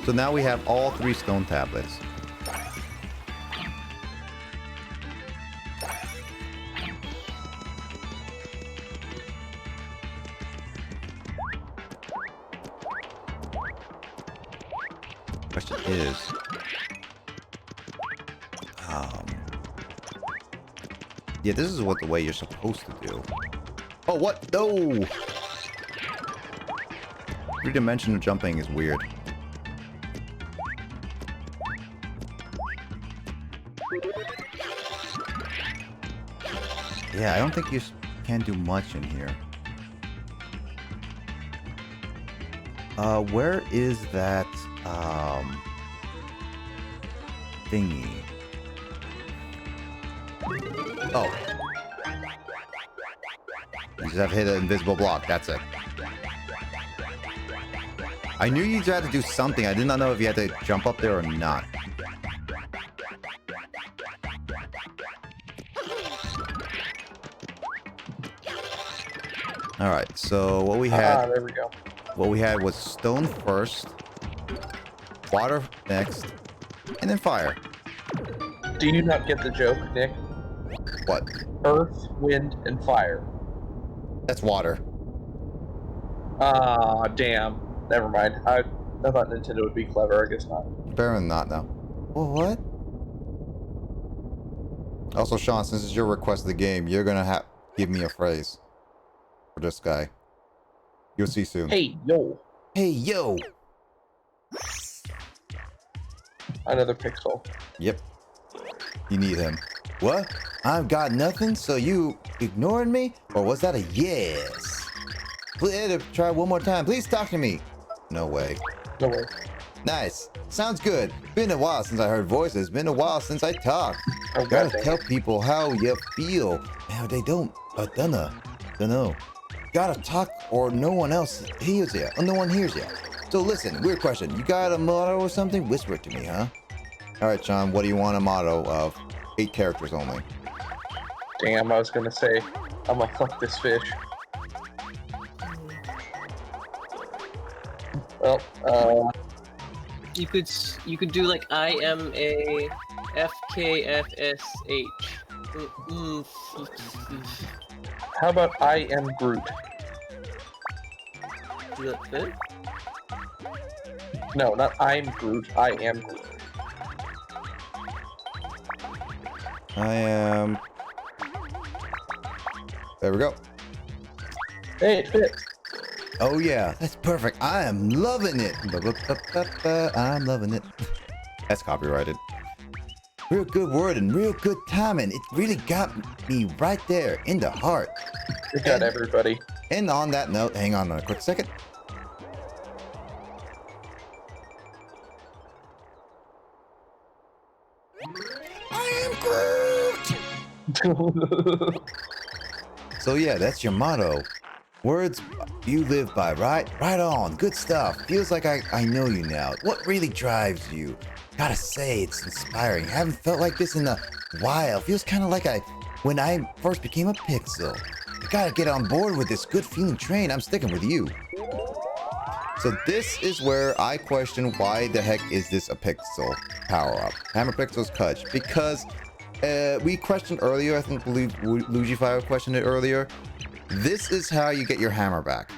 So now we have all 3 stone tablets. Question is, yeah, this is what the way you're supposed to do. Oh, what? No! 3-dimensional jumping is weird. Yeah, I don't think you can do much in here. Where is that, thingy? Oh. You just have to hit an invisible block, that's it. I knew you had to do something, I did not know if you had to jump up there or not. Alright, so what we had... there we go. What we had was stone first, water next, and then fire. Do you not get the joke, Nick? What? Earth, wind, and fire. That's water. Ah, damn. Never mind. I thought Nintendo would be clever. I guess not. Apparently not, no. Well, what? Also, Sean, since it's your request of the game, you're gonna give me a phrase for this guy. You'll see soon. Hey, yo. Hey, yo! Another pixel. Yep. You need him. What? I've got nothing, so you ignoring me? Or was that a yes? Please, try one more time. Please talk to me. No way. No way. Nice. Sounds good. Been a while since I heard voices. Been a while since I talked. Oh, Gotta goddamn. tell people how you feel. Now they don't. Dunno. Gotta talk or no one else hears you. Or no one hears you. So listen, weird question. You got a motto or something? Whisper it to me, huh? Alright, Sean, what do you want a motto of? 8 characters only. Damn, I was gonna say, I'm gonna fuck this fish. Well, You could do like IMA FKFSH. how about I am Groot? Is that fit? No, not I'm Groot. I am Groot. I am... There we go. Hey, it fits. Oh yeah, that's perfect. I am loving it. I'm loving it. That's copyrighted. Real good word and real good timing. It really got me right there in the heart. We got everybody. And on that note, hang on a quick second. So yeah, that's your motto. Words you live by, right? Right on. Good stuff. Feels like I know you now. What really drives you? Gotta say, it's inspiring. I haven't felt like this in a while. Feels kind of like when I first became a pixel. I gotta get on board with this good feeling train. I'm sticking with you. So this is where I question why the heck is this a pixel power-up? Hammer Pixel's Clutch. Because we questioned earlier, I believe Lugify questioned it earlier. This is how you get your hammer back.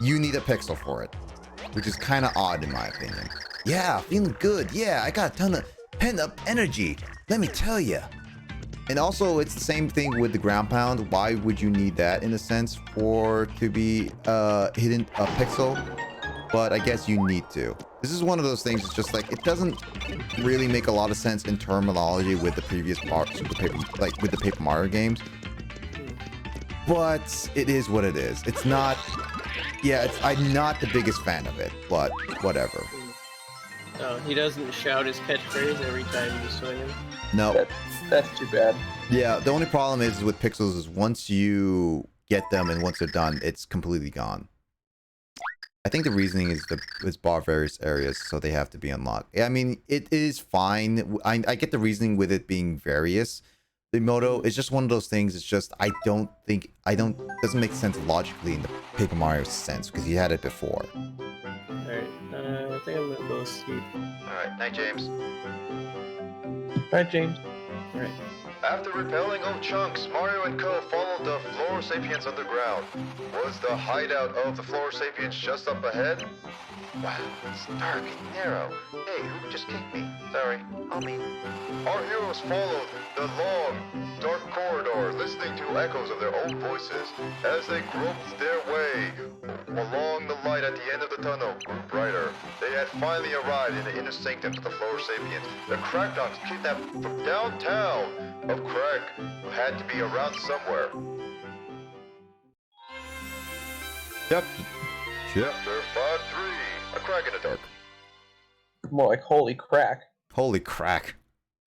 You need a pixel for it, which is kind of odd in my opinion. Yeah, feeling good. Yeah, I got a ton of pent-up energy. Let me tell you. And also, it's the same thing with the ground pound. Why would you need that in a sense to be hidden a pixel? But I guess you need to. This is one of those things. It's just like it doesn't really make a lot of sense in terminology with the previous parts, with the Paper Mario games. But it is what it is. It's not. Yeah, I'm not the biggest fan of it, but whatever. Oh, he doesn't shout his catchphrase every time you swing him. No. That's too bad. Yeah, the only problem is with pixels is once you get them and once they're done, it's completely gone. I think the reasoning is it's bar various areas, so they have to be unlocked. Yeah, I mean, it is fine. I get the reasoning with it being various. The motto is just one of those things. It's just doesn't make sense logically in the Paper Mario sense because you had it before. Alright, I think I'm gonna go sleep. Alright, night, James. Right, James? Alright. After repelling old chunks, Mario and Co. followed the Floor Sapiens underground. Was the hideout of the Floor Sapiens just up ahead? Wow, it's dark and narrow. Hey, who just kicked me? Sorry, I'll mean. Our heroes followed the long, dark corridor, listening to echoes of their own voices. As they groped their way along the light at the end of the tunnel grew brighter. They had finally arrived in the inner sanctum of the Floor Sapiens. The Crackdogs kidnapped from downtown of Crack, who had to be around somewhere. Yep. Chapter 5-3, A Crack in the Dark. More like holy crack. Holy crack.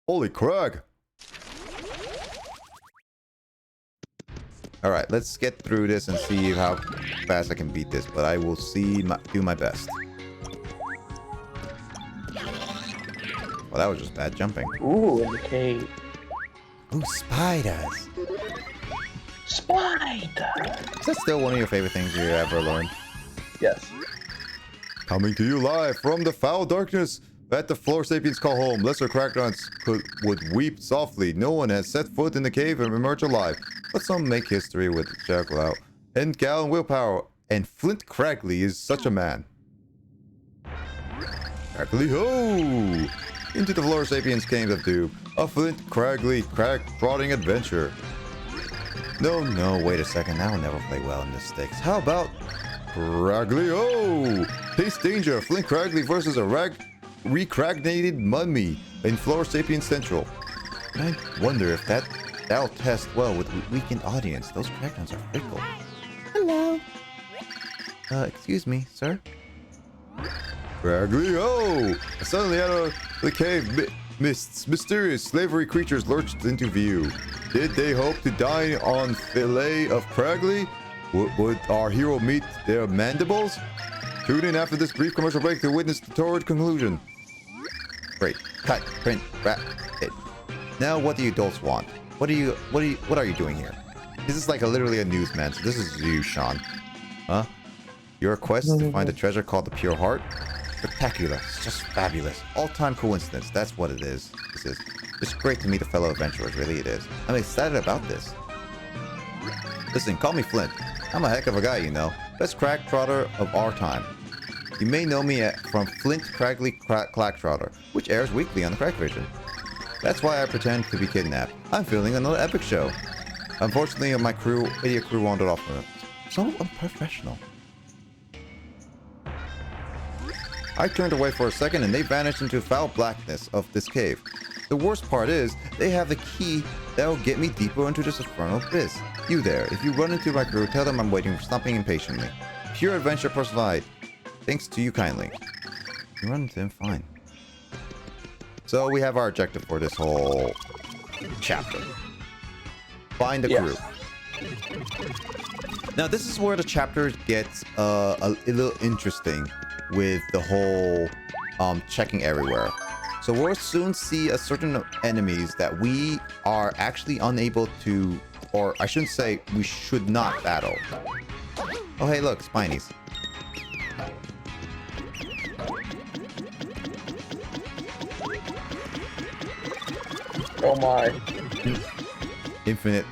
Holy crag. All right, let's get through this and see how fast I can beat this, but I will do my best. Well, that was just bad jumping. Ooh, in the cave. Ooh, spiders. Spider! Is that still one of your favorite things you ever learned? Yes. Coming to you live from the foul darkness that the Floor Sapiens call home. Lesser Crackdowns would weep softly. No one has set foot in the cave and emerged alive. But some make history with Jackal out. And Gal and Willpower. And Flint Craggley is such a man. Craggley ho! Into the Floor Sapiens Caves of Doom. A Flint Craggley crack-trotting adventure. No, wait a second. That will never play well in the sticks. How about Craggley ho! Taste danger. Flint Craggley versus a recragnated mummy in Floor Sapien Central. I wonder if that'll test well with weakened audience. Those Cragnons are fickle. Hello. Excuse me, sir? Cragley, oh! Suddenly out of the cave mists, mysterious slavery creatures lurched into view. Did they hope to dine on fillet of Cragley? Would our hero meet their mandibles? Tune in after this brief commercial break to witness the torrid conclusion. Great. Cut. Print. Wrap. It. Now, what do you adults want? What are you doing here? This is like literally a newsman. So this is you, Sean. Huh? Your quest to find a treasure called the Pure Heart? Spectacular. It's just fabulous. All-time coincidence. That's what it is. This is. It's great to meet a fellow adventurers. Really, it is. I'm excited about this. Listen, call me Flint. I'm a heck of a guy, you know. Best crack trotter of our time. You may know me from Flint Cragley Clack Trotter, which airs weekly on the Crack Vision. That's why I pretend to be kidnapped. I'm filming another epic show. Unfortunately, my idiot crew wandered off from it. So unprofessional. I turned away for a second and they vanished into foul blackness of this cave. The worst part is, they have the key that will get me deeper into this infernal abyss. You there, if you run into my crew, tell them I'm waiting for something impatiently. Pure adventure personified. Thanks to you kindly. You run into him, fine. So we have our objective for this whole chapter. Find the crew. Now this is where the chapter gets a little interesting with the whole checking everywhere. So we'll soon see a certain enemies that we are actually unable to, or I shouldn't say we should not battle. Oh hey look, Spinies. Oh my. Infinite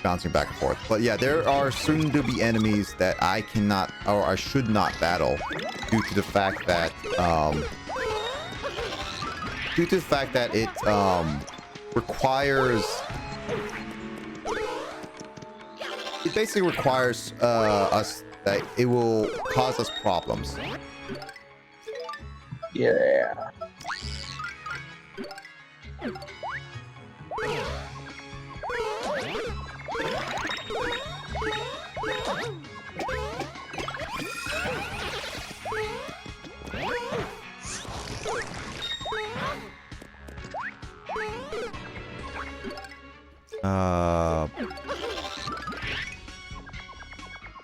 bouncing back and forth. But yeah, there are soon to be enemies that I cannot, or I should not battle due to the fact that it requires, it basically requires us that it will cause us problems. Yeah.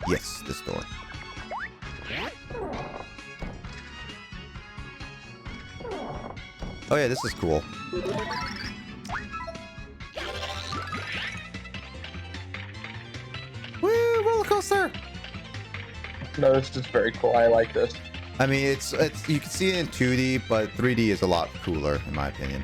Yes, this door. Oh yeah, this is cool. Woo, roller coaster! No, this is very cool. I like this. I mean, it's you can see it in 2D, but 3D is a lot cooler in my opinion.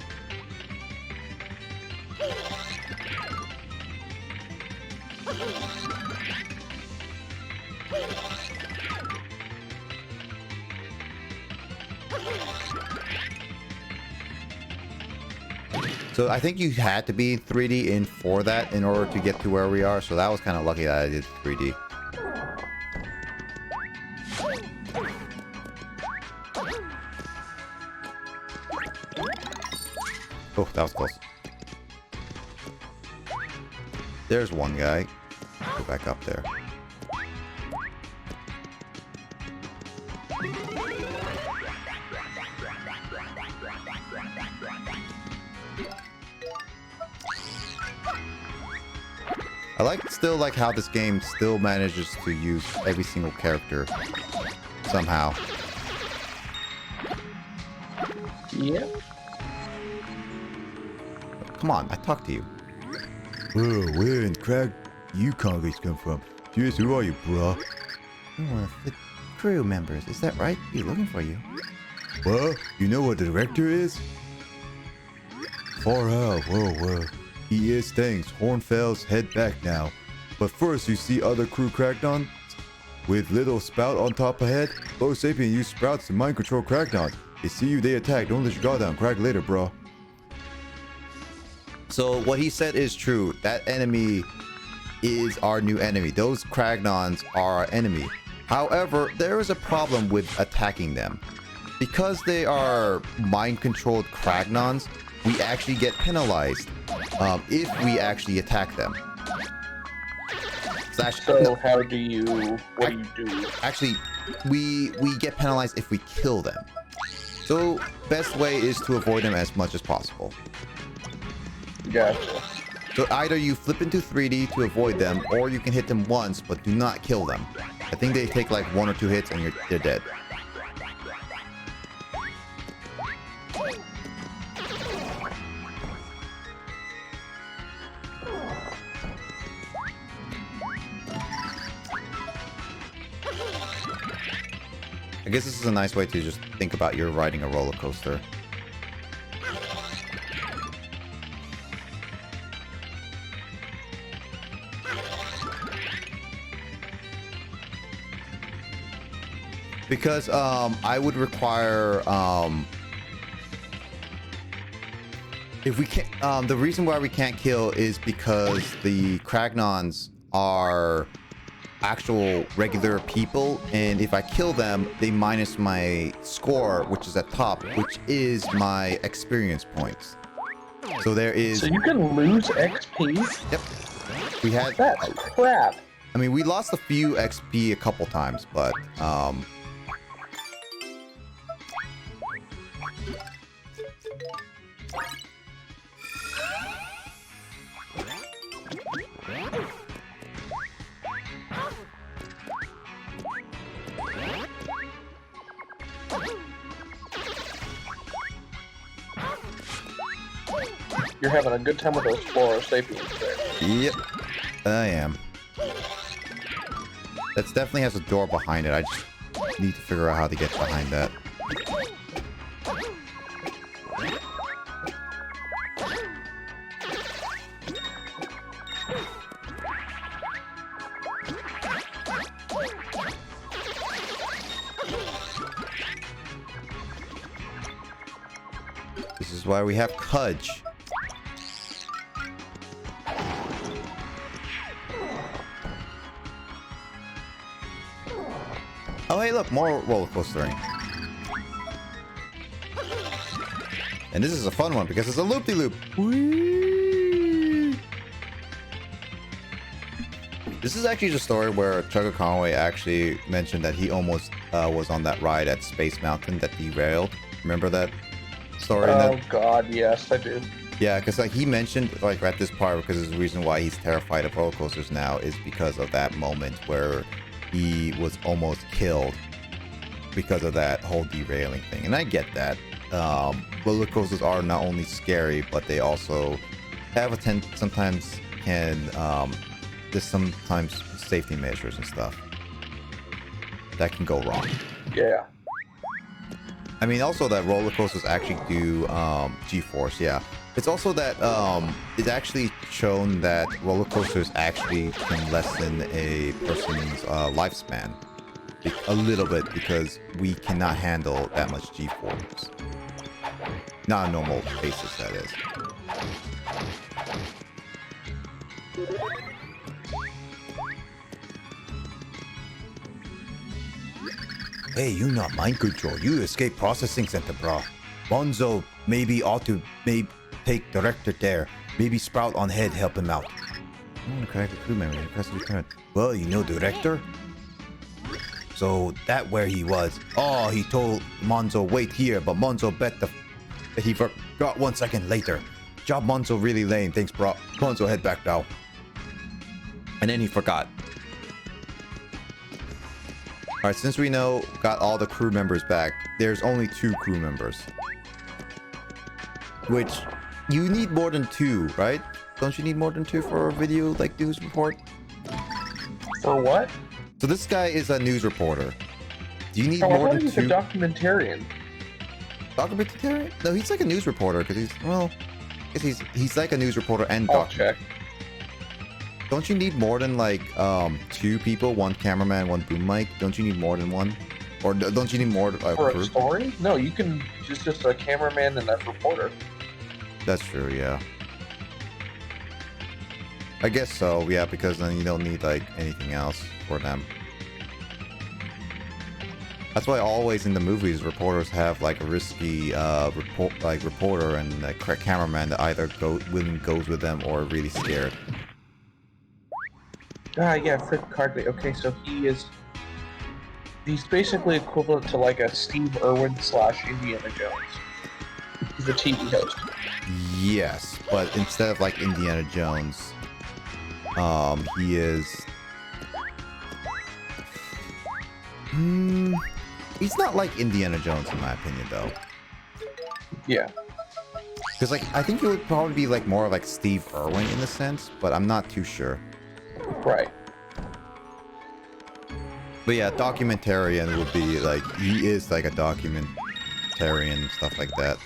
So I think you had to be 3D in for that in order to get to where we are. So that was kind of lucky that I did 3D. Oh, that was close. There's one guy. Go back up there. I still like how this game still manages to use every single character somehow. Yeah. Come on, I talked to you. Where in Crag you convicts come from? Yes, who are you, bruh? You're one of the crew members, is that right? He's looking for you. What? You know what the director is? Far out, whoa. He is things. Hornfels head back now. But first you see other crew Crackdon with little spout on top ahead. Low Sapien use sprouts to mind control Crackdon. They see you, they attack. Don't let your guard down. Crack later, bro. So what he said is true. That enemy is our new enemy. Those Cragnons are our enemy. However, there is a problem with attacking them. because they are mind-controlled Kragnons, we actually get penalized if we actually attack them. So how do you? What do you do? Actually, we get penalized if we kill them. So best way is to avoid them as much as possible. Gotcha. So either you flip into 3D to avoid them, or you can hit them once but do not kill them. I think they take like 1 or 2 hits and they're dead. I guess this is a nice way to just think about you're riding a roller coaster. Because I would require if we can't the reason why we can't kill is because the Kragnons are actual regular people, and if I kill them they minus my score, which is at top, which is my experience points. So there is, so you can lose XP. Yep, we had That's crap. I mean, we lost a few XP a couple times, but You're having a good time with those Flora Sapiens there. yep, I am. That definitely has a door behind it. I just need to figure out how to get behind that. This is why we have Cudge. Oh, hey, look, more roller coastering. And this is a fun one because it's a loop-de-loop. This is actually the story where Chugga Conway actually mentioned that he almost was on that ride at Space Mountain that derailed. Remember that story? Oh God, yes, I do. Yeah, because like he mentioned like at this part, because the reason why he's terrified of roller coasters now is because of that moment where he was almost killed because of that whole derailing thing. And I get that. Roller coasters are not only scary, but they also have a sometimes can there's sometimes safety measures and stuff that can go wrong. Yeah. I mean, also that roller coasters actually do G-force. Yeah, it's also that it's actually shown that roller coasters actually can lessen a person's lifespan a little bit because we cannot handle that much G-force. Not a normal basis, that is. Hey, you not mind control. You escape processing center, bro. Bonzo maybe ought to take director there. Maybe Sprout on head help him out. Okay, the crew member press return. Well, you know director? So that where he was. Oh, he told Monzo wait here, but Monzo bet he forgot 1 second later. Job Monzo really lame. Thanks, bro. Monzo head back now. And then he forgot. Alright, since we got all the crew members back, there's only 2 crew members. Which, you need more than 2, right? Don't you need more than 2 for a video like news report? For what? So this guy is a news reporter. Do you need Oh, more I thought than he was 2? a documentarian. Documentarian? No, he's like a news reporter because he's, well, I guess he's like a news reporter and I'll check. Don't you need more than like 2 people, 1 cameraman, 1 boom mic? Don't you need more than 1? Or don't you need more For a crew? story? No, you can just a cameraman and a reporter. That's true, yeah. I guess so, yeah, because then you don't need like anything else for them. That's why always in the movies, reporters have like a risky reporter and a cameraman that either goes with them or really scared. Yeah, Fred Cardley. Okay, so he's basically equivalent to like a Steve Irwin / Indiana Jones. He's a TV host. Yes, but instead of like Indiana Jones, he is. He's not like Indiana Jones in my opinion, though. Yeah. Because like I think he would probably be like more like Steve Irwin in a sense, but I'm not too sure. Right. But yeah, documentarian would be like he is like a documentarian and stuff like that.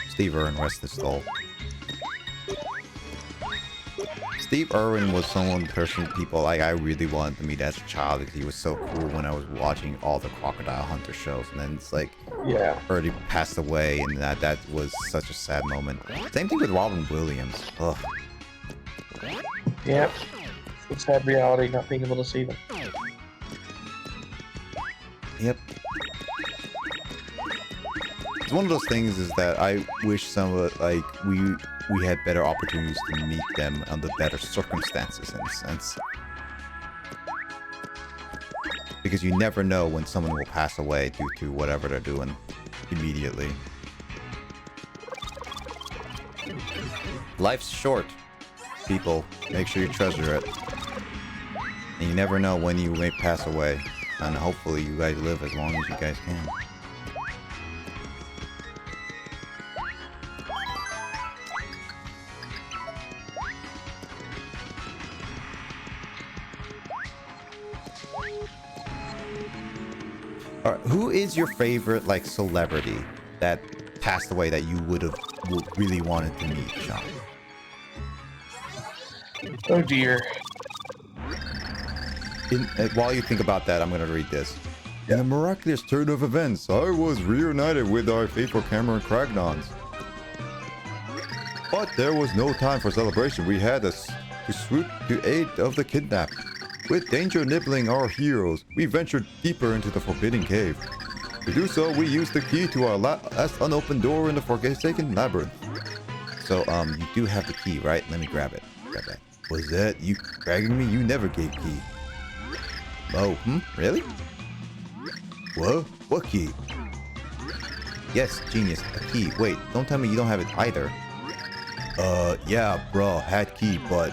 Steve Irwin, rest his soul. Steve Irwin was people like I really wanted to meet as a child because he was so cool when I was watching all the Crocodile Hunter shows, and then it's like already passed away, and that was such a sad moment. Same thing with Robin Williams. Ugh. Yep. It's sad reality not being able to see them. Yep. It's one of those things is that I wish some of like we had better opportunities to meet them under better circumstances in a sense. Because you never know when someone will pass away due to whatever they're doing immediately. Life's short, people. Make sure you treasure it. And you never know when you may pass away. And hopefully you guys live as long as you guys can. All right, who is your favorite like celebrity that passed away that you would really wanted to meet, Sean? Oh dear. While you think about that, I'm gonna read this. In a miraculous turn of events, I was reunited with our faithful Cameron Cragnons. But there was no time for celebration. We had to swoop to aid of the kidnapped. With danger nibbling our heroes, we ventured deeper into the forbidden cave. To do so, we used the key to our last unopened door in the forsaken labyrinth. So, you do have the key, right? Let me grab it. Grab that. Was that you bragging me? You never gave key. Oh, really? What? What key? Yes, genius, a key. Wait, don't tell me you don't have it either. Yeah, bro, had key, but...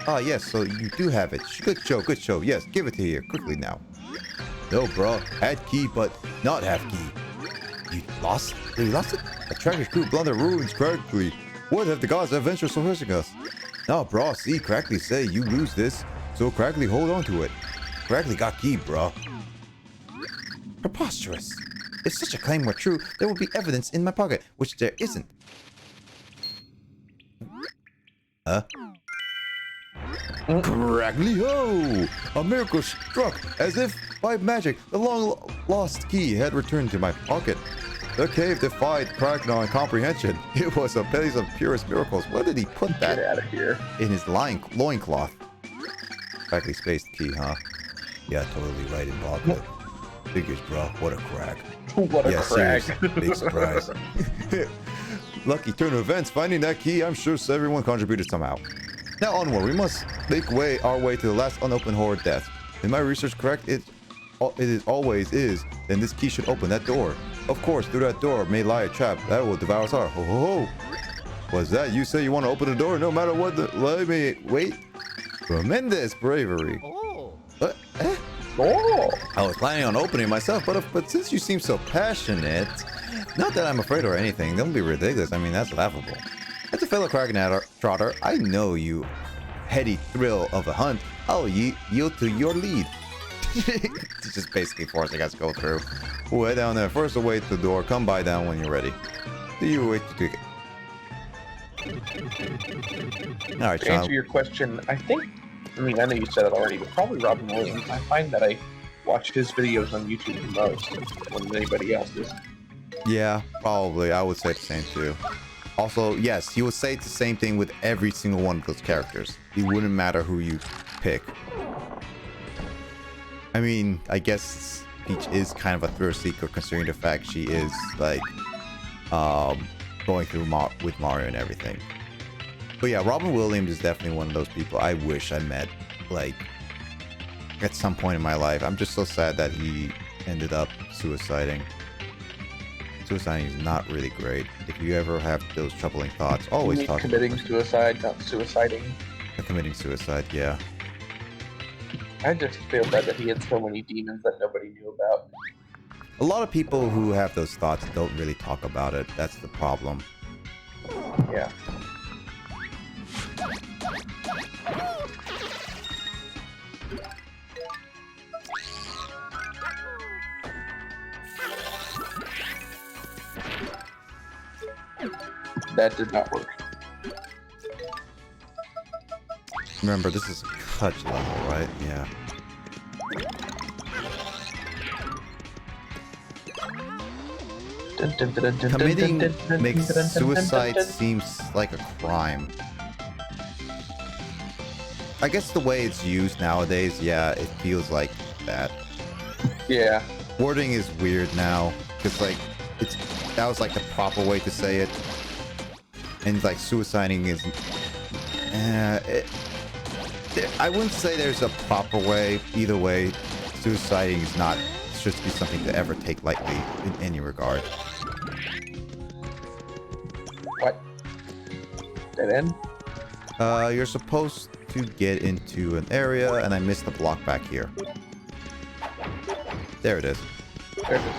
Ah, yes, so you do have it. Good show. Yes, give it to here, quickly now. No, bro, had key, but not have key. You lost? You lost it? A tragic crew blunder ruins Crackly. What have the gods adventure so hurting us? No, bro, see, Crackly say you lose this, so Crackly hold on to it. Crackly got key, bro. Preposterous. If such a claim were true, there would be evidence in my pocket, which there isn't. Crackly ho! A miracle struck, as if by magic. The long-lost key had returned to my pocket. The cave defied Cragnon comprehension. It was a place of purest miracles. Where did he put that? Get out of here. In his loincloth. Crackly spaced key, huh? Yeah, totally right in pocket. Figures, bro. What a crack. What a crack. Seriously, big surprise. Lucky turn of events. Finding that key, I'm sure everyone contributed somehow. Now onward, we must make our way to the last unopened horde death. Is my research correct? It always is. Then this key should open that door. Of course, through that door may lie a trap that will devour us all. Ho ho ho! Was that you say you want to open the door no matter what? Let me wait. Tremendous bravery. Oh. Oh. I was planning on opening myself, but since you seem so passionate, not that I'm afraid or anything. Don't be ridiculous. I mean, that's laughable. As a fellow Trotter, I know you heady thrill of a hunt. I'll yield to your lead. It's just basically forcing us to go through. We'll head down there. First away to the door. Come by down when you're ready. Do you wait to take it? Alright, To Sean. answer your question, I know you said it already, but probably Robin Williams. I find that I watch his videos on YouTube the most more than anybody else's. Yeah, probably. I would say the same too. Also, yes, he would say the same thing with every single one of those characters. It wouldn't matter who you pick. I mean, I guess Peach is kind of a thrill seeker considering the fact she is like going through with Mario and everything. But yeah, Robin Williams is definitely one of those people I wish I met like at some point in my life. I'm just so sad that he ended up suiciding. Suiciding is not really great. If you ever have those troubling thoughts, always talk about committing suicide, not suiciding. committing suicide. Yeah. I just feel bad that he had so many demons that nobody knew about. A lot of people who have those thoughts don't really talk about it. That's the problem. Yeah. That did not work. Remember, this is a clutch level, right? Yeah. Committing makes suicide seems like a crime. I guess the way it's used nowadays, yeah, it feels like that. Yeah. Wording is weird now, because like that was like the proper way to say it, and like suiciding is. I wouldn't say there's a proper way. Either way, suiciding is not should be something to ever take lightly in any regard. What? Dead end? You're supposed to get into an area, and I missed the block back here. There it is. There it is.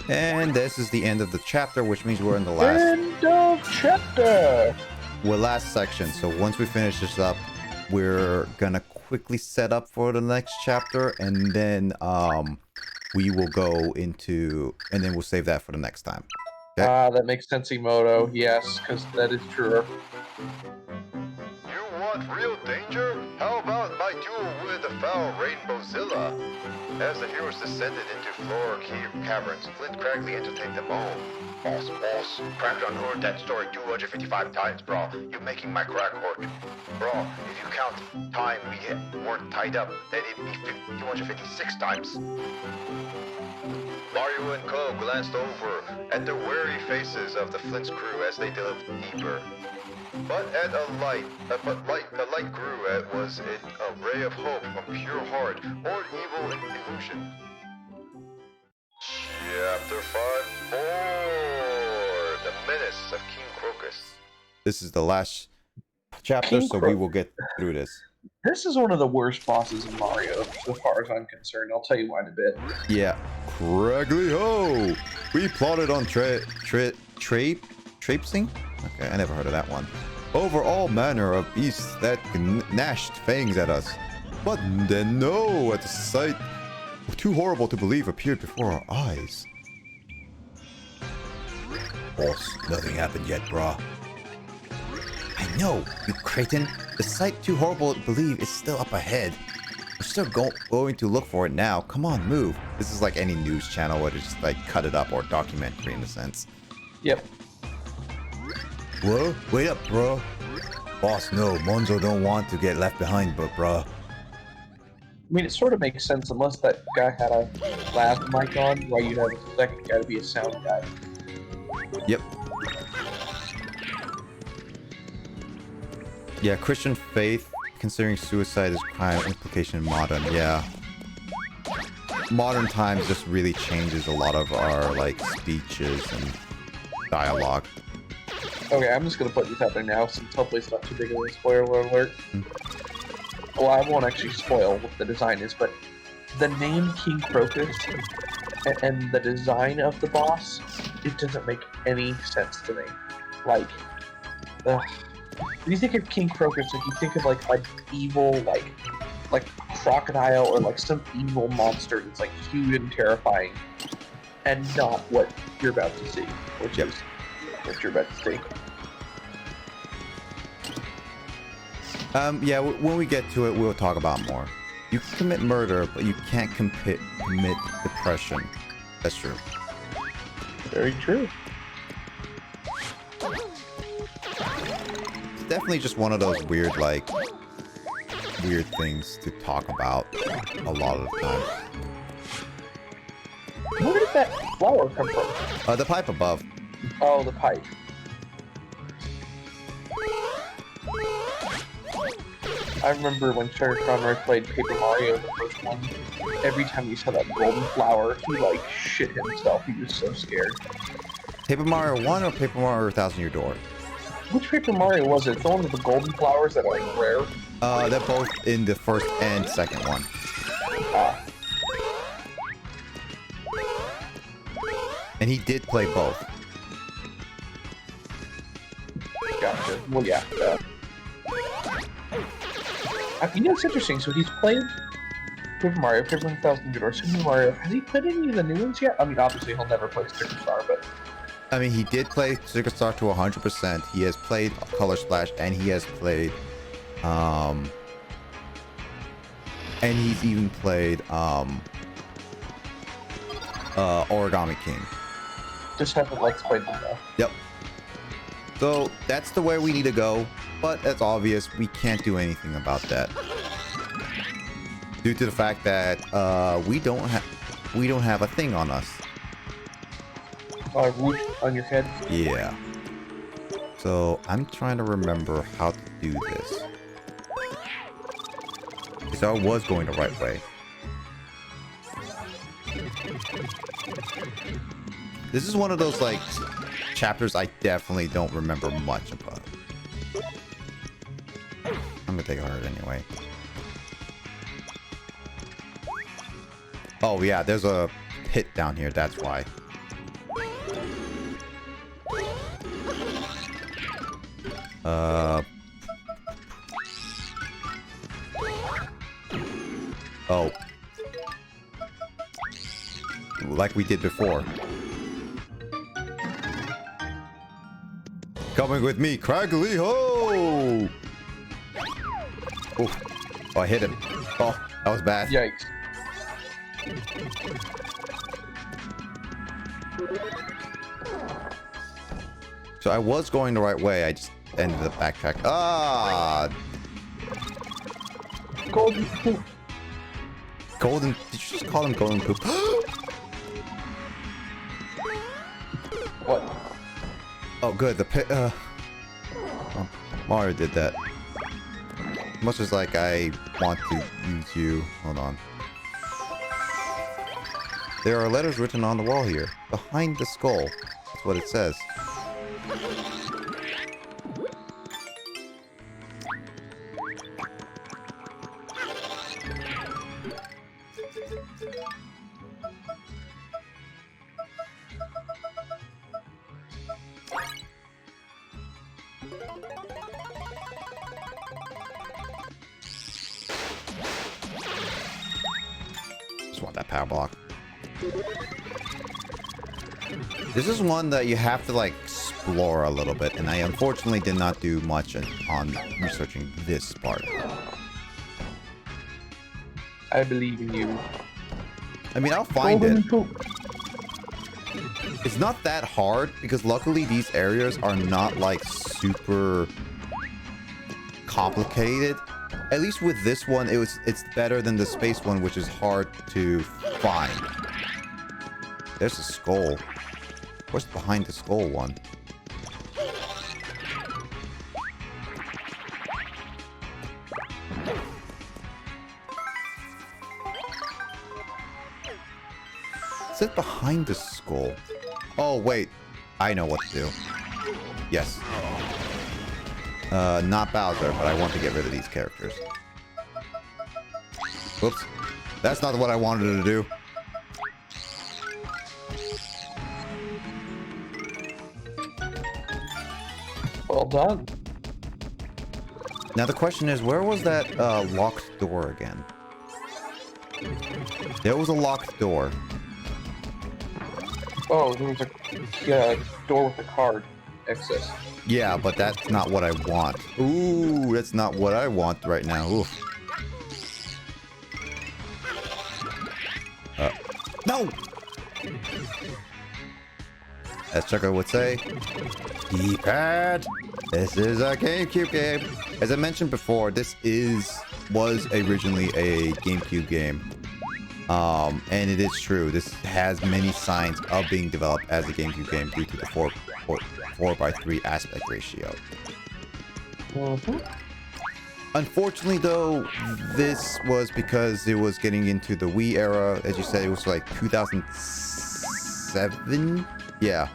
And this is the end of the chapter, which means we're in the last... End of chapter! We're last section, so once we finish this up, we're gonna quickly set up for the next chapter, and then we will go into... and then we'll save that for the next time. Okay? That makes sense, Emoto. Yes, because that is true. You want real danger? How about my duel with the foul Rainbowzilla? As the heroes descended into floor caverns, Flint Crackley entertained them all. Boss, Crackdown heard that story 255 times, bro. You're making my crack hurt. Bro, if you count time we weren't tied up, then it'd be 256 times. Mario and Co glanced over at the wary faces of the Flint's crew as they delved deeper. But a light grew. Was it a ray of hope from pure heart or evil illusion? Chapter 5 4 The Menace of King Crocus. This is the last chapter, King so we Crocus. will get through this. This is one of the worst bosses in Mario, as far as I'm concerned. I'll tell you why in a bit. Yeah. Craggly ho! We plotted on traipsing? Okay, I never heard of that one. Over all manner of beasts that gnashed fangs at us. But then no, at the sight too horrible to believe appeared before our eyes. Boss, nothing happened yet, brah. I know, you cretin. The sight too horrible to believe is still up ahead. We're still going to look for it now. Come on, move. This is like any news channel where they just like cut it up, or documentary in a sense. Yep. Whoa, wait up, bro. Boss, no, Monzo don't want to get left behind, but bruh. I mean, it sort of makes sense unless that guy had a lav mic on, why you'd have a second guy to be a sound guy. Yep. Yeah, Christian faith, considering suicide as crime implication in modern, yeah. Modern times just really changes a lot of our, like, speeches and dialogue. Okay, I'm just gonna put this out there now, since hopefully it's not too big of a spoiler alert. Well, I won't actually spoil what the design is, but the name King Crocus and the design of the boss, it doesn't make any sense to me. Like, when you think of King Crocus, like you think of like an evil, like crocodile or like some evil monster that's like huge and terrifying, and not what you're about to see, which is what you're about to see. Yeah, when we get to it, we'll talk about more. You can commit murder, but you can't commit depression. That's true. Very true. It's definitely just one of those weird, like, weird things to talk about a lot of the time. Where did that flower come from? The pipe above. Oh, the pipe. I remember when Sir Conroy played Paper Mario, the first one, every time he saw that golden flower, he like shit himself. He was so scared. Paper Mario 1 or Paper Mario 1000 Year Door? Which Paper Mario was it? The one with the golden flowers that are like rare? They're both in the first and second one. Ah. And he did play both. Gotcha. Well, yeah. You know, it's interesting. So he's played Paper Mario, Paper 1000 Year Door, Super Mario. Has he played any of the new ones yet? I mean, obviously he'll never play Sticker Star, but... I mean, he did play Sticker Star to 100%. He has played Color Splash, and he has played, and he's even played, Origami King. Just haven't Let's Played them though. Yep. So, that's the way we need to go, but that's obvious. We can't do anything about that. Due to the fact that, we don't have a thing on us. Root on your head. Yeah. So, I'm trying to remember how to do this. Because I was going the right way. This is one of those, like, chapters I definitely don't remember much about. I'm gonna take a hurt anyway. Oh, yeah, there's a pit down here, that's why. Oh. Like we did before. Coming with me, Craggly Ho! Oh, I hit him. Oh, that was bad. Yikes. So I was going the right way, I just ended up backtrack. Ah! Golden poop. Golden... Did you just call him Golden Poop? What? Oh, good. The pit... Oh, Mario did that. Much as like I want to use you. Hold on. There are letters written on the wall here. Behind the skull. That's what it says. Just want that power block. This is one that you have to like explore a little bit, and I unfortunately did not do much on researching this part. I believe in you. I mean, I'll find Golden it. poop. It's not that hard because luckily these areas are not like super complicated. At least with this one, it's better than the space one, which is hard to find. There's a skull. What's behind the skull one? Is it behind the skull? Oh, wait. I know what to do. Yes. Not Bowser, but I want to get rid of these characters. Whoops. That's not what I wanted to do. Well done. Now the question is, where was that locked door again? There was a locked door. Oh, there was a door with a card. Access. Yeah, but that's not what I want. Ooh, that's not what I want right now. Oof. No! As Chucker would say, D-pad! this is a GameCube game. As I mentioned before, this was originally a GameCube game. And it is true. This has many signs of being developed as a GameCube game due to the 4:3 aspect ratio. Unfortunately, though, this was because it was getting into the Wii era. As you said, it was like 2007. Yeah.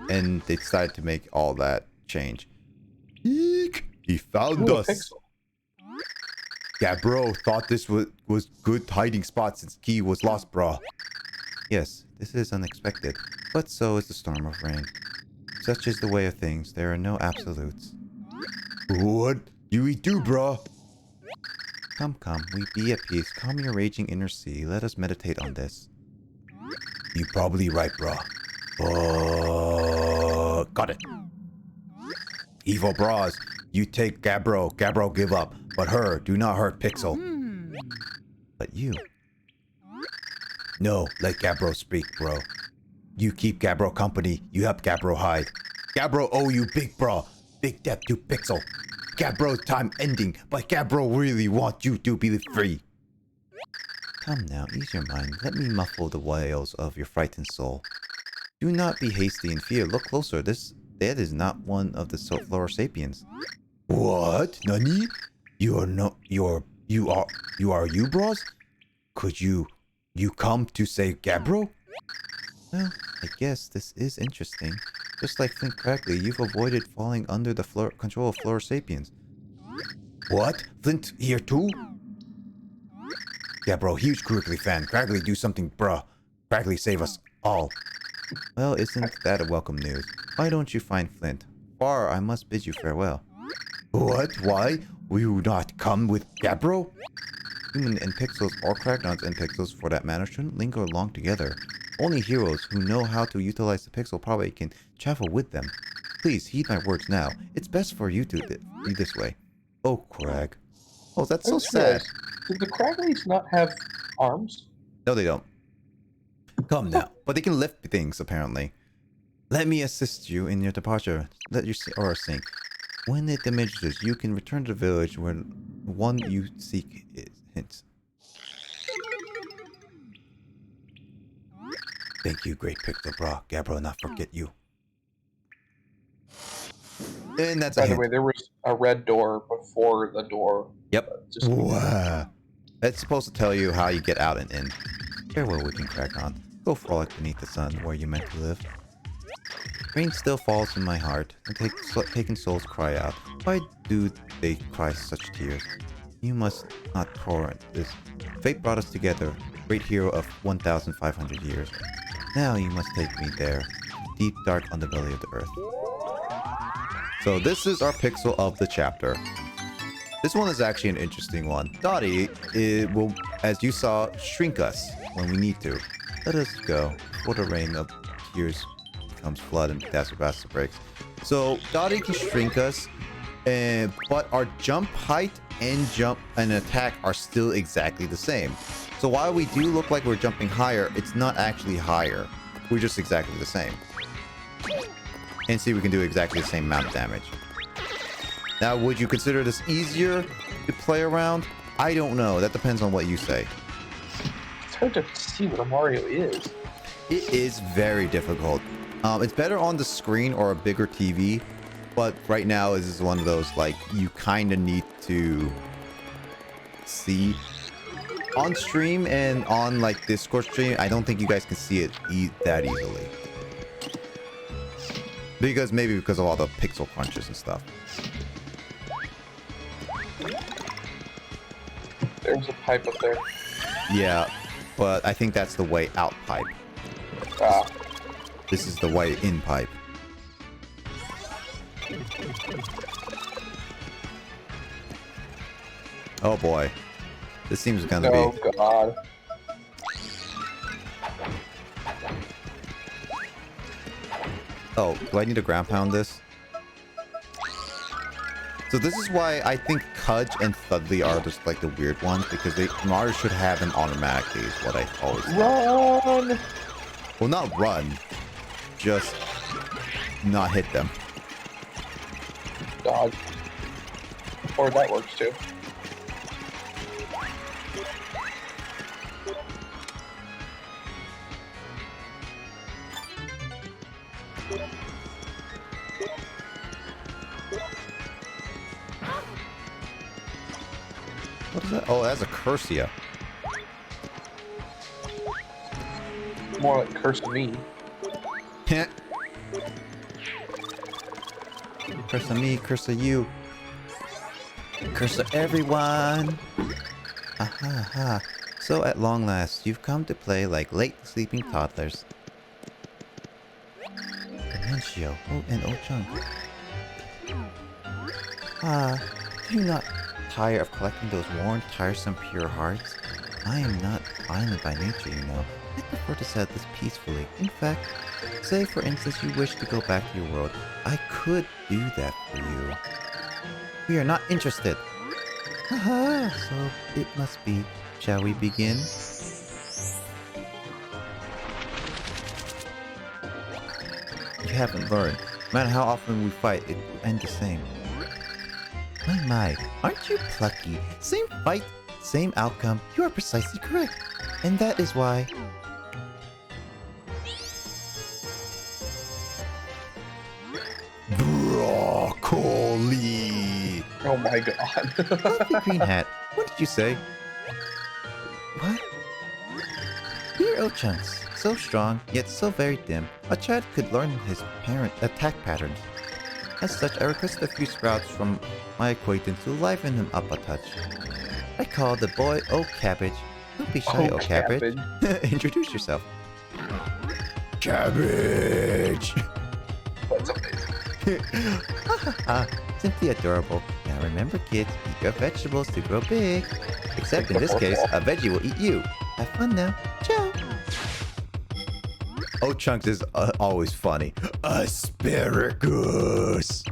And they decided to make all that change. Eek! He found Ooh, a us. pixel. Gabbro thought this was good hiding spot since key was lost, brah. Yes, this is unexpected, but so is the storm of rain. Such is the way of things. There are no absolutes. What do we do, brah? Come, we be at peace. Calm your raging inner sea. Let us meditate on this. You probably right, brah. Got it. Evil bras, you take Gabbro. Gabbro give up. But her, do not hurt Pixel. But you... No, let Gabbro speak, bro. You keep Gabbro company. You help Gabbro hide. Gabbro owe you big, bro. Big debt to Pixel. Gabbro's time ending, but Gabbro really want you to be free. Come now, ease your mind. Let me muffle the wails of your frightened soul. Do not be hasty in fear. Look closer. That is not one of the Flora Sapiens. What? Nani? You are you, bros? Could you come to save Gabbro? Well, I guess this is interesting. Just like Flint Crackley, you've avoided falling under the control of Flora Sapiens. What? Flint here too? Gabbro, huge Crackley fan. Crackley do something, bruh. Crackley save us all. Well, isn't that a welcome news? Why don't you find Flint? Far, I must bid you farewell. What? Why? Will you not come with Gabbro? Human and pixels, or Cragnons and pixels for that matter, shouldn't linger along together. Only heroes who know how to utilize the pixel probably can travel with them. Please, heed my words now. It's best for you to be this way. Oh, Crag. Oh, that's so sad. Did the Craggleys not have arms? No, they don't. Come now. But they can lift things, apparently. Let me assist you in your departure. Let your aura sink. When it diminishes, you can return to the village where the one you seek is. Hints. Thank you, great Pixel Bra. Gabbro not forget you. And that's a By the hint. way, there was a red door before the door. Yep. Just Wow. That's supposed to tell you how you get out and in. Farewell, wicked Cragnon. Go frolic beneath the sun where you meant to live. Rain still falls in my heart, and taken souls cry out. Why do they cry such tears? You must not torrent this. Fate brought us together, great hero of 1,500 years. Now you must take me there, deep dark underbelly of the earth. So this is our pixel of the chapter. This one is actually an interesting one. Dottie, it will, as you saw, shrink us when we need to. Let us go, before the rain of tears becomes flood and disaster breaks. So Dottie can shrink us, but our jump height and attack are still exactly the same. So while we do look like we're jumping higher, it's not actually higher. We're just exactly the same. And see, we can do exactly the same amount of damage. Now, would you consider this easier to play around? I don't know. That depends on what you say. It's hard to see what a Mario is. It is very difficult. It's better on the screen or a bigger TV, but right now this is one of those, like, you kind of need to see. On stream and on, like, Discord stream, I don't think you guys can see it that easily. Maybe because of all the pixel crunches and stuff. There's a pipe up there. Yeah, but I think that's the way out pipe. Ah, This is the way in pipe. Oh boy. This seems gonna oh be... god. Oh, do I need to ground pound this? So this is why I think Cudge and Thudley are just like the weird ones, because Mario should have them automatically is what I always think. Run! Well, not run, just not hit them. Dodge. Or that works too. What is that? Oh, that's a Cursia. More like curse of me. Curse of me, curse of you. Curse of everyone. Aha, ha. So at long last, you've come to play like late sleeping toddlers. Dementio, oh, and Oh-Chung. Do you not tire of collecting those worn, tiresome pure hearts? I am not violent by nature, you know. I prefer to settle this peacefully. In fact, say for instance you wish to go back to your world, I could do that for you. We are not interested. Haha, so it must be. Shall we begin? You haven't learned. No matter how often we fight, it will end the same. My, aren't you plucky? Same fight, same outcome. You are precisely correct. And that is why... Broccoli. Oh my god. Lovely green hat. What did you say? What? Dear Oh-Chunks, so strong, yet so very dim. A child could learn his parent attack patterns. As such, I requested a few sprouts from my acquaintance to liven him up a touch. I called the boy Cabbage. Don't be shy, Oh, Cabbage. Introduce yourself. Cabbage. That's amazing. Simply adorable. Now remember, kids, eat your vegetables to grow big. Except in this case, a veggie will eat you. Have fun now. Ciao. Oh-Chunks is always funny. Asparagus.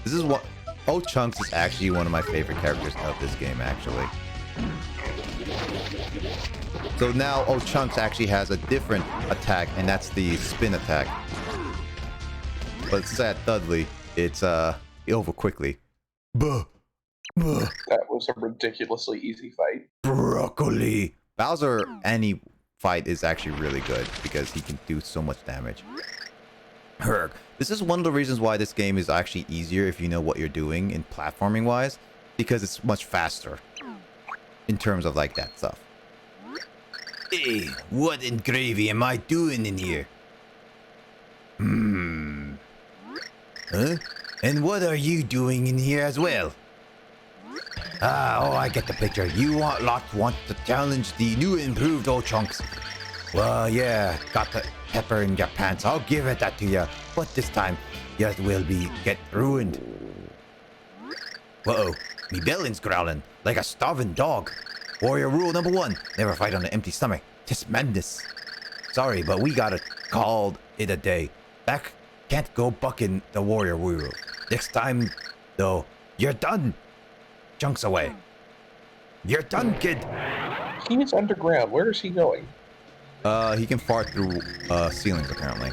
This is what... Oh-Chunks is actually one of my favorite characters of this game, actually. So now Oh-Chunks actually has a different attack, and that's the spin attack. But it's at Dudley, it's over quickly. Buh. Buh. That was a ridiculously easy fight. Broccoli. Bowser, any fight is actually really good because he can do so much damage. Herg. This is one of the reasons why this game is actually easier if you know what you're doing in platforming wise, because it's much faster in terms of like that stuff. Hey, what in gravy am I doing in here? Huh? And what are you doing in here as well? Oh, I get the picture. You want to challenge the new improved Oh-Chunks. Well, yeah, got the pepper in your pants. I'll give it that to you. But this time, yours will get ruined. Uh-oh, me belly's growling like a starving dog. Warrior rule number 1, never fight on an empty stomach. Tis madness. Sorry, but we gotta call it a day. Back can't go bucking the warrior rule. Next time, though, you're done. Chunks away. You're done, kid. He's underground. Where is he going? He can fart through ceilings apparently.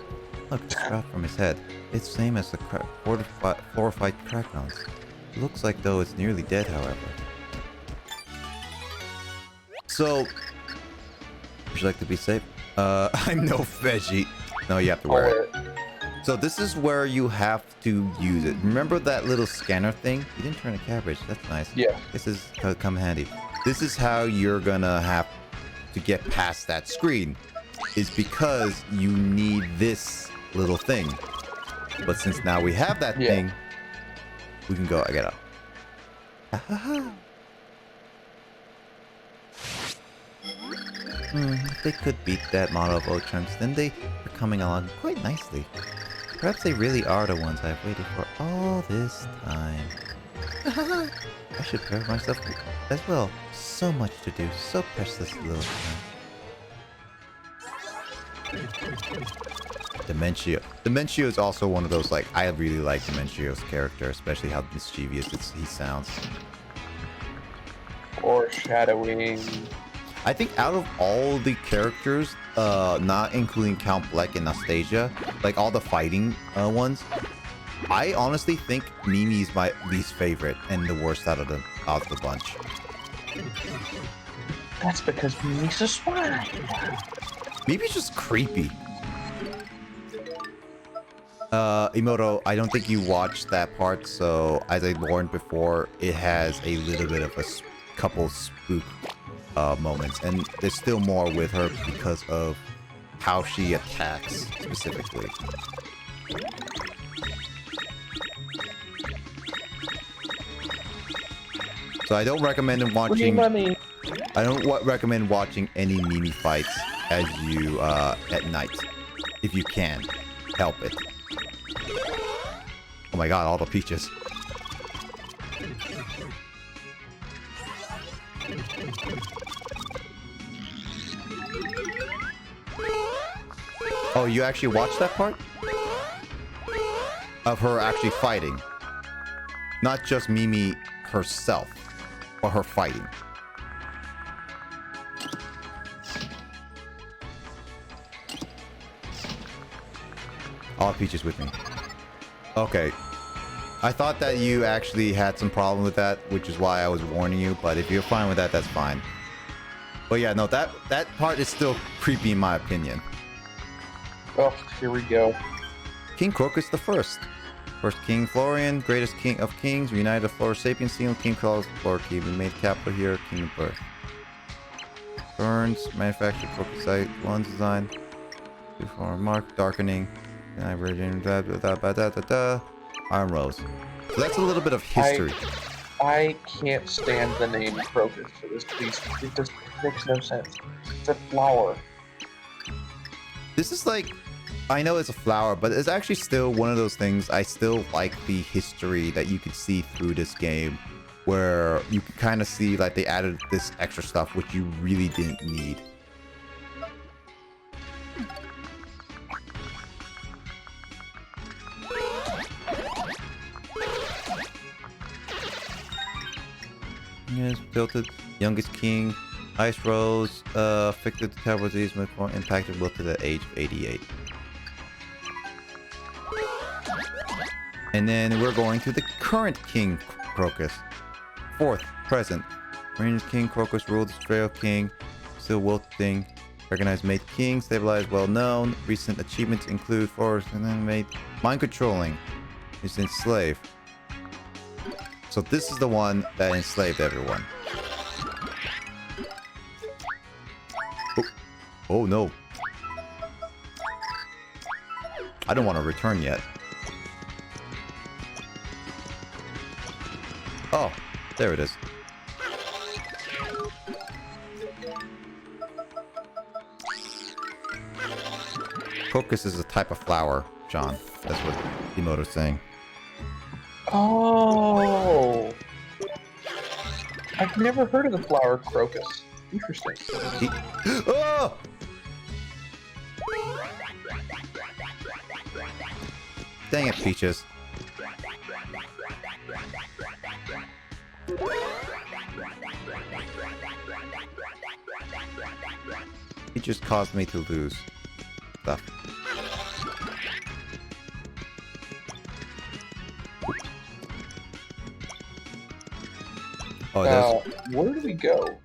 Look, the sprout from his head. It's the same as the fortified crackdowns. Looks like though it's nearly dead, however. So, would you like to be safe? I'm no veggie. No, you have to wear it. So this is where you have to use it. Remember that little scanner thing? You didn't turn a cabbage. That's nice. Yeah. This is come handy. This is how you're gonna have to get past that screen. Is because you need this little thing. But since now we have that thing, we can go get up. If they could beat that model of Oh-Chunks, then they are coming along quite nicely. Perhaps they really are the ones I've waited for all this time. I should prepare myself as well. So much to do, so precious little time. Dementia. Dementia is also one of those, like, I really like Dementia's character, especially how mischievous he sounds. Foreshadowing. I think out of all the characters, not including Count Bleck and Nastasia, like all the fighting ones, I honestly think Mimi's my least favorite and the worst out of the bunch. That's because Mimi's a swine. Mimi's just creepy. Emoto, I don't think you watched that part, so as I warned before, it has a little bit of a couple spook moments, and there's still more with her because of how she attacks specifically. So I don't recommend watching. I don't recommend watching any Mimi fights as you at night, if you can help it. Oh my god, all the peaches. Oh, you actually watched that part? Of her actually fighting. Not just Mimi herself, but her fighting. All peaches with me. Okay. I thought that you actually had some problem with that, which is why I was warning you, but if you're fine with that, that's fine. But yeah, no, that part is still creepy in my opinion. Oh, here we go. King Crocus the First. First King Florian, greatest king of kings, reunited the Flora Sapien seal, King calls Flora Key. We made capital here, King of Birth. Burns, manufactured Crocus site, one design. Before mark, darkening. Virgin, Iron Rose. So that's a little bit of history. I can't stand the name Crocus for this piece. It just makes no sense. It's a flower. This is like, I know it's a flower, but it's actually still one of those things. I still like the history that you can see through this game, where you can kind of see like they added this extra stuff which you really didn't need. Yes, tilted, youngest king, Ice Rose, affected the terrible disease, much more impacted will to the age of 88. And then we're going to the current King Crocus. Fourth, present. Range King Crocus ruled the Trail King, still wilting, recognized mate king, stabilized, well known. Recent achievements include forest and then made mind controlling. Is enslaved. So this is the one that enslaved everyone. Oh no. I don't want to return yet. Oh, there it is. Crocus is a type of flower, John. That's what Emoto's saying. Oh, I've never heard of the flower crocus. Interesting. Oh! Dang it, Peaches. He just caused me to lose stuff. Oh, where do we go?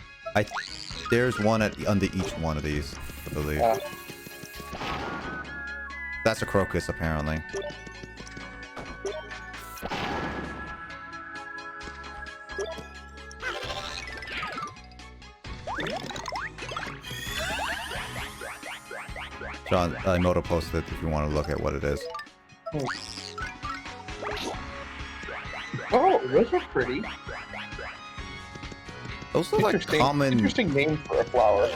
There's one under each one of these, I believe. That's a crocus, apparently. John, Emoto posted if you want to look at what it is. Oh, those are pretty. Those are like common... Interesting name for a flower.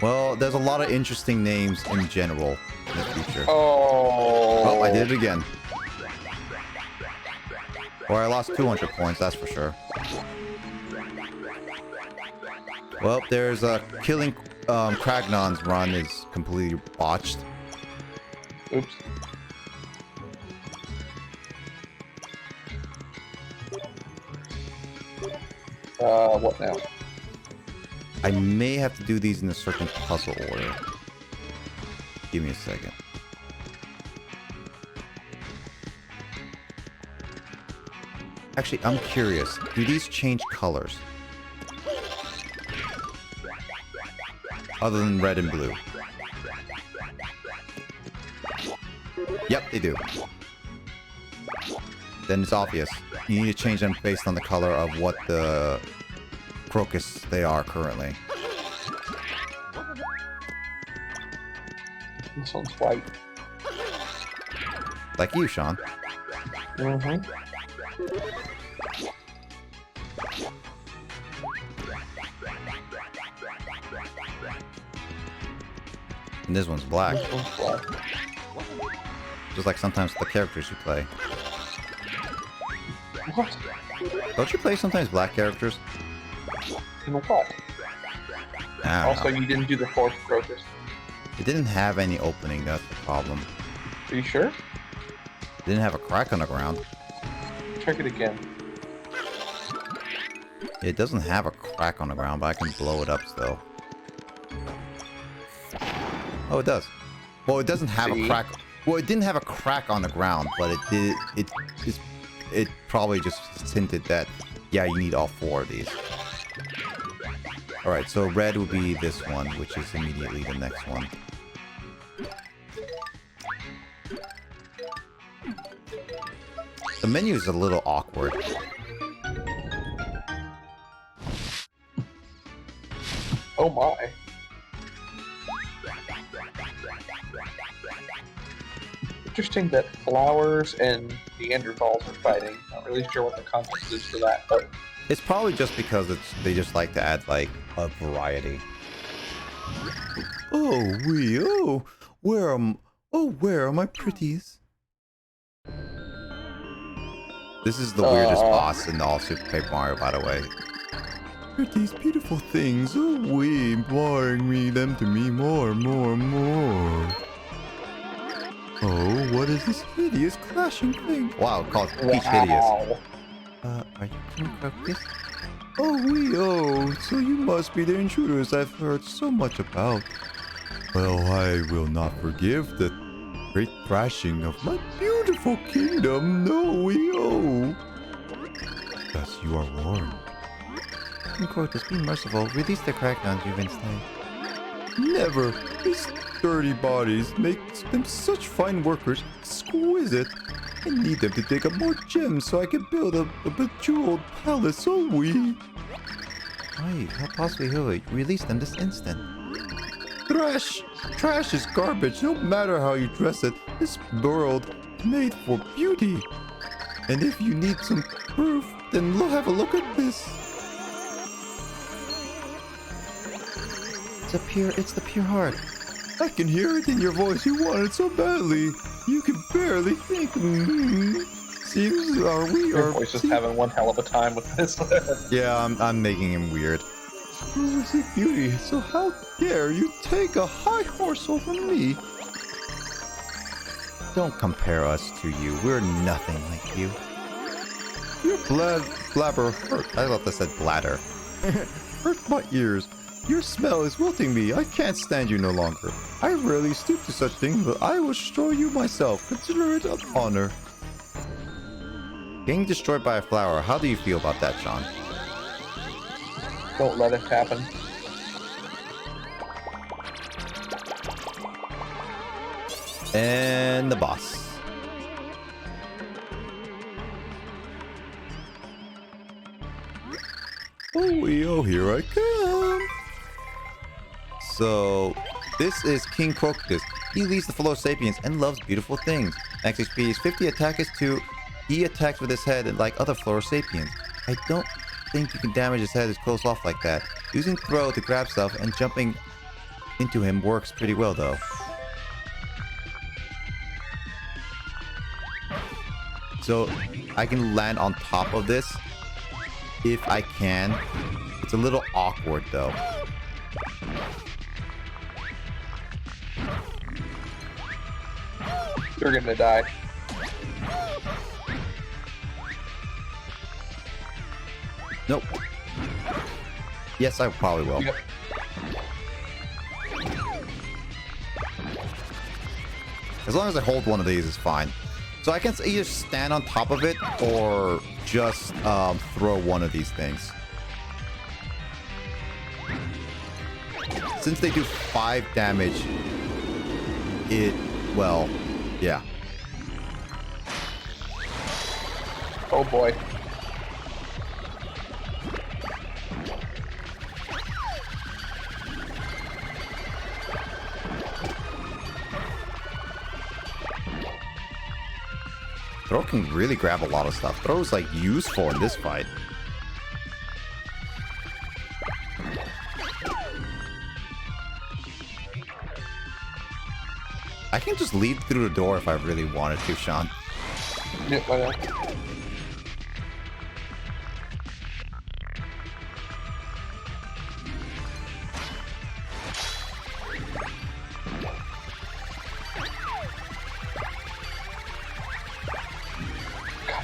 Well, there's a lot of interesting names in general in the future. Oh, I did it again. Or I lost 200 points, that's for sure. Well, there's a killing Kragnon's run is completely botched. Oops. What now? I may have to do these in a certain puzzle order. Give me a second. Actually, I'm curious. Do these change colors? Other than red and blue. Yep, they do. Then it's obvious. You need to change them based on the color of what the crocus they are currently. This one's white. Like you, Sean. Mm-hmm. And this one's black. This one's black. Just like sometimes the characters you play. What? Don't you play sometimes black characters? In what? I don't Also, know. you didn't do the fourth crocus. It didn't have any opening, that's the problem. Are you sure? It didn't have a crack on the ground. Check it again. It doesn't have a crack on the ground, but I can blow it up still. Oh, it does. Well, it doesn't have a crack. Well, it didn't have a crack on the ground, but it did. It probably just hinted that, yeah, you need all 4 of these. All right, so red would be this one, which is immediately the next one. The menu is a little awkward. Oh my. Interesting that flowers and Neanderthals are fighting. Not really sure what the context is for that, but It's probably just because they just like to add like a variety. Where are my pretties? This is the weirdest boss in all Super Paper Mario, by the way. These beautiful things, imploring them to me more. Oh, what is this hideous clashing thing? Wow, called Peach Hideous. Are you King Crocus? So you must be the intruders I've heard so much about. Well, I will not forgive the great thrashing of my beautiful kingdom, Thus you are warned. King Crocus, be merciful, release the crackdowns you've enslaved. Never! These dirty bodies make them such fine workers, exquisite. I need them to dig up more gems so I can build a bejeweled palace, Wait, how possibly will we release them this instant? Trash is garbage, no matter how you dress it. This world is made for beauty. And if you need some proof, then have a look at this. It's the pure heart. I can hear it in your voice. You want it so badly. You can barely think. Seems your voice is having one hell of a time with this. Yeah, I'm making him weird. Music beauty. So how dare you take a high horse over me? Don't compare us to you. We're nothing like you. Your blabber hurt. I thought that said bladder. Hurt my ears. Your smell is wilting me. I can't stand you no longer. I rarely stoop to such things, but I will destroy you myself. Consider it an honor. Getting destroyed by a flower. How do you feel about that, Sean? Don't let it happen. And the boss. Here I come. So, this is King Crocus. He leads the fellow sapiens and loves beautiful things. Max HP is 50, attack is 2. He attacks with his head like other Flora sapiens. I don't think you can damage his head as close off like that. Using throw to grab stuff and jumping into him works pretty well though. So I can land on top of this if I can. It's a little awkward though. You're gonna die. Nope. Yes, I probably will. Yep. As long as I hold one of these, it's fine. So I can either stand on top of it or just throw one of these things. Since they do 5 damage, well, yeah. Oh boy. Throw can really grab a lot of stuff. Throw's like useful in this fight. I can just leave through the door if I really wanted to, Sean. Yep, I know.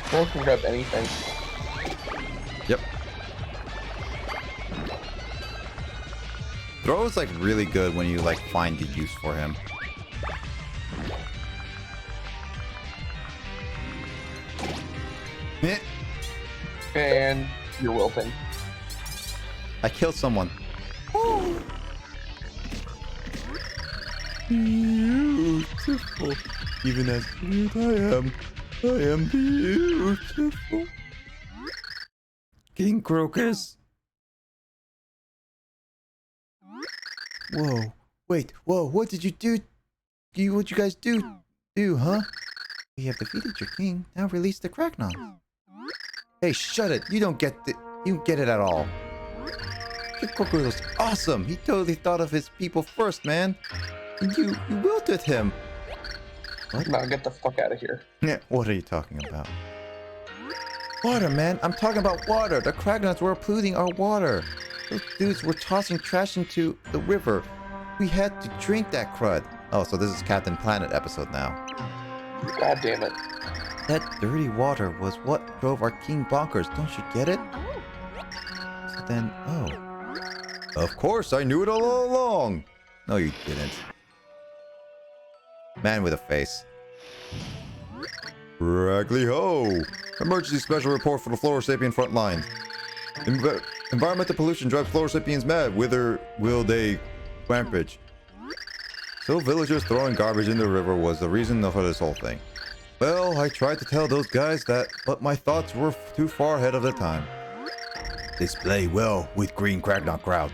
God, can grab anything. Yep. Throw is like really good when you like find the use for him. Eh. And you're wilting. I killed someone. Beautiful. Even as weird I am beautiful. King Crocus. Whoa. Wait. Whoa. What did you do? What you guys do, huh? We have defeated your king. Now release the Kragnon. Hey, shut it. You don't get it at all. King Crocus was awesome. He totally thought of his people first, man. And you wilted him. What? Now get the fuck out of here. Yeah, what are you talking about? Water, man. I'm talking about water. The Kragnons were polluting our water. Those dudes were tossing trash into the river. We had to drink that crud. Oh, so this is Captain Planet episode now. God damn it. That dirty water was what drove our king bonkers. Don't you get it? So then, oh. Of course, I knew it all along. No, you didn't. Man with a face. Raggly ho! Emergency special report for the Flora Sapien front line. Environmental pollution drives Flora Sapiens mad. Whither will they rampage? So villagers throwing garbage in the river was the reason for this whole thing. Well, I tried to tell those guys that, but my thoughts were too far ahead of their time. Display well with Green Kragnon crowd.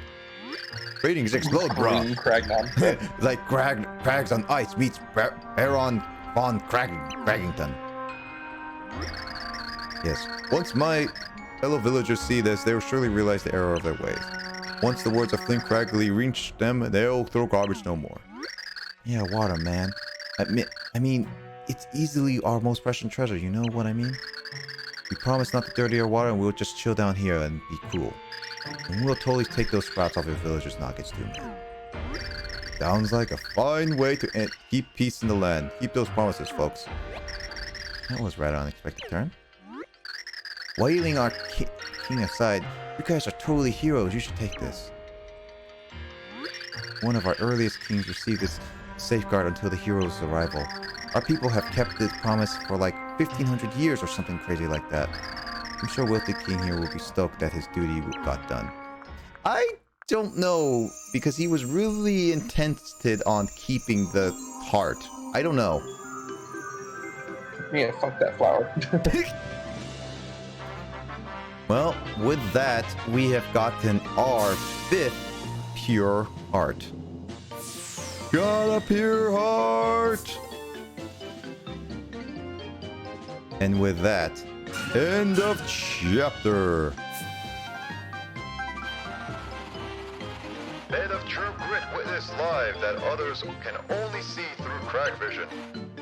Ratings explode, bro. Green Kragnon. Like Crags on Ice meets Baron von Craggington. Yes. Once my fellow villagers see this, they will surely realize the error of their ways. Once the words of Flint Craggy reach them, they'll throw garbage no more. Yeah, water, man. I mean, it's easily our most precious treasure, you know what I mean? We promise not to dirty our water and we'll just chill down here and be cool. And we'll totally take those scraps off your villagers' nuggets too, man. Sounds like a fine way to keep peace in the land. Keep those promises, folks. That was rather unexpected turn. Wailing our king aside, you guys are totally heroes. You should take this. One of our earliest kings received its safeguard until the hero's arrival. Our people have kept this promise for like 1500 years or something crazy like that. I'm sure Wilted King here will be stoked that his duty got done. I don't know, because he was really intended on keeping the heart. I don't know. Yeah, fuck that flower. Well, with that, we have gotten our 5th pure heart. Got a pure heart! And with that, end of chapter. Men of true grit witness live that others can only see through crag vision.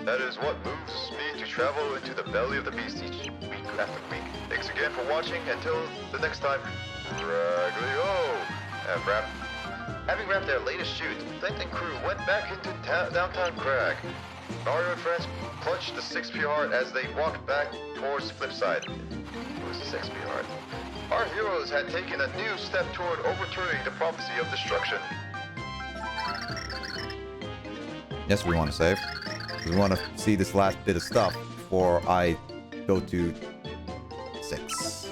That is what moves me to travel into the belly of the beast each week after week. Thanks again for watching. Until the next time, Raglio! Having wrapped their latest shoot, Flint and crew went back into downtown Crag. Mario and friends clutch the 6P heart as they walk back towards the flip side. It was the 6P heart. Our heroes had taken a new step toward overturning the prophecy of destruction. Yes, we want to save. We want to see this last bit of stuff before I go to 6.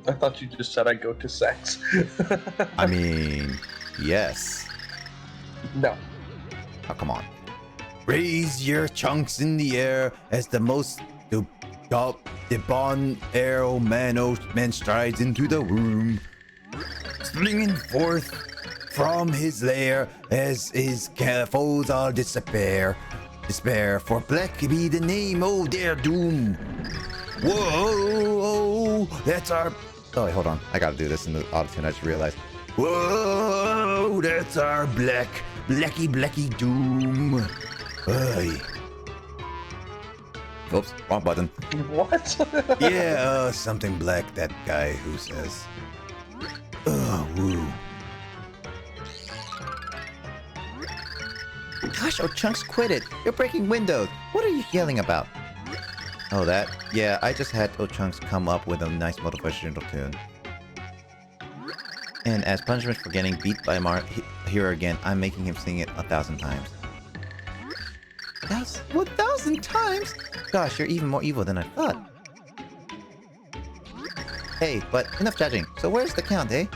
I thought you just said I'd go to sex. I mean, yes. No. Oh, come on. Raise your chunks in the air as the most the bon arrow man strides into the room, springing forth from his lair as his foes all despair, for black be the name of their doom. Whoa, that's our... Oh, wait, hold on. I gotta do this in the auto-tune. I just realized. Whoa, that's our blacky doom. Aye. Oops, wrong button. What? Yeah, something black, that guy who says. Woo. Gosh, oh, Chunks, quit it. You're breaking windows. What are you yelling about? Oh, that? Yeah, I just had Chunks come up with a nice motivational tune. And as punishment for getting beat by Hero again, I'm making him sing it 1,000 times. 1,000 times? Gosh, you're even more evil than I thought. Hey, but enough judging. So where's the Count, eh?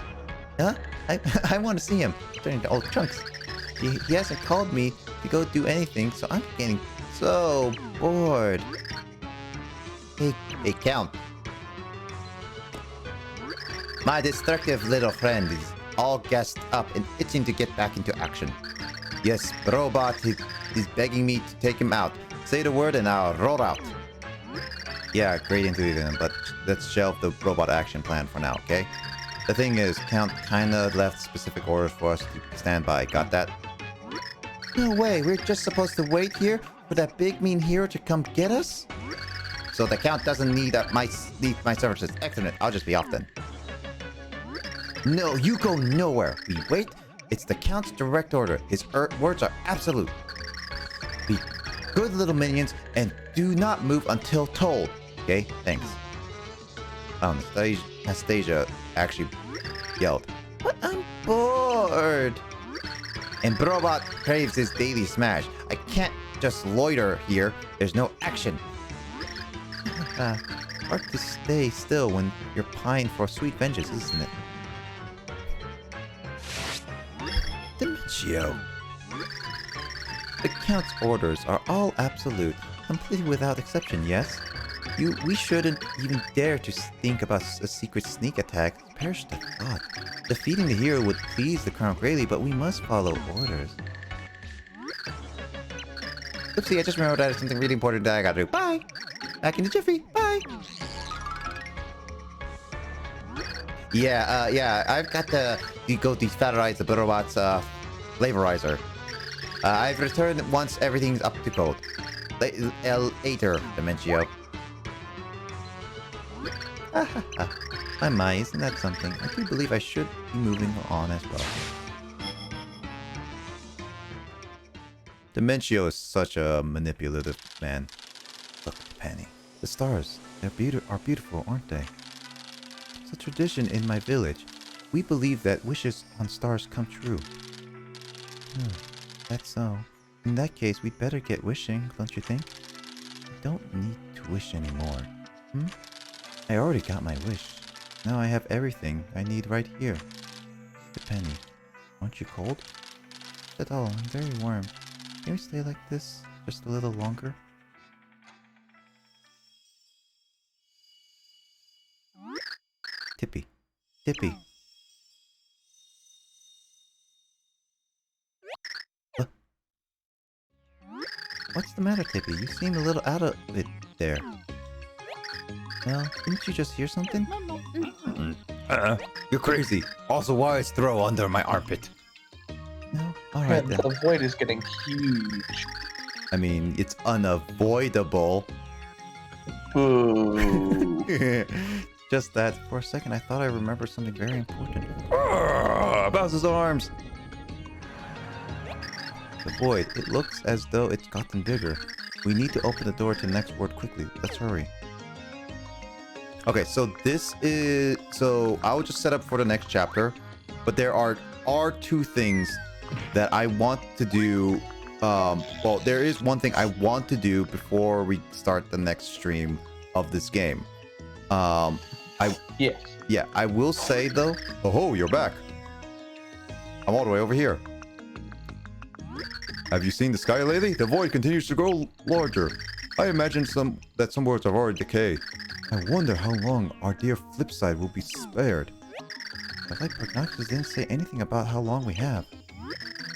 Huh? I want to see him. Turning to old Chunks. He hasn't called me to go do anything, so I'm getting so bored. Hey, Count. My destructive little friend is all gassed up and itching to get back into action. Yes, Robot is begging me to take him out. Say the word and I'll roll out. Yeah, great enthusiasm, but let's shelve the robot action plan for now, okay? The thing is, Count kinda left specific orders for us to stand by. Got that? No way, we're just supposed to wait here for that big mean hero to come get us? So the Count doesn't need my services. Excellent, I'll just be off then. No, you go nowhere. We wait. It's the Count's direct order. His words are absolute. Be good little minions and do not move until told. Okay, thanks. Anastasia actually yelled, "But I'm bored." And Brobot craves his daily smash. I can't just loiter here. There's no action. Hard to stay still when you're pining for sweet vengeance, isn't it? Dementio. The Count's orders are all absolute, completely without exception, yes? We shouldn't even dare to think about a secret sneak attack. Perish the thought. Defeating the hero would please the Crown greatly, but we must follow orders. Oopsie, I just remembered that is something really important that I gotta do. Bye! Back in the jiffy. Bye! Yeah, I've got to go defeatterize the Bitterbots, flavorizer. I've returned once everything's up to code. Later, Dementio. My, isn't that something? I do believe I should be moving on as well. Dementio is such a manipulative man. Look, Penny. The stars, are beautiful, aren't they? It's a tradition in my village. We believe that wishes on stars come true. That's so. In that case, we'd better get wishing, don't you think? I don't need to wish anymore. I already got my wish. Now I have everything I need right here. The Penny, aren't you cold? Not at all, I'm very warm. Can we stay like this just a little longer? Tippy. Tippy. What? What's the matter, Tippy? You seem a little out of it there. Well, didn't you just hear something? You're crazy. Also, why is throw under my armpit? No? Alright then. The void is getting huge. I mean, it's unavoidable. Boo. Just that, for a second I thought I remembered something very important. Bowser's arms! The void. It looks as though it's gotten bigger. We need to open the door to the next word quickly. Let's hurry. Okay, so this is... So I'll just set up for the next chapter. But there are two things that I want to do. Well, there is one thing I want to do before we start the next stream of this game. Yes. Yeah, I will say though... Oh, you're back. I'm all the way over here. Have you seen the sky lately? The void continues to grow larger. I imagine some words have already decayed. I wonder how long our dear Flipside will be spared. The Light Prognosis didn't say anything about how long we have.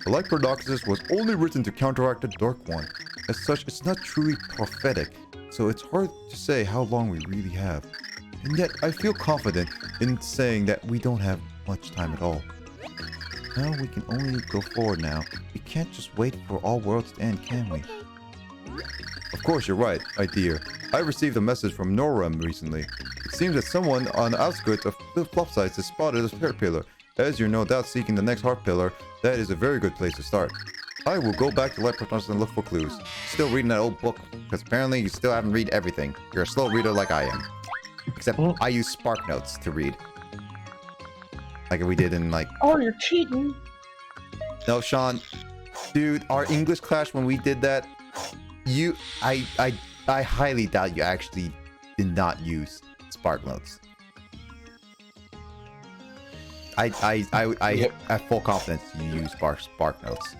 The Light Prognosis was only written to counteract the Dark One. As such, it's not truly prophetic, so it's hard to say how long we really have. And yet, I feel confident in saying that we don't have much time at all. Now we can only go forward now. We can't just wait for all worlds to end, can we? Of course, you're right, my dear. I received a message from Norem recently. It seems that someone on the outskirts of the Flopsides has spotted a heart pillar. As you're no doubt seeking the next heart pillar, that is a very good place to start. I will go back to Light Prognosis and look for clues. Still reading that old book, because apparently you still haven't read everything. You're a slow reader like I am. Except I use Spark Notes to read. Like we did in like... Oh, you're cheating. No, Sean. Dude, our English class when we did that, I highly doubt you actually did not use Spark Notes. I have full confidence you use Spark Notes.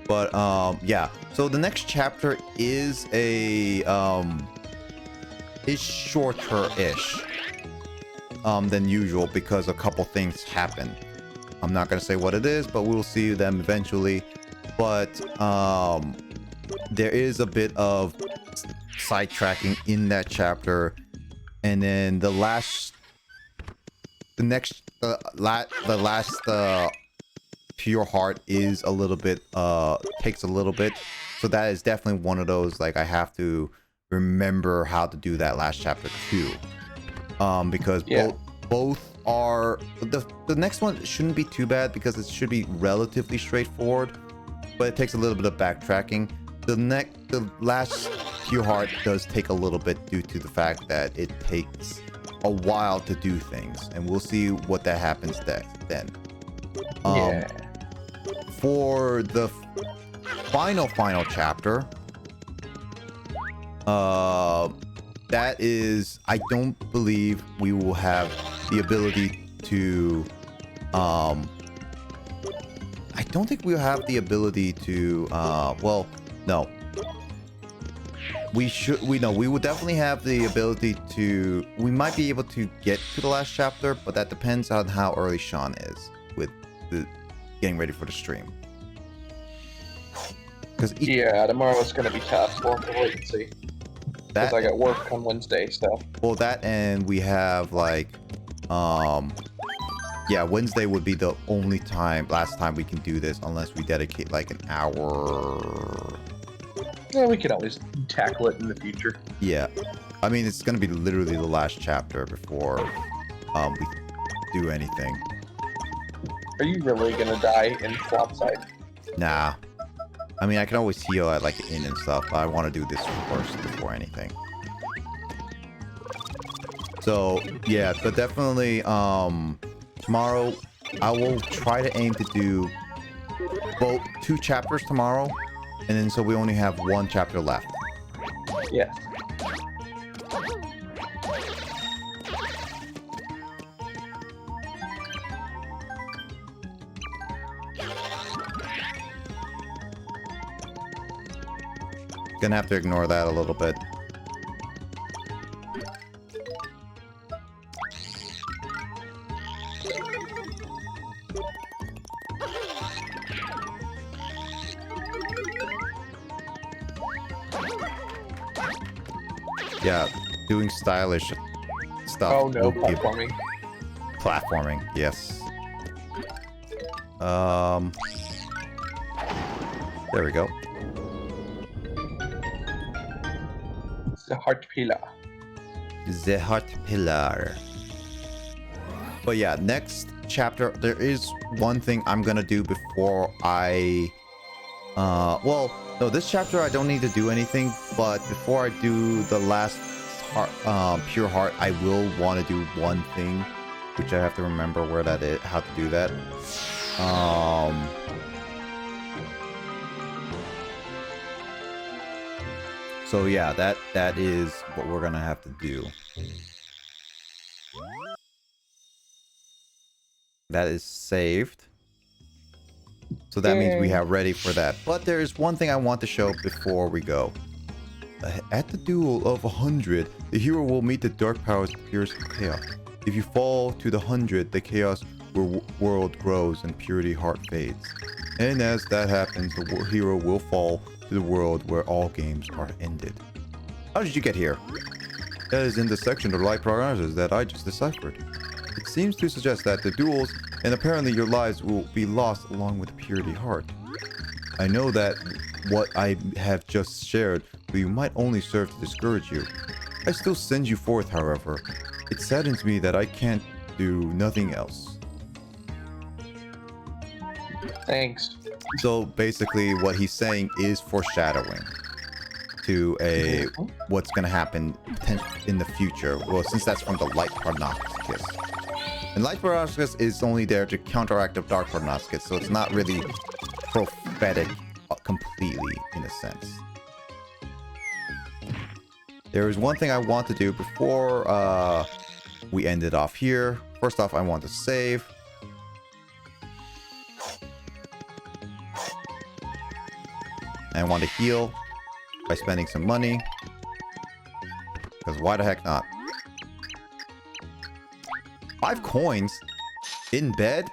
But yeah. So the next chapter is a is shorter-ish than usual because a couple things happen. I'm not gonna say what it is, but we'll see them eventually. But there is a bit of sidetracking in that chapter, and then the last Pure Heart is a little bit takes a little bit, so that is definitely one of those like I have to remember how to do that last chapter too, because both are the next one shouldn't be too bad because it should be relatively straightforward, but it takes a little bit of backtracking. The last Pure Heart does take a little bit due to the fact that it takes a while to do things, and we'll see what that happens then. For the final chapter, that is, I don't believe we will have the ability to I don't think we'll have the ability to well, no, we will definitely have the ability to, we might be able to get to the last chapter, but that depends on how early Sean is with the getting ready for the stream. Yeah, tomorrow is going to be tough. We'll have to wait and see. Because I got work on Wednesday, so. Well, that and we have like, yeah, Wednesday would be the only last time we can do this unless we dedicate like an hour. Well, we could always tackle it in the future. Yeah. I mean, it's going to be literally the last chapter before we do anything. Are you really going to die in Flopside? Nah. I mean, I can always heal at like inn and stuff, but I want to do this first before anything. So, yeah, but definitely tomorrow I will try to aim to do both 2 chapters tomorrow, and then so we only have 1 chapter left. Yes. Gonna have to ignore that a little bit. Yeah, doing stylish stuff. Oh no, platforming. Platforming, yes. There we go. The heart pillar. The heart pillar. But yeah, next chapter, there is one thing I'm gonna do before I... well, no, this chapter I don't need to do anything, but before I do the last heart, pure heart, I will want to do one thing, which I have to remember where that is, how to do that. So yeah, that is what we're gonna have to do. That is saved. So that means we have ready for that. But there is one thing I want to show before we go. At the duel of 100, the hero will meet the dark powers that appears from chaos. If you fall to the 100, the chaos world grows and purity heart fades. And as that happens, the hero will fall to the world where all games are ended. How did you get here? That is in the section of light prognosis that I just deciphered. It seems to suggest that the duels and apparently your lives will be lost along with the purity heart. I know that what I have just shared with you might only serve to discourage you. I still send you forth, however. It saddens me that I can't do nothing else. Thanks. So basically what he's saying is foreshadowing to a what's going to happen in the future. Well, since that's from the light prognosticus. And light prognosticus is only there to counteract the dark prognosticus, so it's not really prophetic completely in a sense. There is one thing I want to do before we end it off here. First off, I want to save. I want to heal by spending some money. Because why the heck not? 5 coins in bed?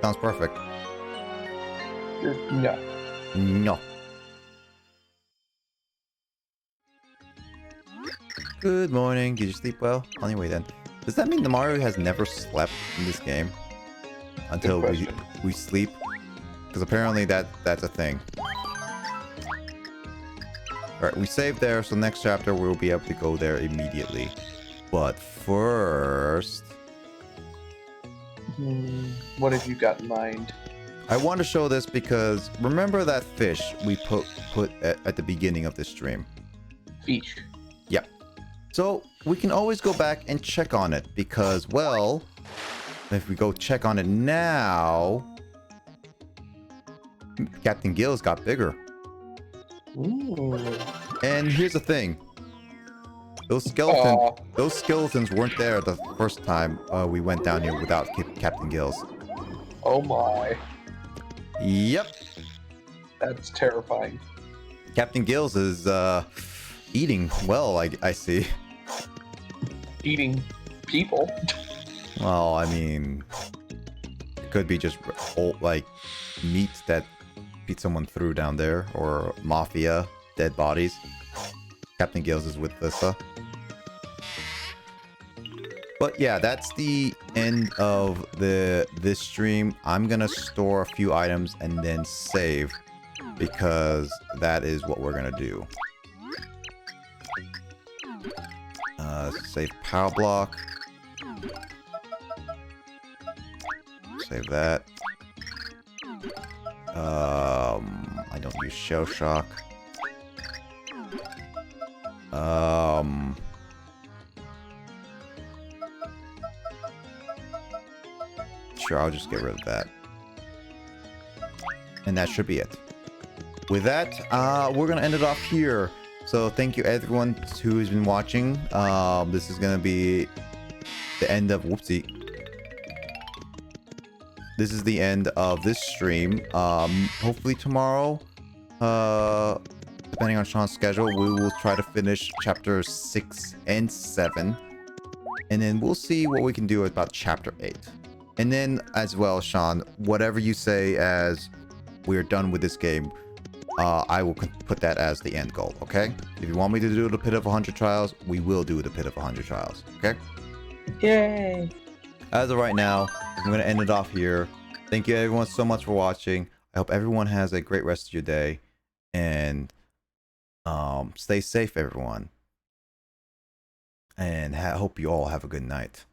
Sounds perfect. No. No. Good morning. Did you sleep well? Anyway then. Does that mean the Mario has never slept in this game? Until we sleep? Because apparently that's a thing. Alright, we saved there, so next chapter we'll be able to go there immediately. But first... What have you got in mind? I want to show this because remember that fish we put at the beginning of this stream? Fish. Yep. So we can always go back and check on it because, well, if we go check on it now, Captain Gill's got bigger. Ooh. And here's the thing. Those skeletons weren't there the first time we went down here without Captain Gill's. Oh my. Yep. That's terrifying. Captain Gill's is eating well, I see. Eating people. Well, I mean, it could be just old, like meat that someone threw down there, or mafia dead bodies. Captain Gill's is with Lissa. But yeah, that's the end of this stream. I'm gonna store a few items and then save, because that is what we're gonna do. Save power block. Save that. I don't use shell shock. Sure, I'll just get rid of that. And that should be it. With that, we're gonna end it off here. So thank you everyone who has been watching. This is gonna be the end of This is the end of this stream. Hopefully tomorrow, depending on Sean's schedule, we will try to finish chapters 6 and 7. And then we'll see what we can do about chapter 8. And then as well, Sean, whatever you say as we're done with this game, I will put that as the end goal, okay? If you want me to do the Pit of 100 Trials, we will do the Pit of 100 Trials, okay? Yay! As of right now, I'm going to end it off here. Thank you everyone so much for watching. I hope everyone has a great rest of your day. And stay safe, everyone. And hope you all have a good night.